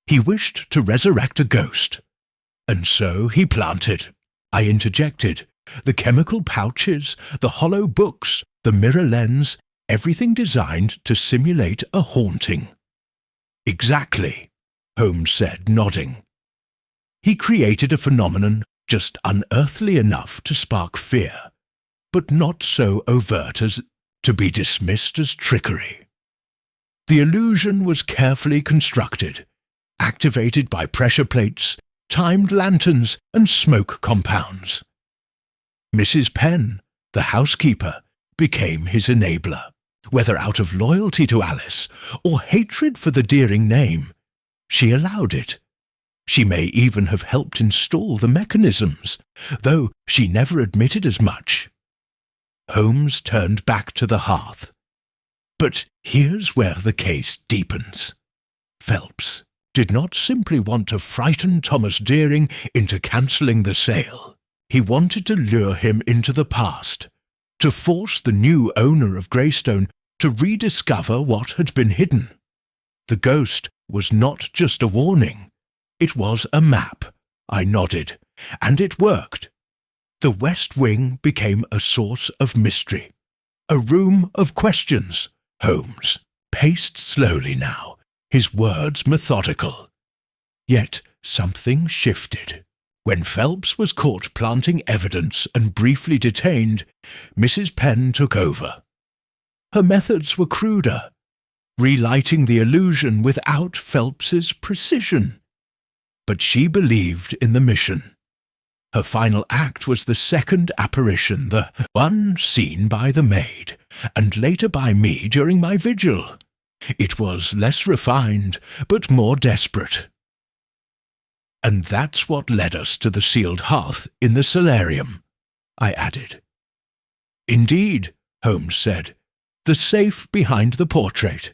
He wished to resurrect a ghost. And so he planted, I interjected, the chemical pouches, the hollow books, the mirror lens, everything designed to simulate a haunting. Exactly, Holmes said, nodding. He created a phenomenon just unearthly enough to spark fear, but not so overt as to be dismissed as trickery. The illusion was carefully constructed, activated by pressure plates, timed lanterns, and smoke compounds. Mrs. Penn, the housekeeper, became his enabler. Whether out of loyalty to Alice or hatred for the Deering name, she allowed it. She may even have helped install the mechanisms, though she never admitted as much. Holmes turned back to the hearth. But here's where the case deepens. Phelps did not simply want to frighten Thomas Deering into cancelling the sale. He wanted to lure him into the past, to force the new owner of Greystone to rediscover what had been hidden. The ghost was not just a warning. It was a map. I nodded, and it worked. The West Wing became a source of mystery, a room of questions. Holmes paced slowly now, his words methodical. Yet something shifted. When Phelps was caught planting evidence and briefly detained, Mrs. Penn took over. Her methods were cruder, relighting the illusion without Phelps's precision. But she believed in the mission. Her final act was the second apparition, the one seen by the maid, and later by me during my vigil. It was less refined, but more desperate. And that's what led us to the sealed hearth in the solarium, I added. Indeed, Holmes said, the safe behind the portrait.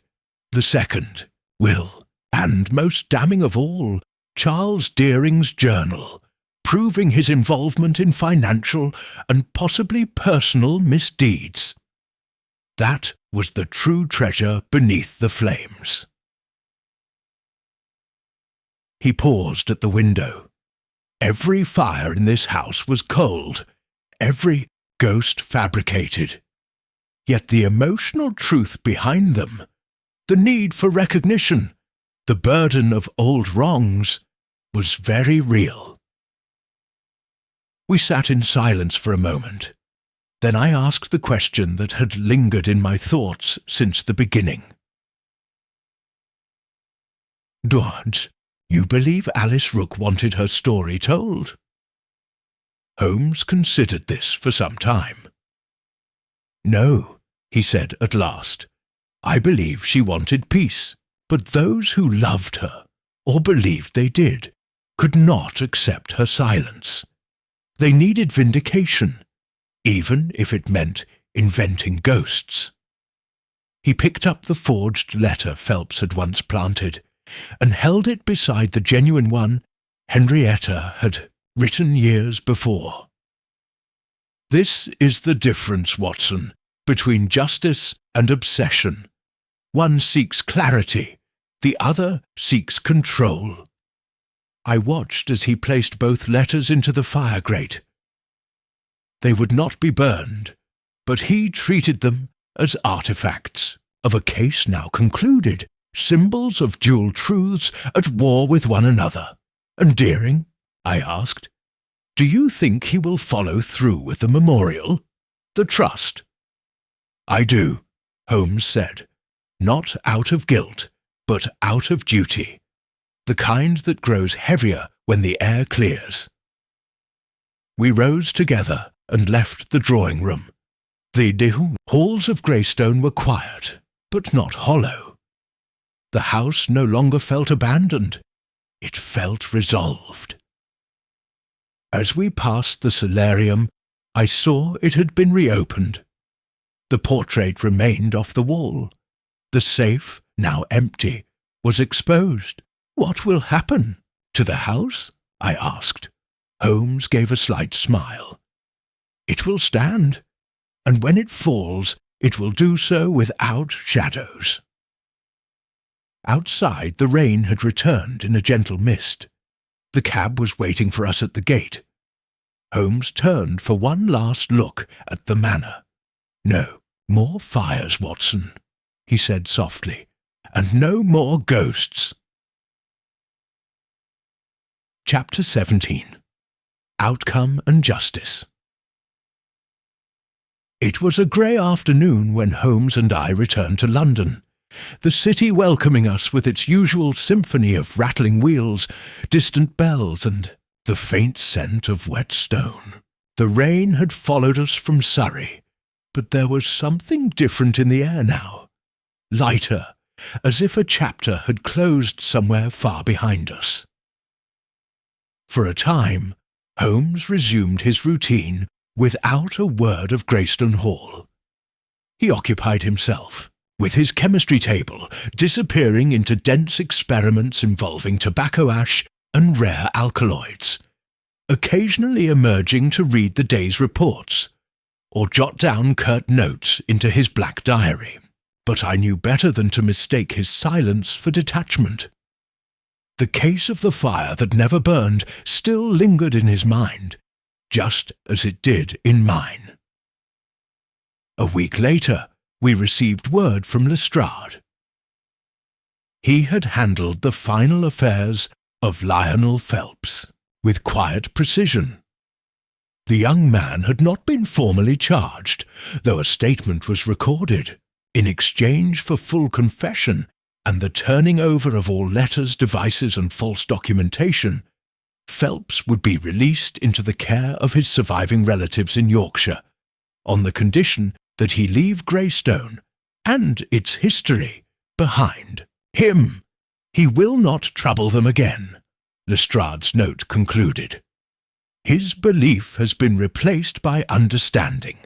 The second, will, and most damning of all, Charles Deering's journal, proving his involvement in financial and possibly personal misdeeds. That was the true treasure beneath the flames. He paused at the window. Every fire in this house was cold, every ghost fabricated. Yet the emotional truth behind them, the need for recognition, the burden of old wrongs, was very real. We sat in silence for a moment. Then I asked the question that had lingered in my thoughts since the beginning. Dodge, you believe Alice Rook wanted her story told? Holmes considered this for some time. No, he said at last. I believe she wanted peace, but those who loved her, or believed they did, could not accept her silence. They needed vindication, even if it meant inventing ghosts. He picked up the forged letter Phelps had once planted, and held it beside the genuine one Henrietta had written years before. This is the difference, Watson, between justice and obsession. One seeks clarity, the other seeks control. I watched as he placed both letters into the fire grate. They would not be burned, but he treated them as artifacts of a case now concluded, symbols of dual truths at war with one another. And Deering, I asked, do you think he will follow through with the memorial, the trust? I do, Holmes said, not out of guilt, but out of duty, the kind that grows heavier when the air clears. We rose together and left the drawing room. The halls of Greystone were quiet, but not hollow. The house no longer felt abandoned. It felt resolved. As we passed the solarium, I saw it had been reopened. The portrait remained off the wall. The safe, now empty, was exposed. What will happen to the house? I asked. Holmes gave a slight smile. It will stand, and when it falls, it will do so without shadows. Outside, the rain had returned in a gentle mist. The cab was waiting for us at the gate. Holmes turned for one last look at the manor. No more fires, Watson, he said softly, and no more ghosts. Chapter 17. Outcome and Justice. It was a grey afternoon when Holmes and I returned to London, The city welcoming us with its usual symphony of rattling wheels, distant bells, and the faint scent of wet stone. The rain had followed us from Surrey, but there was something different in the air now, lighter, as if a chapter had closed somewhere far behind us. For a time, Holmes resumed his routine without a word of Greystone Hall. He occupied himself with his chemistry table, disappearing into dense experiments involving tobacco ash and rare alkaloids, occasionally emerging to read the day's reports, or jot down curt notes into his black diary. But I knew better than to mistake his silence for detachment. The case of the fire that never burned still lingered in his mind, just as it did in mine. A week later, we received word from Lestrade. He had handled the final affairs of Lionel Phelps with quiet precision. The young man had not been formally charged, though a statement was recorded, in exchange for full confession and the turning over of all letters, devices, and false documentation. Phelps would be released into the care of his surviving relatives in Yorkshire, on the condition that he leave Greystone and its history behind him. He will not trouble them again, Lestrade's note concluded. His belief has been replaced by understanding.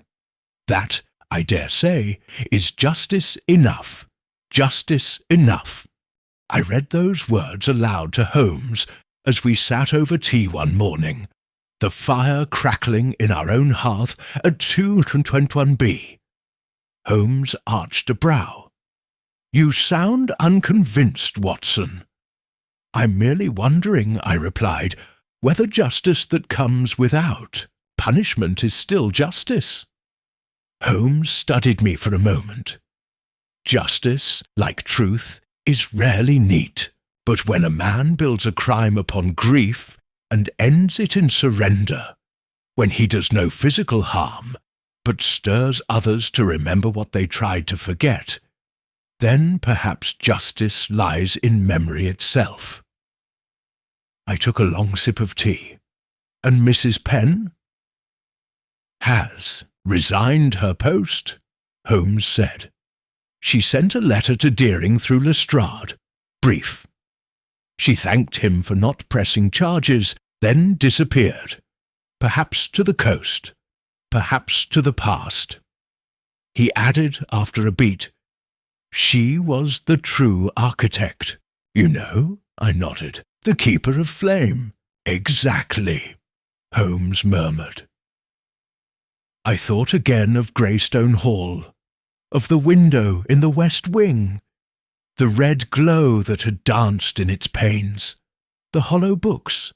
That, I dare say, is justice enough. Justice enough. I read those words aloud to Holmes as we sat over tea one morning, the fire crackling in our own hearth at 221B. Holmes arched a brow. "You sound unconvinced, Watson." "I'm merely wondering," I replied, "whether justice that comes without punishment is still justice." Holmes studied me for a moment. Justice, like truth, is rarely neat, but when a man builds a crime upon grief and ends it in surrender, when he does no physical harm, but stirs others to remember what they tried to forget, then perhaps justice lies in memory itself. I took a long sip of tea. "And Mrs. Penn?" "Has resigned her post," Holmes said. "She sent a letter to Deering through Lestrade, brief. She thanked him for not pressing charges, then disappeared, perhaps to the coast, perhaps to the past." He added after a beat, "She was the true architect. You know," I nodded. "The keeper of flame." "Exactly," Holmes murmured. I thought again of Greystone Hall, of the window in the west wing, the red glow that had danced in its panes, the hollow books,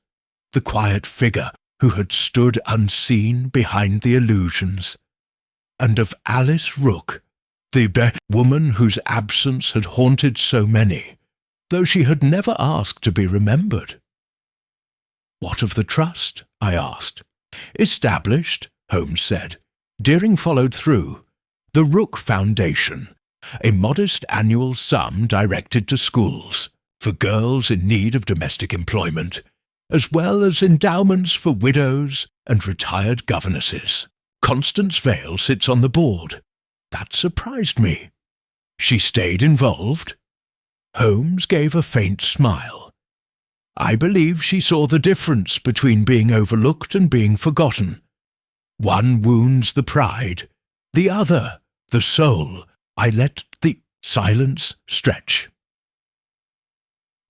the quiet figure who had stood unseen behind the illusions, and of Alice Rooke, the woman whose absence had haunted so many, though she had never asked to be remembered. "What of the trust?" I asked. "Established," Holmes said. Deering followed through. "The Rooke Foundation, a modest annual sum directed to schools, for girls in need of domestic employment, as well as endowments for widows and retired governesses. Constance Vale sits on the board." That surprised me. "She stayed involved?" Holmes gave a faint smile. "I believe she saw the difference between being overlooked and being forgotten. One wounds the pride, the other the soul." I let the silence stretch.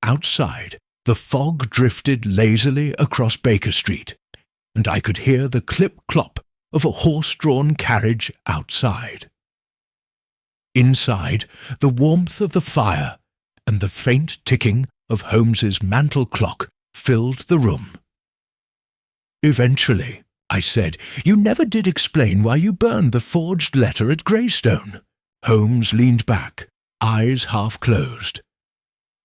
Outside, the fog drifted lazily across Baker Street, and I could hear the clip-clop of a horse-drawn carriage outside. Inside, the warmth of the fire and the faint ticking of Holmes's mantel clock filled the room. "Eventually," I said, "you never did explain why you burned the forged letter at Greystone." Holmes leaned back, eyes half closed.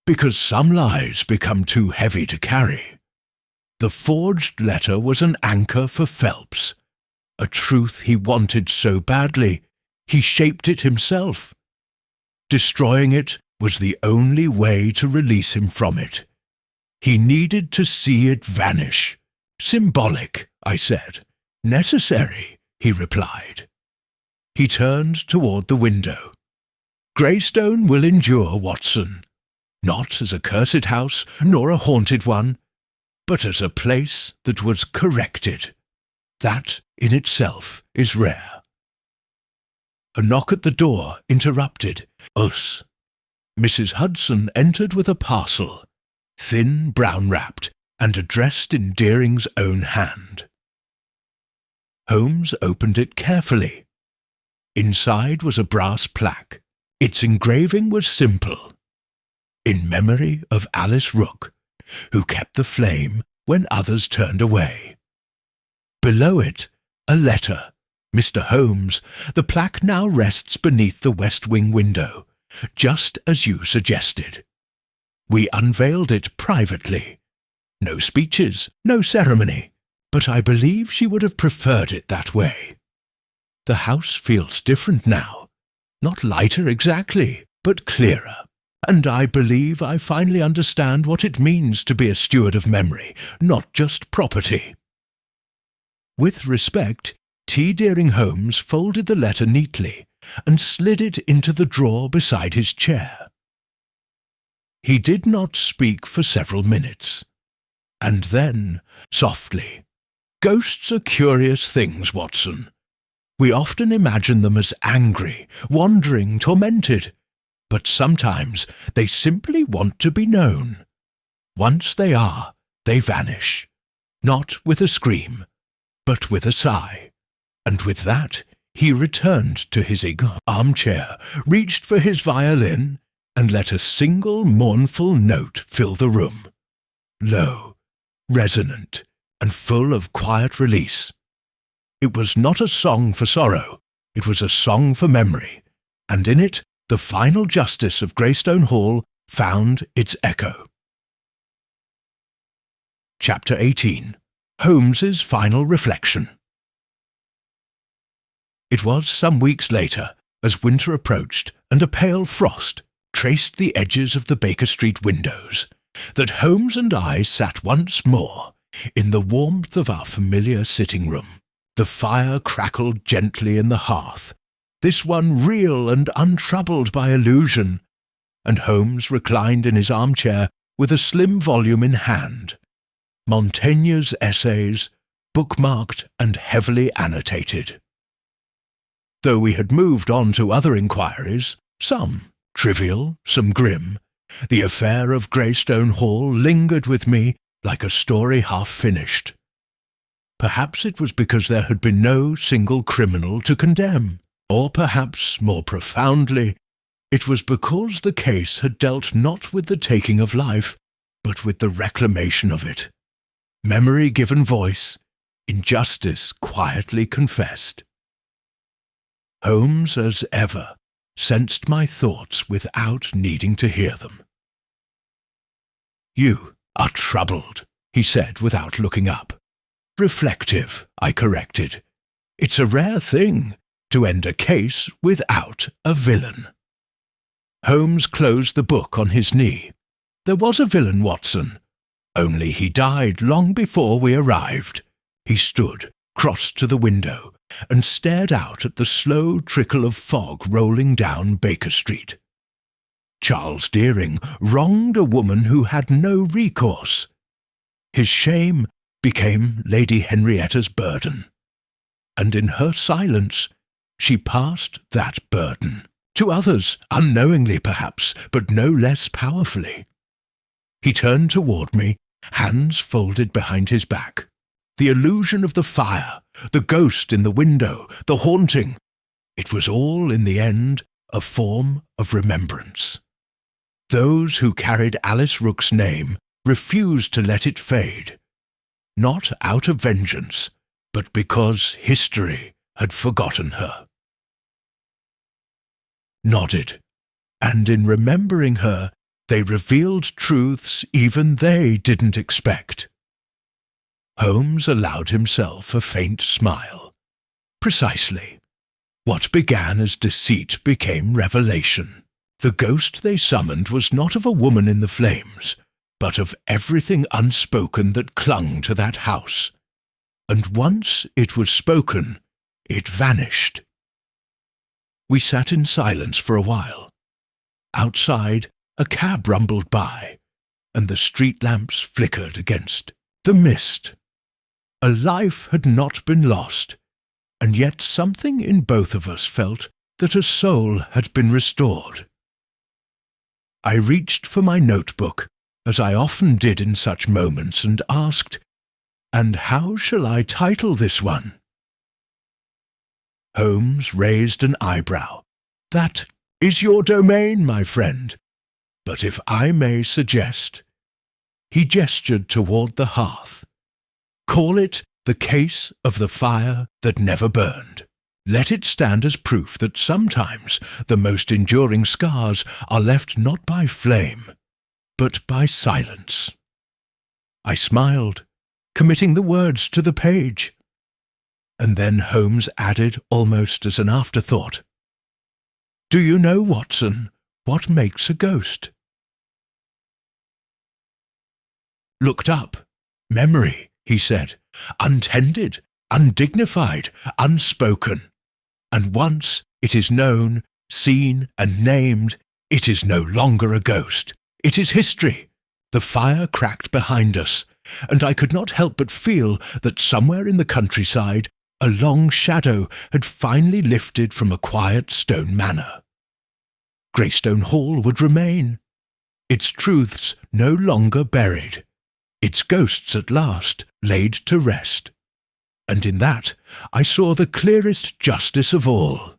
"Because some lies become too heavy to carry. The forged letter was an anchor for Phelps, a truth he wanted so badly, he shaped it himself. Destroying it was the only way to release him from it. He needed to see it vanish. Symbolic, I said. Necessary, he replied. He turned toward the window. Greystone will endure, Watson. Not as a cursed house, nor a haunted one, but as a place that was corrected. That, in itself, is rare. A knock at the door interrupted us. Mrs. Hudson entered with a parcel, thin brown-wrapped, and addressed in Deering's own hand. Holmes opened it carefully. Inside was a brass plaque. Its engraving was simple. In memory of Alice Rook, who kept the flame when others turned away. Below it, a letter. Mr. Holmes, the plaque now rests beneath the west wing window, just as you suggested. We unveiled it privately. No speeches, no ceremony, but I believe she would have preferred it that way. The house feels different now. Not lighter exactly, but clearer. And I believe I finally understand what it means to be a steward of memory, not just property. With respect, T. Deering Holmes folded the letter neatly and slid it into the drawer beside his chair. He did not speak for several minutes. And then, softly, "Ghosts are curious things, Watson. We often imagine them as angry, wandering, tormented. But sometimes they simply want to be known. Once they are, they vanish. Not with a scream, but with a sigh. And with that, he returned to his armchair, reached for his violin, and let a single mournful note fill the room. Low, resonant, and full of quiet release. It was not a song for sorrow, it was a song for memory, and in it the final justice of Greystone Hall found its echo. Chapter 18. Holmes's Final Reflection. It was some weeks later, as winter approached and a pale frost traced the edges of the Baker Street windows, that Holmes and I sat once more in the warmth of our familiar sitting-room. The fire crackled gently in the hearth, this one real and untroubled by illusion, and Holmes reclined in his armchair with a slim volume in hand, Montaigne's Essays, bookmarked and heavily annotated. Though we had moved on to other inquiries, some trivial, some grim, the affair of Greystone Hall lingered with me like a story half-finished. Perhaps it was because there had been no single criminal to condemn, or perhaps, more profoundly, it was because the case had dealt not with the taking of life, but with the reclamation of it. Memory given voice, injustice quietly confessed. Holmes, as ever, sensed my thoughts without needing to hear them. "You are troubled," he said without looking up. "Reflective," I corrected. "It's a rare thing to end a case without a villain." Holmes closed the book on his knee. "There was a villain, Watson. Only he died long before we arrived." He stood, crossed to the window, and stared out at the slow trickle of fog rolling down Baker Street. Charles Deering wronged a woman who had no recourse. His shame became Lady Henrietta's burden, and in her silence she passed that burden to others, unknowingly perhaps, but no less powerfully. He turned toward me, hands folded behind his back. The illusion of the fire, the ghost in the window, the haunting, it was all, in the end, a form of remembrance. Those who carried Alice Rook's name refused to let it fade, not out of vengeance, but because history had forgotten her. Nodded, and in remembering her, they revealed truths even they didn't expect. Holmes allowed himself a faint smile. Precisely. What began as deceit became revelation. The ghost they summoned was not of a woman in the flames, but of everything unspoken that clung to that house. And once it was spoken, it vanished. We sat in silence for a while. Outside, a cab rumbled by, and the street lamps flickered against the mist. A life had not been lost, and yet something in both of us felt that a soul had been restored. I reached for my notebook, as I often did in such moments, and asked, "And how shall I title this one?" Holmes raised an eyebrow. "That is your domain, my friend. But if I may suggest—" He gestured toward the hearth. "Call it The Case of the Fire That Never Burned. Let it stand as proof that sometimes the most enduring scars are left not by flame, but by silence." I smiled, committing the words to the page. And then Holmes added almost as an afterthought, "Do you know, Watson, what makes a ghost?" "Looked up. Memory," he said. "Untended, undignified, unspoken. And once it is known, seen, and named, it is no longer a ghost. It is history." The fire cracked behind us, and I could not help but feel that somewhere in the countryside a long shadow had finally lifted from a quiet stone manor. Greystone Hall would remain, its truths no longer buried, its ghosts at last laid to rest. And in that I saw the clearest justice of all.